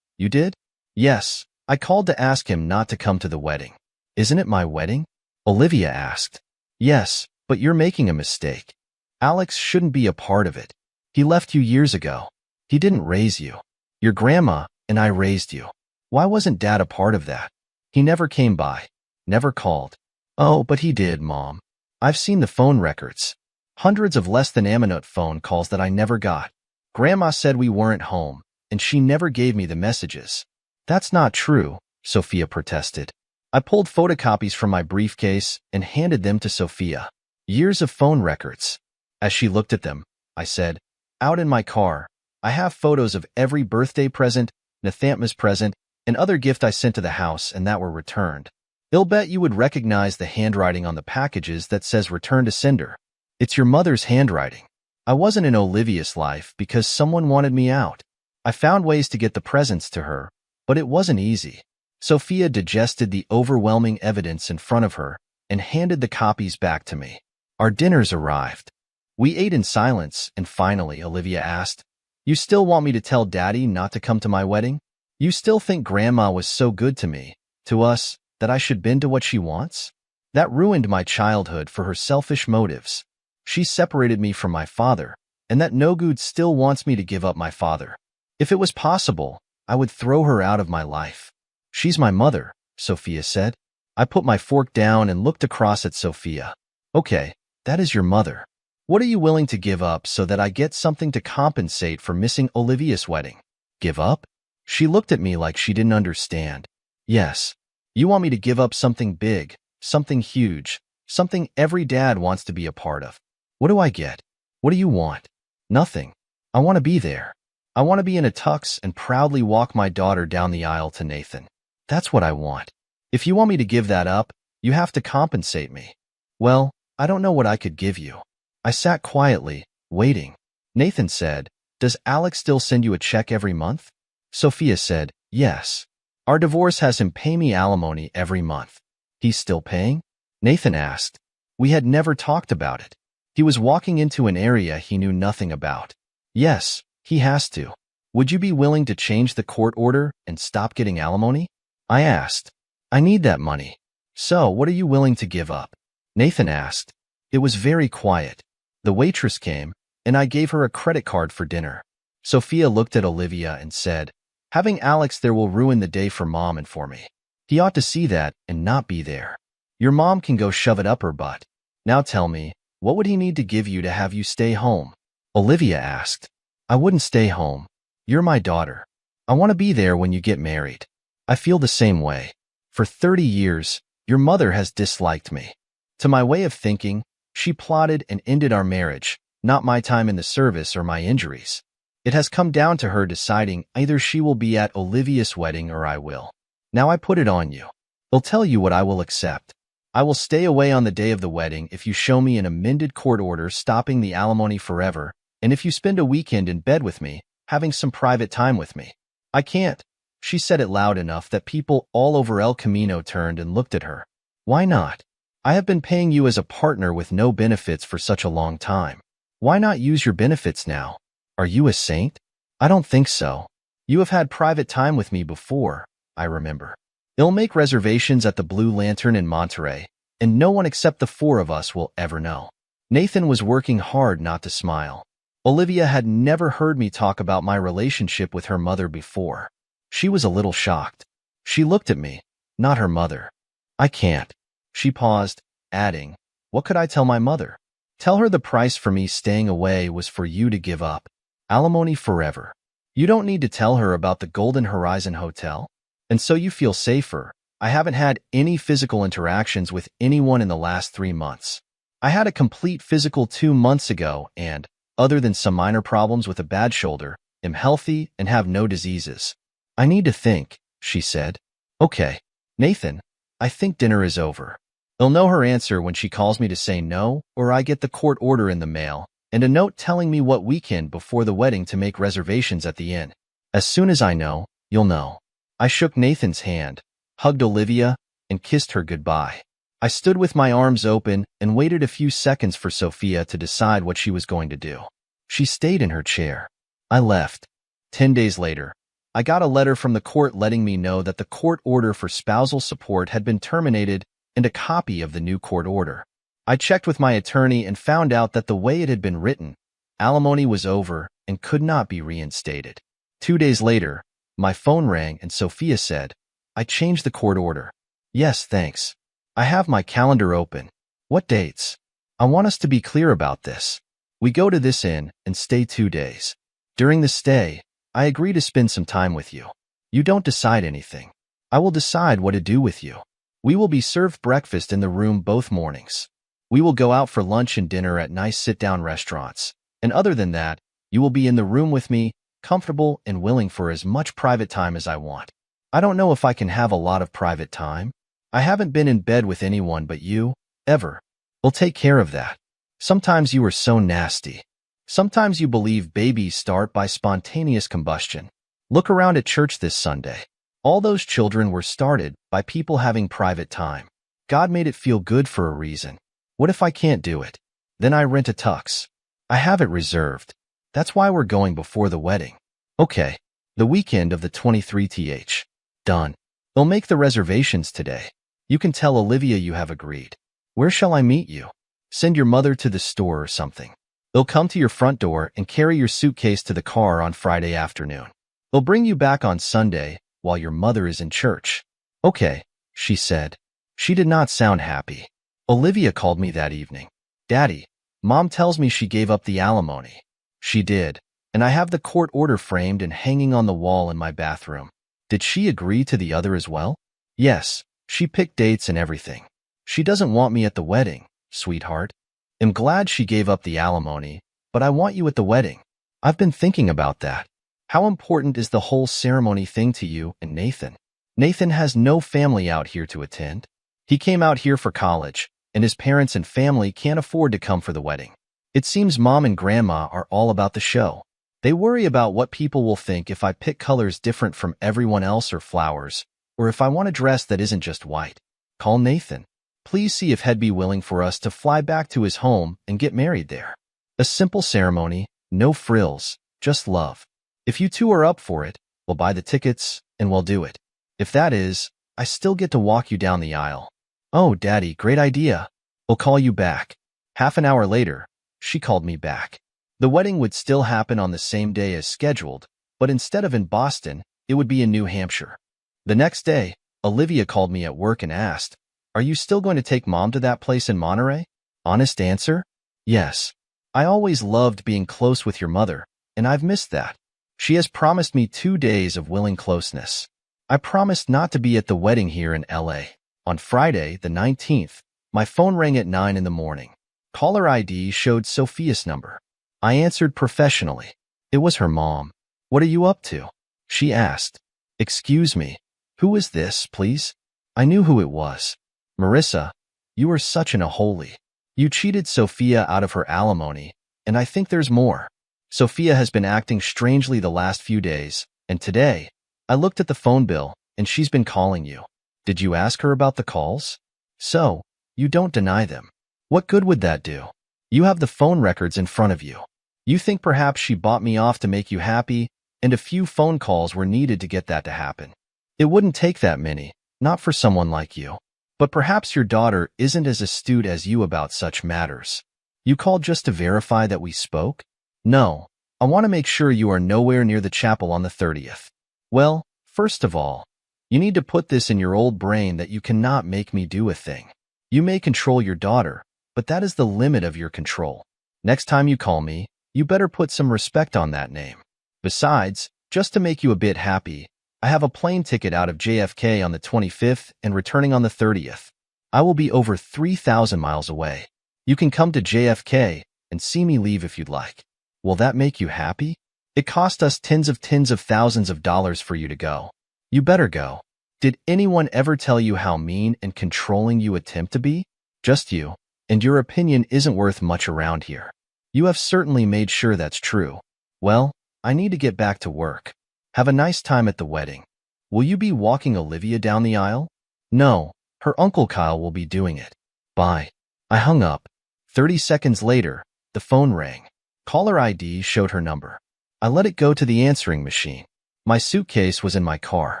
Speaker 2: You did? Yes, I called to ask him not to come to the wedding. Isn't it my wedding? Olivia asked. Yes, but you're making a mistake. Alex shouldn't be a part of it. He left you years ago. He didn't raise you. Your grandma and I raised you. Why wasn't Dad a part of that? He never came by. Never called. Oh, but he did, Mom. I've seen the phone records. Hundreds of less than a minute phone calls that I never got. Grandma said we weren't home, and she never gave me the messages. That's not true, Sophia protested. I pulled photocopies from my briefcase and handed them to Sophia. Years of phone records. As she looked at them, I said, Out in my car, I have photos of every birthday present, Nathan's present, and other gift I sent to the house and that were returned. I'll bet you would recognize the handwriting on the packages that says return to sender. It's your mother's handwriting. I wasn't in Olivia's life because someone wanted me out. I found ways to get the presents to her, but it wasn't easy. Sophia digested the overwhelming evidence in front of her and handed the copies back to me. Our dinners arrived. We ate in silence, and finally Olivia asked, You still want me to tell Daddy not to come to my wedding? You still think Grandma was so good to me, to us, that I should bend to what she wants? That ruined my childhood for her selfish motives. She separated me from my father, and that no good still wants me to give up my father. If it was possible, I would throw her out of my life. She's my mother, Sophia said. I put my fork down and looked across at Sophia. Okay, that is your mother. What are you willing to give up so that I get something to compensate for missing Olivia's wedding? Give up? She looked at me like she didn't understand. Yes. You want me to give up something big, something huge, something every dad wants to be a part of. What do I get? What do you want? Nothing. I want to be there. I want to be in a tux and proudly walk my daughter down the aisle to Nathan. That's what I want. If you want me to give that up, you have to compensate me. Well, I don't know what I could give you. I sat quietly, waiting. Nathan said, Does Alex still send you a check every month? Sophia said, Yes. Our divorce has him pay me alimony every month. He's still paying? Nathan asked. We had never talked about it. He was walking into an area he knew nothing about. Yes, he has to. Would you be willing to change the court order and stop getting alimony? I asked. I need that money. So, what are you willing to give up? Nathan asked. It was very quiet. The waitress came, and I gave her a credit card for dinner. Sophia looked at Olivia and said, Having Alex there will ruin the day for Mom and for me. He ought to see that and not be there. Your mom can go shove it up her butt. Now tell me, what would he need to give you to have you stay home? Olivia asked. I wouldn't stay home. You're my daughter. I want to be there when you get married. I feel the same way. For 30 years, your mother has disliked me. To my way of thinking, she plotted and ended our marriage, not my time in the service or my injuries. It has come down to her deciding either she will be at Olivia's wedding or I will. Now I put it on you. I'll tell you what I will accept. I will stay away on the day of the wedding if you show me an amended court order stopping the alimony forever, and if you spend a weekend in bed with me, having some private time with me. I can't. She said it loud enough that people all over El Camino turned and looked at her. Why not? I have been paying you as a partner with no benefits for such a long time. Why not use your benefits now? Are you a saint? I don't think so. You have had private time with me before, I remember. I'll make reservations at the Blue Lantern in Monterey, and no one except the four of us will ever know. Nathan was working hard not to smile. Olivia had never heard me talk about my relationship with her mother before. She was a little shocked. She looked at me, not her mother. I can't. She paused, adding, What could I tell my mother? Tell her the price for me staying away was for you to give up. Alimony forever. You don't need to tell her about the Golden Horizon Hotel. And so you feel safer. I haven't had any physical interactions with anyone in the last 3 months. I had a complete physical 2 months ago and, Other than some minor problems with a bad shoulder, am healthy and have no diseases. I need to think, she said. Okay, Nathan, I think dinner is over. I'll know her answer when she calls me to say no, or I get the court order in the mail, and a note telling me what weekend before the wedding to make reservations at the inn. As soon as I know, you'll know. I shook Nathan's hand, hugged Olivia, and kissed her goodbye. I stood with my arms open and waited a few seconds for Sophia to decide what she was going to do. She stayed in her chair. I left. 10 days later, I got a letter from the court letting me know that the court order for spousal support had been terminated and a copy of the new court order. I checked with my attorney and found out that the way it had been written, alimony was over and could not be reinstated. 2 days later, my phone rang and Sophia said, I changed the court order. Yes, thanks. I have my calendar open. What dates? I want us to be clear about this. We go to this inn and stay 2 days. During the stay, I agree to spend some time with you. You don't decide anything. I will decide what to do with you. We will be served breakfast in the room both mornings. We will go out for lunch and dinner at nice sit-down restaurants. And other than that, you will be in the room with me, comfortable and willing for as much private time as I want. I don't know if I can have a lot of private time. I haven't been in bed with anyone but you, ever. We'll take care of that. Sometimes you are so nasty. Sometimes you believe babies start by spontaneous combustion. Look around at church this Sunday. All those children were started by people having private time. God made it feel good for a reason. What if I can't do it? Then I rent a tux. I have it reserved. That's why we're going before the wedding. Okay, the weekend of the 23th. Done. They'll make the reservations today. You can tell Olivia you have agreed. Where shall I meet you? Send your mother to the store or something. They'll come to your front door and carry your suitcase to the car on Friday afternoon. They'll bring you back on Sunday while your mother is in church. Okay, she said. She did not sound happy. Olivia called me that evening. Daddy, Mom tells me she gave up the alimony. She did, and I have the court order framed and hanging on the wall in my bathroom. Did she agree to the other as well? Yes, she picked dates and everything. She doesn't want me at the wedding, sweetheart. I'm glad she gave up the alimony, but I want you at the wedding. I've been thinking about that. How important is the whole ceremony thing to you and Nathan? Nathan has no family out here to attend. He came out here for college, and his parents and family can't afford to come for the wedding. It seems Mom and Grandma are all about the show. They worry about what people will think if I pick colors different from everyone else or flowers, or if I want a dress that isn't just white. Call Nathan. Please see if he'd be willing for us to fly back to his home and get married there. A simple ceremony, no frills, just love. If you two are up for it, we'll buy the tickets and we'll do it. If that is, I still get to walk you down the aisle. Oh, Daddy, great idea. We'll call you back. Half an hour later, she called me back. The wedding would still happen on the same day as scheduled, but instead of in Boston, it would be in New Hampshire. The next day, Olivia called me at work and asked, Are you still going to take Mom to that place in Monterey? Honest answer? Yes. I always loved being close with your mother, and I've missed that. She has promised me 2 days of willing closeness. I promised not to be at the wedding here in LA. On Friday, the 19th, my phone rang at 9 in the morning. Caller ID showed Sophia's number. I answered professionally. It was her mom. What are you up to? She asked. Excuse me. Who is this, please? I knew who it was. Marissa, you are such an unholy. You cheated Sophia out of her alimony, and I think there's more. Sophia has been acting strangely the last few days, and today, I looked at the phone bill, and she's been calling you. Did you ask her about the calls? So, you don't deny them. What good would that do? You have the phone records in front of you. You think perhaps she bought me off to make you happy, and a few phone calls were needed to get that to happen. It wouldn't take that many, not for someone like you. But perhaps your daughter isn't as astute as you about such matters. You called just to verify that we spoke? No, I want to make sure you are nowhere near the chapel on the 30th. Well, first of all, you need to put this in your old brain that you cannot make me do a thing. You may control your daughter, but that is the limit of your control. Next time you call me, you better put some respect on that name. Besides, just to make you a bit happy, I have a plane ticket out of JFK on the 25th and returning on the 30th. I will be over 3,000 miles away. You can come to JFK and see me leave if you'd like. Will that make you happy? It cost us tens of thousands of dollars for you to go. You better go. Did anyone ever tell you how mean and controlling you attempt to be? Just you. And your opinion isn't worth much around here. You have certainly made sure that's true. Well, I need to get back to work. Have a nice time at the wedding. Will you be walking Olivia down the aisle? No, her Uncle Kyle will be doing it. Bye. I hung up. 30 seconds later, the phone rang. Caller ID showed her number. I let it go to the answering machine. My suitcase was in my car.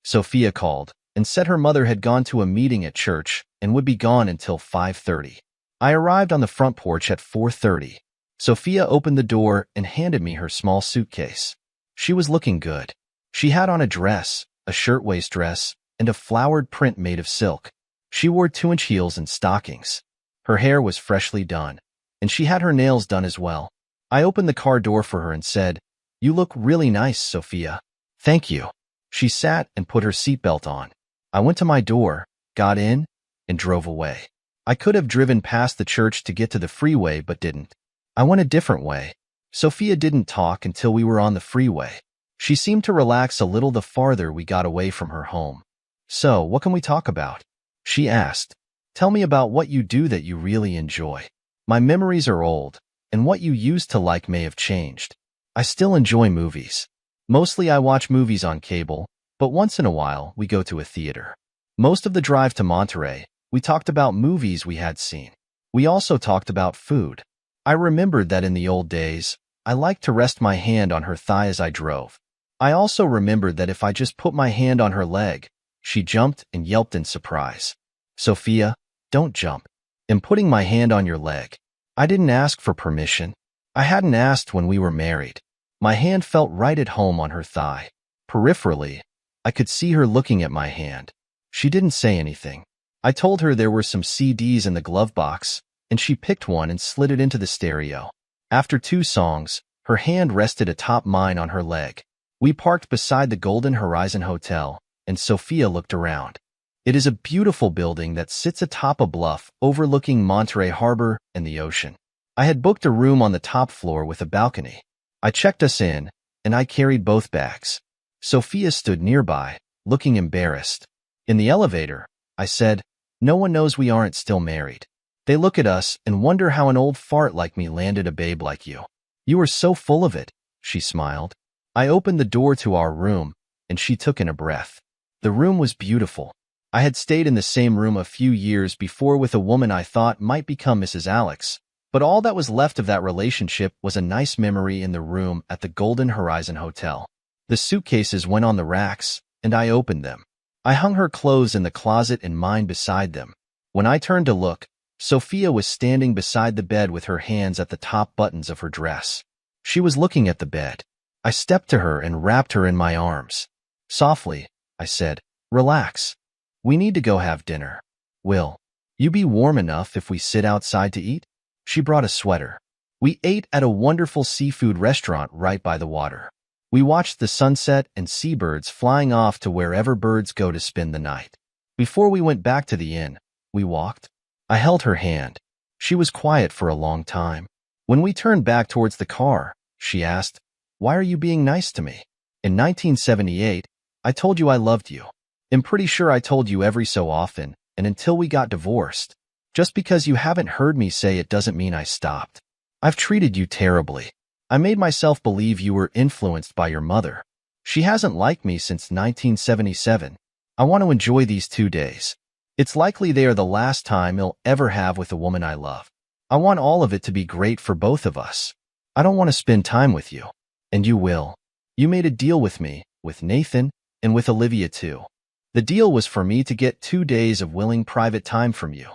Speaker 2: Sophia called and said her mother had gone to a meeting at church and would be gone until 5:30. I arrived on the front porch at 4:30. Sophia opened the door and handed me her small suitcase. She was looking good. She had on a dress, a shirtwaist dress, and a flowered print made of silk. She wore 2-inch heels and stockings. Her hair was freshly done, and she had her nails done as well. I opened the car door for her and said, "You look really nice, Sophia." "Thank you." She sat and put her seatbelt on. I went to my door, got in, and drove away. I could have driven past the church to get to the freeway but didn't. I went a different way. Sophia didn't talk until we were on the freeway. She seemed to relax a little the farther we got away from her home. "So, what can we talk about?" she asked. "Tell me about what you do that you really enjoy. My memories are old, and what you used to like may have changed. I still enjoy movies. Mostly I watch movies on cable, but once in a while we go to a theater. Most of the drive to Monterey, we talked about movies we had seen. We also talked about food. I remembered that in the old days, I liked to rest my hand on her thigh as I drove. I also remembered that if I just put my hand on her leg, she jumped and yelped in surprise. "Sophia, don't jump. I'm putting my hand on your leg." I didn't ask for permission. I hadn't asked when we were married. My hand felt right at home on her thigh. Peripherally, I could see her looking at my hand. She didn't say anything. I told her there were some CDs in the glove box, and she picked one and slid it into the stereo. After 2 songs, her hand rested atop mine on her leg. We parked beside the Golden Horizon Hotel, and Sophia looked around. It is a beautiful building that sits atop a bluff overlooking Monterey Harbor and the ocean. I had booked a room on the top floor with a balcony. I checked us in, and I carried both bags. Sophia stood nearby, looking embarrassed. In the elevator, I said, "No one knows we aren't still married. They look at us and wonder how an old fart like me landed a babe like you. You are so full of it," she smiled. I opened the door to our room, and she took in a breath. The room was beautiful. I had stayed in the same room a few years before with a woman I thought might become Mrs. Alex, but all that was left of that relationship was a nice memory in the room at the Golden Horizon Hotel. The suitcases went on the racks, and I opened them. I hung her clothes in the closet and mine beside them. When I turned to look, Sophia was standing beside the bed with her hands at the top buttons of her dress. She was looking at the bed. I stepped to her and wrapped her in my arms. Softly, I said, "Relax. We need to go have dinner. Will you be warm enough if we sit outside to eat?" She brought a sweater. We ate at a wonderful seafood restaurant right by the water. We watched the sunset and seabirds flying off to wherever birds go to spend the night. Before we went back to the inn, we walked. I held her hand. She was quiet for a long time. When we turned back towards the car, she asked, "Why are you being nice to me? In 1978, I told you I loved you. I'm pretty sure I told you every so often, and until we got divorced. Just because you haven't heard me say it doesn't mean I stopped. I've treated you terribly. I made myself believe you were influenced by your mother. She hasn't liked me since 1977. I want to enjoy these 2 days. It's likely they are the last time I'll ever have with a woman I love. I want all of it to be great for both of us. I don't want to spend time with you. And you will. You made a deal with me, with Nathan, and with Olivia too. The deal was for me to get 2 days of willing private time from you.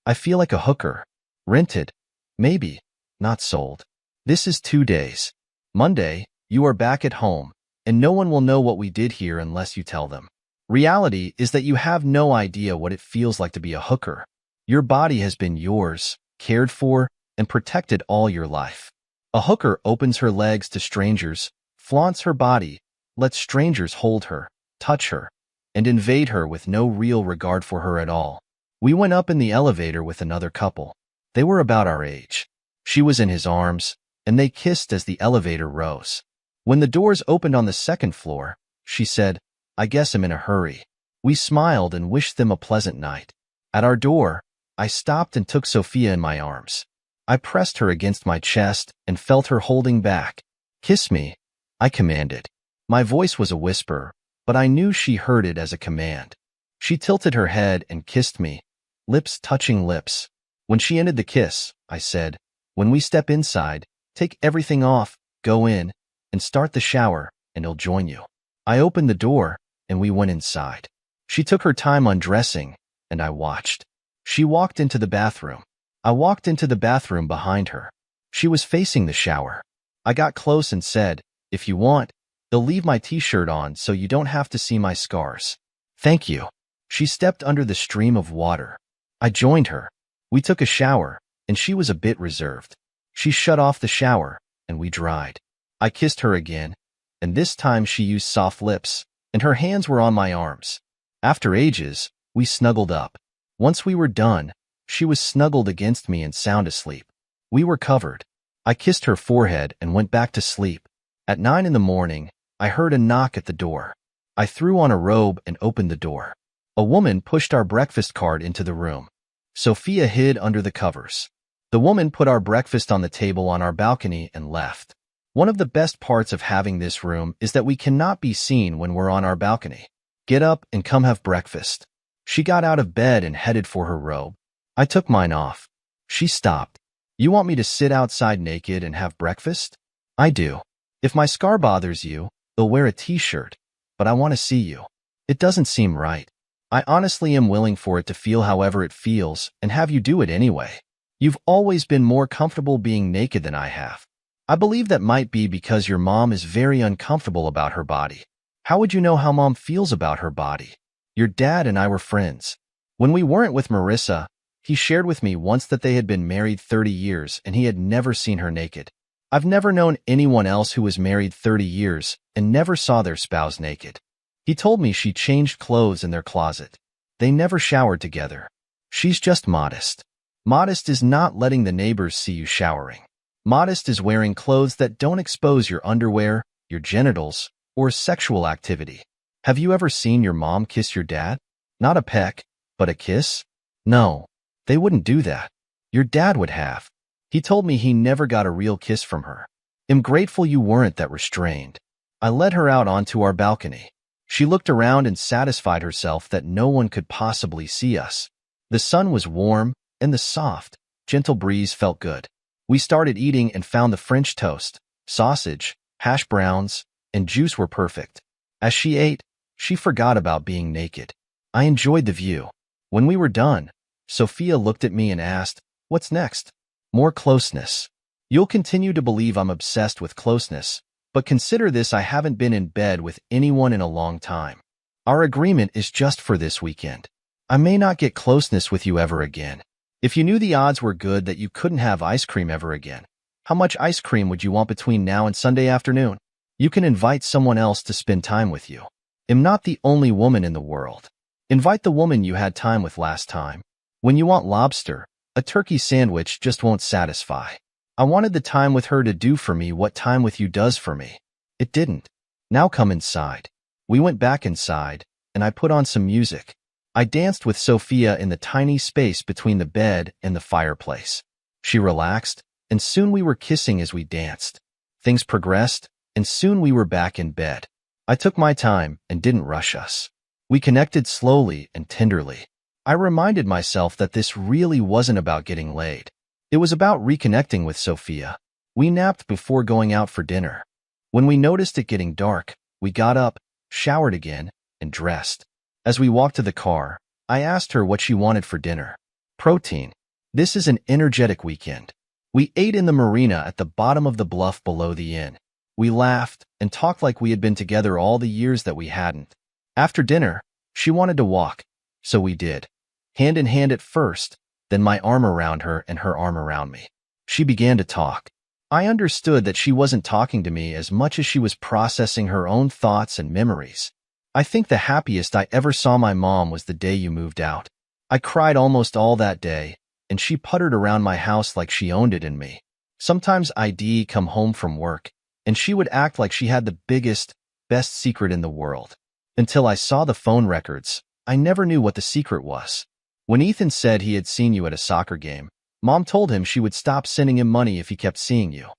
Speaker 2: I feel like a hooker. Rented. Maybe. Not sold. This is 2 days. Monday, you are back at home, and no one will know what we did here unless you tell them. Reality is that you have no idea what it feels like to be a hooker. Your body has been yours, cared for, and protected all your life. A hooker opens her legs to strangers, flaunts her body, lets strangers hold her, touch her, and invade her with no real regard for her at all. We went up in the elevator with another couple. They were about our age. She was in his arms, and they kissed as the elevator rose. When the doors opened on the second floor, she said, "I guess I'm in a hurry." We smiled and wished them a pleasant night. At our door, I stopped and took Sophia in my arms. I pressed her against my chest and felt her holding back. "Kiss me," I commanded. My voice was a whisper, but I knew she heard it as a command. She tilted her head and kissed me, lips touching lips. When she ended the kiss, I said, "When we step inside, take everything off, go in, and start the shower, and I'll join you." I opened the door, and we went inside. She took her time undressing, and I watched. She walked into the bathroom. I walked into the bathroom behind her. She was facing the shower. I got close and said, "If you want, I'll leave my t-shirt on so you don't have to see my scars." "Thank you." She stepped under the stream of water. I joined her. We took a shower, and she was a bit reserved. She shut off the shower, and we dried. I kissed her again, and this time she used soft lips, and her hands were on my arms. After ages, we snuggled up. Once we were done, she was snuggled against me and sound asleep. We were covered. I kissed her forehead and went back to sleep. At 9 in the morning, I heard a knock at the door. I threw on a robe and opened the door. A woman pushed our breakfast cart into the room. Sophia hid under the covers. The woman put our breakfast on the table on our balcony and left. One of the best parts of having this room is that we cannot be seen when we're on our balcony. "Get up and come have breakfast." She got out of bed and headed for her robe. I took mine off. She stopped. "You want me to sit outside naked and have breakfast?" "I do. If my scar bothers you, I'll wear a t-shirt, but I want to see you." "It doesn't seem right." "I honestly am willing for it to feel however it feels and have you do it anyway. You've always been more comfortable being naked than I have. I believe that might be because your mom is very uncomfortable about her body. How would you know how mom feels about her body? Your dad and I were friends. When we weren't with Marissa, he shared with me once that they had been married 30 years and he had never seen her naked. I've never known anyone else who was married 30 years and never saw their spouse naked. He told me she changed clothes in their closet. They never showered together. She's just modest. Modest is not letting the neighbors see you showering. Modest is wearing clothes that don't expose your underwear, your genitals, or sexual activity. Have you ever seen your mom kiss your dad? Not a peck, but a kiss? No, they wouldn't do that. Your dad would have. He told me he never got a real kiss from her. I'm grateful you weren't that restrained." I led her out onto our balcony. She looked around and satisfied herself that no one could possibly see us. The sun was warm, and the soft, gentle breeze felt good. We started eating and found the French toast, sausage, hash browns, and juice were perfect. As she ate, she forgot about being naked. I enjoyed the view. When we were done, Sophia looked at me and asked, "What's next?" "More closeness." You'll continue to believe I'm obsessed with closeness, but consider this: I haven't been in bed with anyone in a long time. Our agreement is just for this weekend. I may not get closeness with you ever again. If you knew the odds were good that you couldn't have ice cream ever again, how much ice cream would you want between now and Sunday afternoon? You can invite someone else to spend time with you. I'm not the only woman in the world. Invite the woman you had time with last time. When you want lobster, a turkey sandwich just won't satisfy. I wanted the time with her to do for me what time with you does for me. It didn't. Now come inside. We went back inside, and I put on some music. I danced with Sophia in the tiny space between the bed and the fireplace. She relaxed, and soon we were kissing as we danced. Things progressed, and soon we were back in bed. I took my time and didn't rush us. We connected slowly and tenderly. I reminded myself that this really wasn't about getting laid. It was about reconnecting with Sophia. We napped before going out for dinner. When we noticed it getting dark, we got up, showered again, and dressed. As we walked to the car, I asked her what she wanted for dinner. Protein. This is an energetic weekend. We ate in the marina at the bottom of the bluff below the inn. We laughed and talked like we had been together all the years that we hadn't. After dinner, she wanted to walk, so we did. Hand in hand at first, then my arm around her and her arm around me. She began to talk. I understood that she wasn't talking to me as much as she was processing her own thoughts and memories. I think the happiest I ever saw my mom was the day you moved out. I cried almost all that day, and she puttered around my house like she owned it in me. Sometimes I'd come home from work, and she would act like she had the biggest, best secret in the world. Until I saw the phone records, I never knew what the secret was. When Ethan said he had seen you at a soccer game, Mom told him she would stop sending him money if he kept seeing you.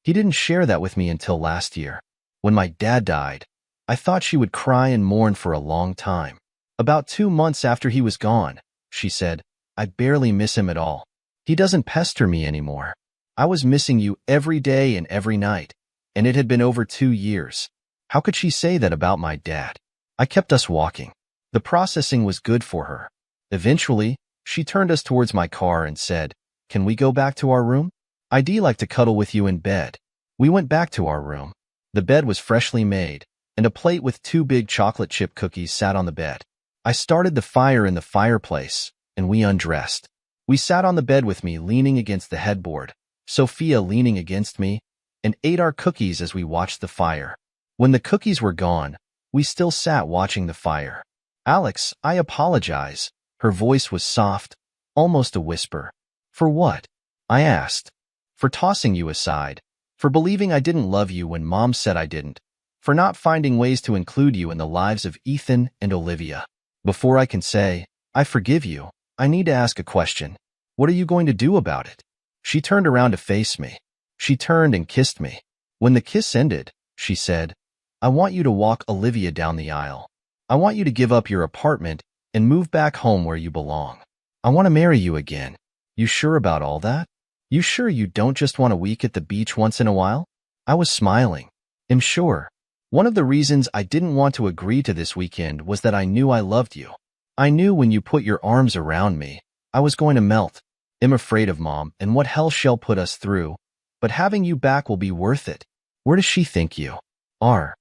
Speaker 2: He didn't share that with me until last year. When my dad died, I thought she would cry and mourn for a long time. About 2 months after he was gone, she said, I barely miss him at all. He doesn't pester me anymore. I was missing you every day and every night, and it had been over 2 years. How could she say that about my dad? I kept us walking. The processing was good for her. Eventually, she turned us towards my car and said, Can we go back to our room? I'd like to cuddle with you in bed. We went back to our room. The bed was freshly made, and a plate with 2 big chocolate chip cookies sat on the bed. I started the fire in the fireplace, and we undressed. We sat on the bed with me leaning against the headboard, Sophia leaning against me, and ate our cookies as we watched the fire. When the cookies were gone, we still sat watching the fire. Alex, I apologize. Her voice was soft, almost a whisper. For what? I asked. For tossing you aside. For believing I didn't love you when Mom said I didn't. For not finding ways to include you in the lives of Ethan and Olivia. Before I can say, I forgive you, I need to ask a question. What are you going to do about it? She turned around to face me. She turned and kissed me. When the kiss ended, she said, I want you to walk Olivia down the aisle. I want you to give up your apartment and move back home where you belong. I want to marry you again. You sure about all that? You sure you don't just want a week at the beach once in a while? I was smiling. I'm sure. One of the reasons I didn't want to agree to this weekend was that I knew I loved you. I knew when you put your arms around me, I was going to melt. I'm afraid of Mom and what hell she'll put us through, but having you back will be worth it. Where does she think you are?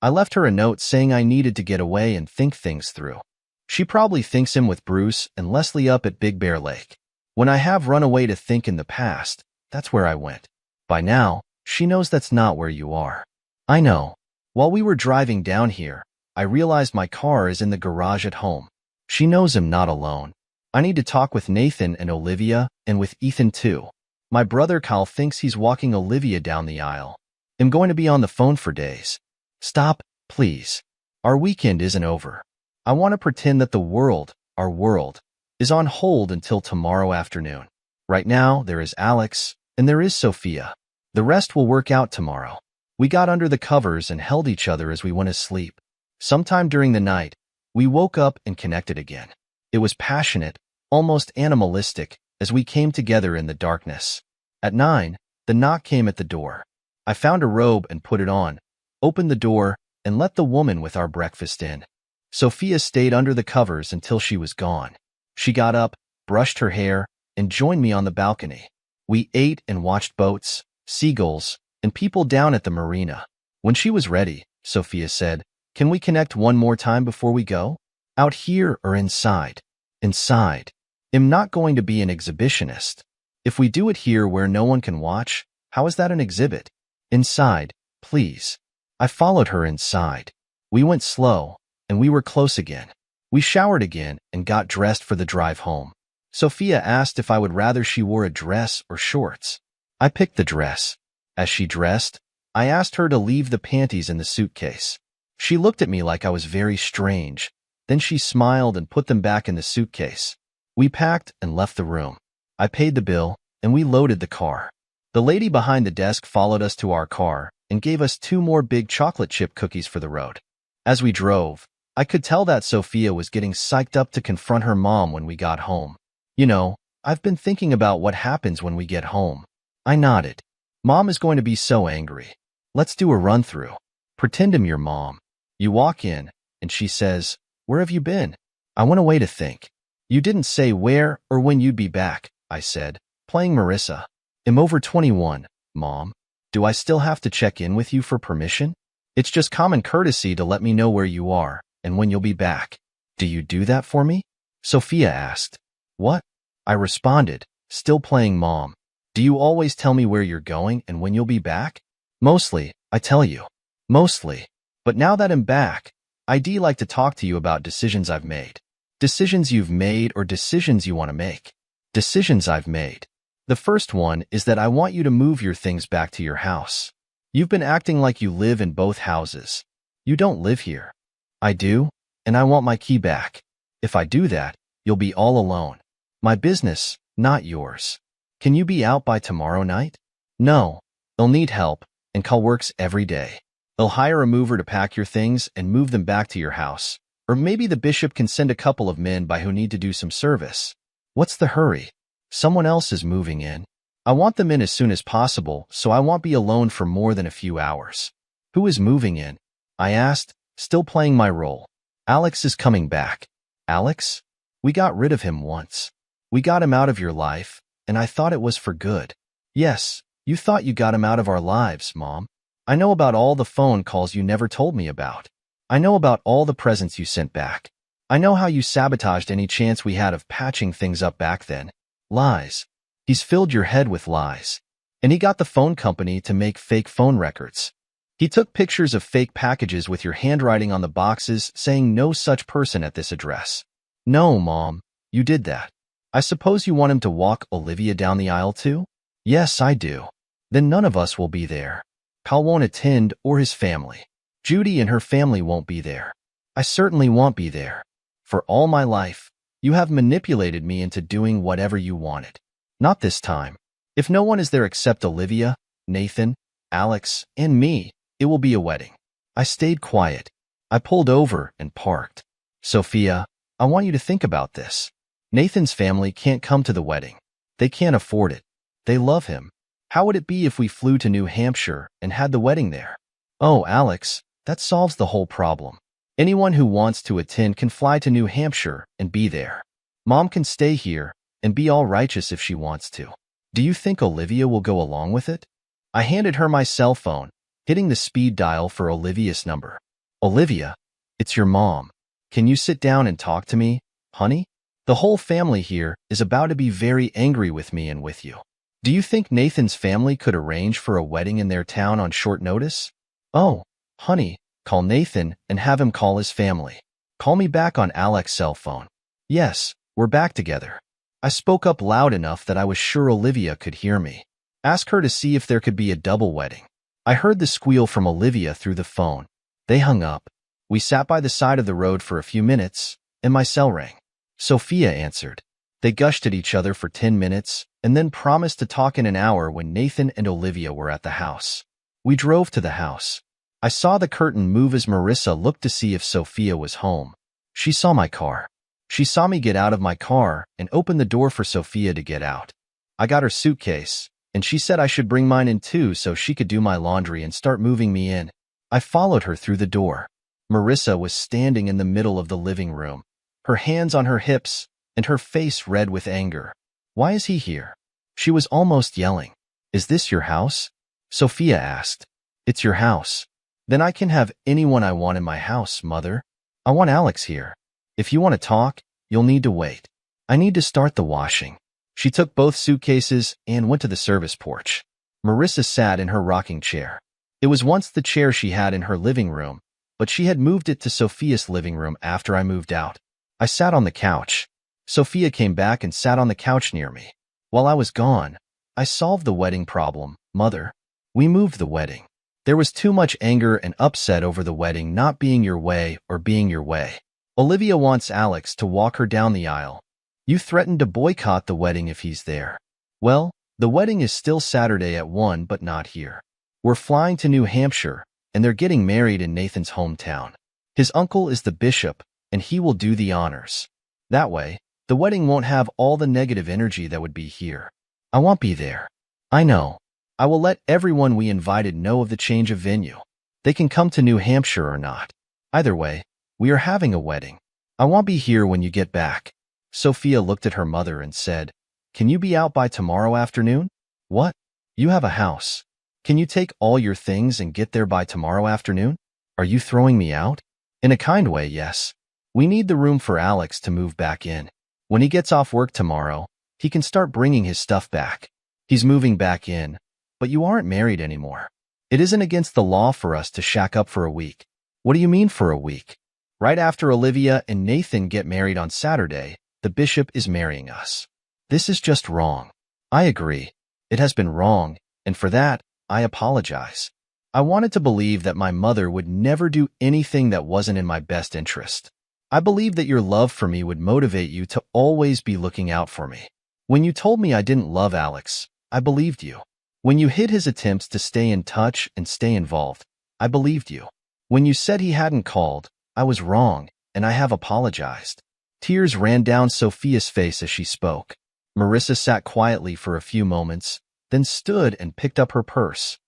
Speaker 2: I left her a note saying I needed to get away and think things through. She probably thinks him with Bruce and Leslie up at Big Bear Lake. When I have run away to think in the past, that's where I went. By now, she knows that's not where you are. I know. While we were driving down here, I realized my car is in the garage at home. She knows I'm not alone. I need to talk with Nathan and Olivia and with Ethan too. My brother Kyle thinks he's walking Olivia down the aisle. I'm going to be on the phone for days. Stop, please. Our weekend isn't over. I want to pretend that the world, our world, is on hold until tomorrow afternoon. Right now, there is Alex, and there is Sophia. The rest will work out tomorrow. We got under the covers and held each other as we went to sleep. Sometime during the night, we woke up and connected again. It was passionate, almost animalistic, as we came together in the darkness. At 9, the knock came at the door. I found a robe and put it on, opened the door, and let the woman with our breakfast in. Sophia stayed under the covers until she was gone. She got up, brushed her hair, and joined me on the balcony. We ate and watched boats, seagulls, and people down at the marina. When she was ready, Sophia said, Can we connect one more time before we go? Out here or inside? Inside. I'm not going to be an exhibitionist. If we do it here where no one can watch, how is that an exhibit? Inside, please. I followed her inside. We went slow, and we were close again. We showered again and got dressed for the drive home. Sophia asked if I would rather she wore a dress or shorts. I picked the dress. As she dressed, I asked her to leave the panties in the suitcase. She looked at me like I was very strange. Then she smiled and put them back in the suitcase. We packed and left the room. I paid the bill, and we loaded the car. The lady behind the desk followed us to our car and gave us 2 more big chocolate chip cookies for the road. As we drove, I could tell that Sophia was getting psyched up to confront her mom when we got home. You know, I've been thinking about what happens when we get home. I nodded. Mom is going to be so angry. Let's do a run-through. Pretend I'm your mom. You walk in, and she says, Where have you been? I went away to think. You didn't say where or when you'd be back, I said, playing Marissa. I'm over 21, Mom. Do I still have to check in with you for permission? It's just common courtesy to let me know where you are and when you'll be back. Do you do that for me? Sophia asked. What? I responded, still playing Mom. Do you always tell me where you're going and when you'll be back? Mostly, I tell you. Mostly. But now that I'm back, I'd like to talk to you about decisions I've made. Decisions you've made or decisions you want to make. Decisions I've made. The first one is that I want you to move your things back to your house. You've been acting like you live in both houses. You don't live here. I do, and I want my key back. If I do that, you'll be all alone. My business, not yours. Can you be out by tomorrow night? No. They'll need help, and Cal works every day. They'll hire a mover to pack your things and move them back to your house. Or maybe the bishop can send a couple of men by who need to do some service. What's the hurry? Someone else is moving in. I want them in as soon as possible, so I won't be alone for more than a few hours. Who is moving in? I asked, still playing my role. Alex is coming back. Alex? We got rid of him once. We got him out of your life, and I thought it was for good. Yes, you thought you got him out of our lives, Mom. I know about all the phone calls you never told me about. I know about all the presents you sent back. I know how you sabotaged any chance we had of patching things up back then. Lies. He's filled your head with lies. And he got the phone company to make fake phone records. He took pictures of fake packages with your handwriting on the boxes saying no such person at this address. No, Mom, you did that. I suppose you want him to walk Olivia down the aisle too? Yes, I do. Then none of us will be there. Cal won't attend or his family. Judy and her family won't be there. I certainly won't be there. For all my life, you have manipulated me into doing whatever you wanted. Not this time. If no one is there except Olivia, Nathan, Alex, and me, it will be a wedding. I stayed quiet. I pulled over and parked. Sophia, I want you to think about this. Nathan's family can't come to the wedding. They can't afford it. They love him. How would it be if we flew to New Hampshire and had the wedding there? Oh, Alex, that solves the whole problem. Anyone who wants to attend can fly to New Hampshire and be there. Mom can stay here and be all righteous if she wants to. Do you think Olivia will go along with it? I handed her my cell phone, hitting the speed dial for Olivia's number. Olivia, it's your mom. Can you sit down and talk to me, honey? The whole family here is about to be very angry with me and with you. Do you think Nathan's family could arrange for a wedding in their town on short notice? Oh, honey, call Nathan and have him call his family. Call me back on Alex's cell phone. Yes, we're back together. I spoke up loud enough that I was sure Olivia could hear me. Ask her to see if there could be a double wedding. I heard the squeal from Olivia through the phone. They hung up. We sat by the side of the road for a few minutes, and my cell rang. Sophia answered. They gushed at each other for 10 minutes, and then promised to talk in an hour when Nathan and Olivia were at the house. We drove to the house. I saw the curtain move as Marissa looked to see if Sophia was home. She saw my car. She saw me get out of my car and open the door for Sophia to get out. I got her suitcase, and she said I should bring mine in too so she could do my laundry and start moving me in. I followed her through the door. Marissa was standing in the middle of the living room, her hands on her hips and her face red with anger. Why is he here? She was almost yelling. Is this your house? Sophia asked. It's your house. Then I can have anyone I want in my house, Mother. I want Alex here. If you want to talk, you'll need to wait. I need to start the washing. She took both suitcases and went to the service porch. Marissa sat in her rocking chair. It was once the chair she had in her living room, but she had moved it to Sophia's living room after I moved out. I sat on the couch. Sophia came back and sat on the couch near me. While I was gone, I solved the wedding problem, Mother. We moved the wedding. There was too much anger and upset over the wedding not being your way or being your way. Olivia wants Alex to walk her down the aisle. You threatened to boycott the wedding if he's there. Well, the wedding is still Saturday at 1 but not here. We're flying to New Hampshire, and they're getting married in Nathan's hometown. His uncle is the bishop, and he will do the honors. That way, the wedding won't have all the negative energy that would be here. I won't be there. I know. I will let everyone we invited know of the change of venue. They can come to New Hampshire or not. Either way, we are having a wedding. I won't be here when you get back. Sophia looked at her mother and said, Can you be out by tomorrow afternoon? What? You have a house. Can you take all your things and get there by tomorrow afternoon? Are you throwing me out? In a kind way, yes. We need the room for Alex to move back in. When he gets off work tomorrow, he can start bringing his stuff back. He's moving back in, but you aren't married anymore. It isn't against the law for us to shack up for a week. What do you mean for a week? Right after Olivia and Nathan get married on Saturday, the bishop is marrying us. This is just wrong. I agree. It has been wrong, and for that, I apologize. I wanted to believe that my mother would never do anything that wasn't in my best interest. I believed that your love for me would motivate you to always be looking out for me. When you told me I didn't love Alex, I believed you. When you hid his attempts to stay in touch and stay involved, I believed you. When you said he hadn't called, I was wrong, and I have apologized. Tears ran down Sophia's face as she spoke. Marissa sat quietly for a few moments, then stood and picked up her purse.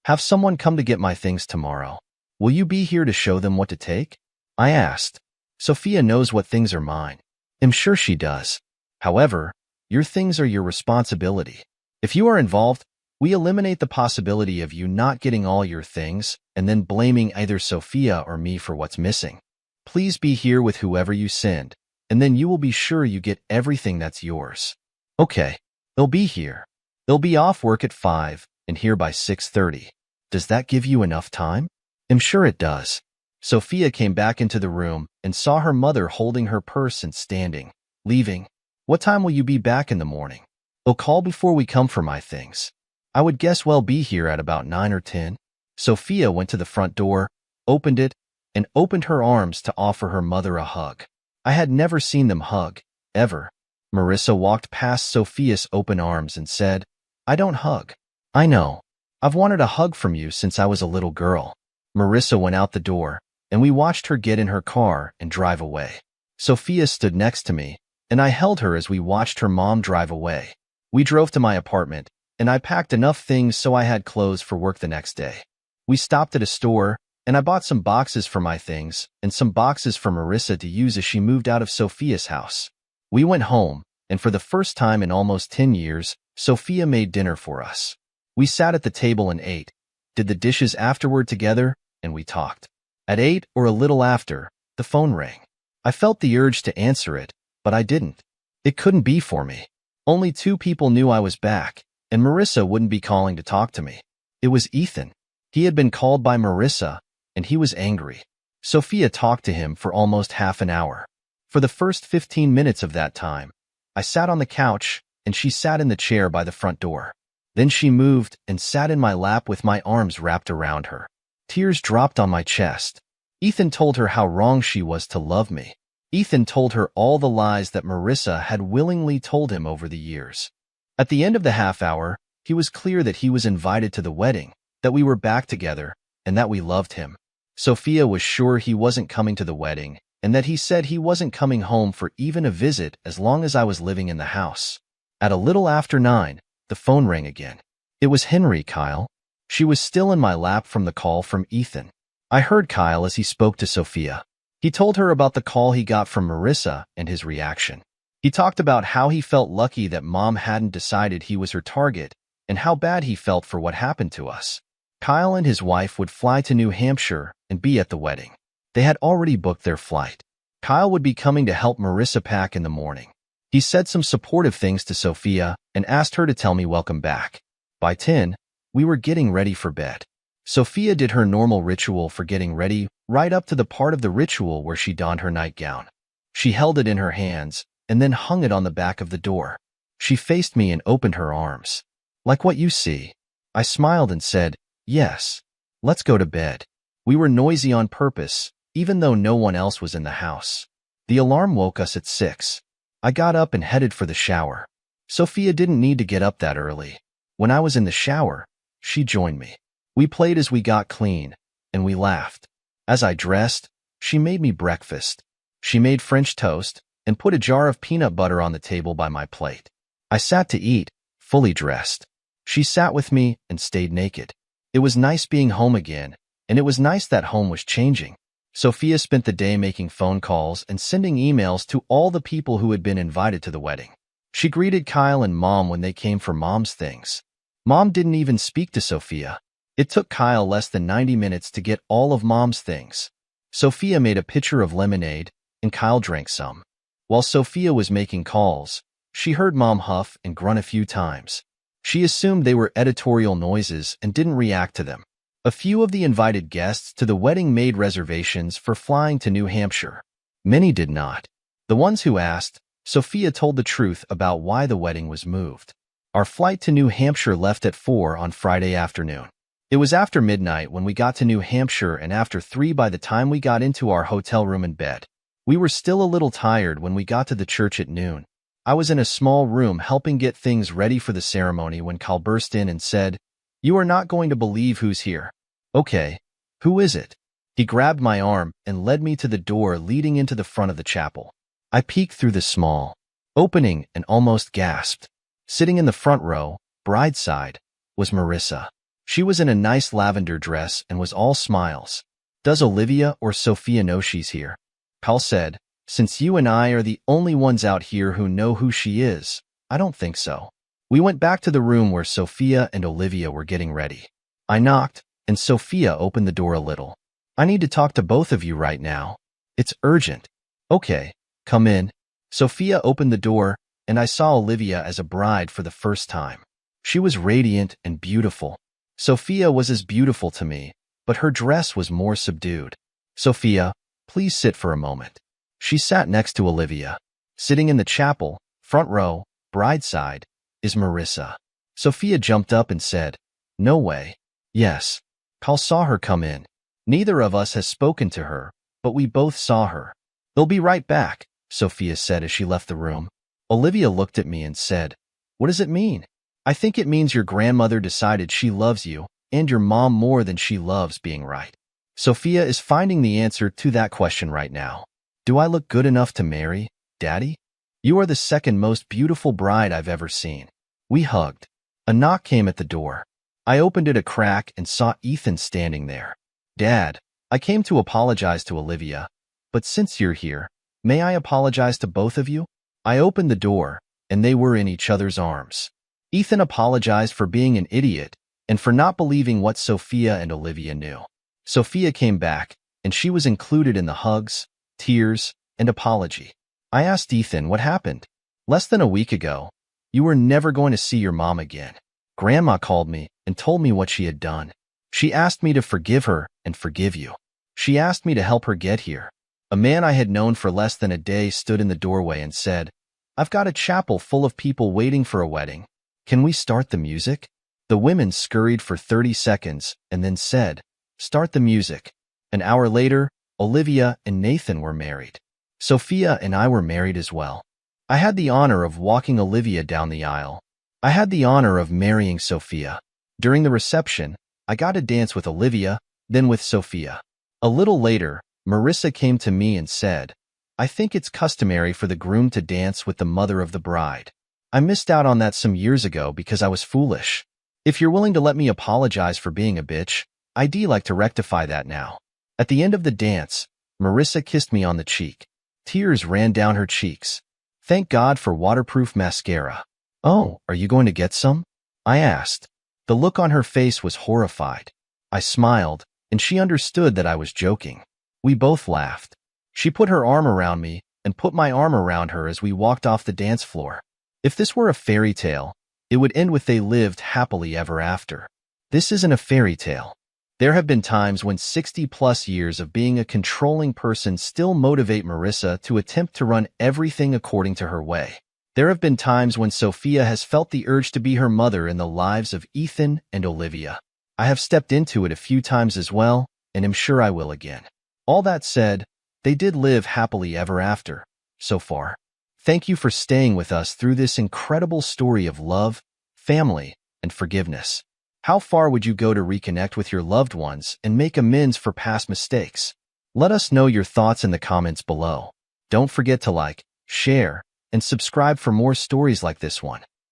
Speaker 2: Have someone come to get my things tomorrow. Will you be here to show them what to take? I asked. Sophia knows what things are mine. I'm sure she does. However, your things are your responsibility. If you are involved, we eliminate the possibility of you not getting all your things and then blaming either Sophia or me for what's missing. Please be here with whoever you send, and then you will be sure you get everything that's yours. Okay, they'll be here. They'll be off work at 5 and here by 6:30. Does that give you enough time? I'm sure it does. Sophia came back into the room and saw her mother holding her purse and standing, leaving. What time will you be back in the morning? They'll call before we come for my things. I would guess we'll be here at about 9 or 10. Sophia went to the front door, opened it, and opened her arms to offer her mother a hug. I had never seen them hug, ever. Marissa walked past Sophia's open arms and said, I don't hug. I know. I've wanted a hug from you since I was a little girl. Marissa went out the door, and we watched her get in her car and drive away. Sophia stood next to me, and I held her as we watched her mom drive away. We drove to my apartment, and I packed enough things so I had clothes for work the next day. We stopped at a store, and I bought some boxes for my things and some boxes for Marissa to use as she moved out of Sophia's house. We went home, and for the first time in almost 10 years, Sophia made dinner for us. We sat at the table and ate, did the dishes afterward together, and we talked. At 8 or a little after, the phone rang. I felt the urge to answer it, but I didn't. It couldn't be for me. Only 2 people knew I was back, and Marissa wouldn't be calling to talk to me. It was Ethan. He had been called by Marissa, and he was angry. Sophia talked to him for almost half an hour. For the first 15 minutes of that time, I sat on the couch, and she sat in the chair by the front door. Then she moved and sat in my lap with my arms wrapped around her. Tears dropped on my chest. Ethan told her how wrong she was to love me. Ethan told her all the lies that Marissa had willingly told him over the years. At the end of the half hour, he was clear that he was invited to the wedding, that we were back together, and that we loved him. Sophia was sure he wasn't coming to the wedding, and that he said he wasn't coming home for even a visit as long as I was living in the house. At a little after 9, the phone rang again. It was Henry, Kyle. She was still in my lap from the call from Ethan. I heard Kyle as he spoke to Sophia. He told her about the call he got from Marissa and his reaction. He talked about how he felt lucky that Mom hadn't decided he was her target and how bad he felt for what happened to us. Kyle and his wife would fly to New Hampshire and be at the wedding. They had already booked their flight. Kyle would be coming to help Marissa pack in the morning. He said some supportive things to Sophia and asked her to tell me welcome back. By 10, we were getting ready for bed. Sophia did her normal ritual for getting ready right up to the part of the ritual where she donned her nightgown. She held it in her hands and then hung it on the back of the door. She faced me and opened her arms. Like what you see. I smiled and said, yes, let's go to bed. We were noisy on purpose, even though no one else was in the house. The alarm woke us at 6. I got up and headed for the shower. Sophia didn't need to get up that early. When I was in the shower, she joined me. We played as we got clean, and we laughed. As I dressed, she made me breakfast. She made French toast and put a jar of peanut butter on the table by my plate. I sat to eat, fully dressed. She sat with me and stayed naked. It was nice being home again, and it was nice that home was changing. Sophia spent the day making phone calls and sending emails to all the people who had been invited to the wedding. She greeted Kyle and Mom when they came for Mom's things. Mom didn't even speak to Sophia. It took Kyle less than 90 minutes to get all of Mom's things. Sophia made a pitcher of lemonade, and Kyle drank some. While Sophia was making calls, she heard Mom huff and grunt a few times. She assumed they were editorial noises and didn't react to them. A few of the invited guests to the wedding made reservations for flying to New Hampshire. Many did not. The ones who asked Sophia told the truth about why the wedding was moved. Our flight to New Hampshire left at 4 on Friday afternoon. It was after midnight when we got to New Hampshire and after 3 by the time we got into our hotel room and bed. We were still a little tired when we got to the church at noon. I was in a small room helping get things ready for the ceremony when Cal burst in and said, "You are not going to believe who's here." "Okay, who is it?" He grabbed my arm and led me to the door leading into the front of the chapel. I peeked through the small opening and almost gasped. Sitting in the front row, bride side, was Marissa. She was in a nice lavender dress and was all smiles. "Does Olivia or Sophia know she's here?" Cal said, "Since you and I are the only ones out here who know who she is, I don't think so." We went back to the room where Sophia and Olivia were getting ready. I knocked, and Sophia opened the door a little. "I need to talk to both of you right now. It's urgent." "Okay, come in." Sophia opened the door, and I saw Olivia as a bride for the first time. She was radiant and beautiful. Sophia was as beautiful to me, but her dress was more subdued. "Sophia, please sit for a moment." She sat next to Olivia. Sitting in the chapel, front row, bride side, is Marissa. Sophia jumped up and said, "No way." "Yes." Cal saw her come in. Neither of us has spoken to her, but we both saw her. "They'll be right back," Sophia said as she left the room. Olivia looked at me and said, "What does it mean?" "I think it means your grandmother decided she loves you and your mom more than she loves being right." Sophia is finding the answer to that question right now. "Do I look good enough to marry, Daddy?" "You are the second most beautiful bride I've ever seen." We hugged. A knock came at the door. I opened it a crack and saw Ethan standing there. "Dad, I came to apologize to Olivia, but since you're here, may I apologize to both of you?" I opened the door, and they were in each other's arms. Ethan apologized for being an idiot and for not believing what Sophia and Olivia knew. Sophia came back, and she was included in the hugs, tears, and apology. I asked Ethan what happened. "Less than a week ago, you were never going to see your mom again. Grandma called me and told me what she had done. She asked me to forgive her and forgive you. She asked me to help her get here." A man I had known for less than a day stood in the doorway and said, "I've got a chapel full of people waiting for a wedding. Can we start the music?" The women scurried for 30 seconds and then said, "Start the music." An hour later, Olivia and Nathan were married. Sophia and I were married as well. I had the honor of walking Olivia down the aisle. I had the honor of marrying Sophia. During the reception, I got to dance with Olivia, then with Sophia. A little later, Marissa came to me and said, "I think it's customary for the groom to dance with the mother of the bride. I missed out on that some years ago because I was foolish. If you're willing to let me apologize for being a bitch, I'd like to rectify that now." At the end of the dance, Marissa kissed me on the cheek. Tears ran down her cheeks. Thank God for waterproof mascara. "Oh, are you going to get some?" I asked. The look on her face was horrified. I smiled, and she understood that I was joking. We both laughed. She put her arm around me and put my arm around her as we walked off the dance floor. If this were a fairy tale, it would end with they lived happily ever after. This isn't a fairy tale. There have been times when 60-plus years of being a controlling person still motivate Marissa to attempt to run everything according to her way. There have been times when Sophia has felt the urge to be her mother in the lives of Ethan and Olivia. I have stepped into it a few times as well, and am sure I will again. All that said, they did live happily ever after, so far. Thank you for staying with us through this incredible story of love, family, and forgiveness. How far would you go to reconnect with your loved ones and make amends for past mistakes? Let us know your thoughts in the comments below. Don't forget to like, share, and subscribe for more stories like this one.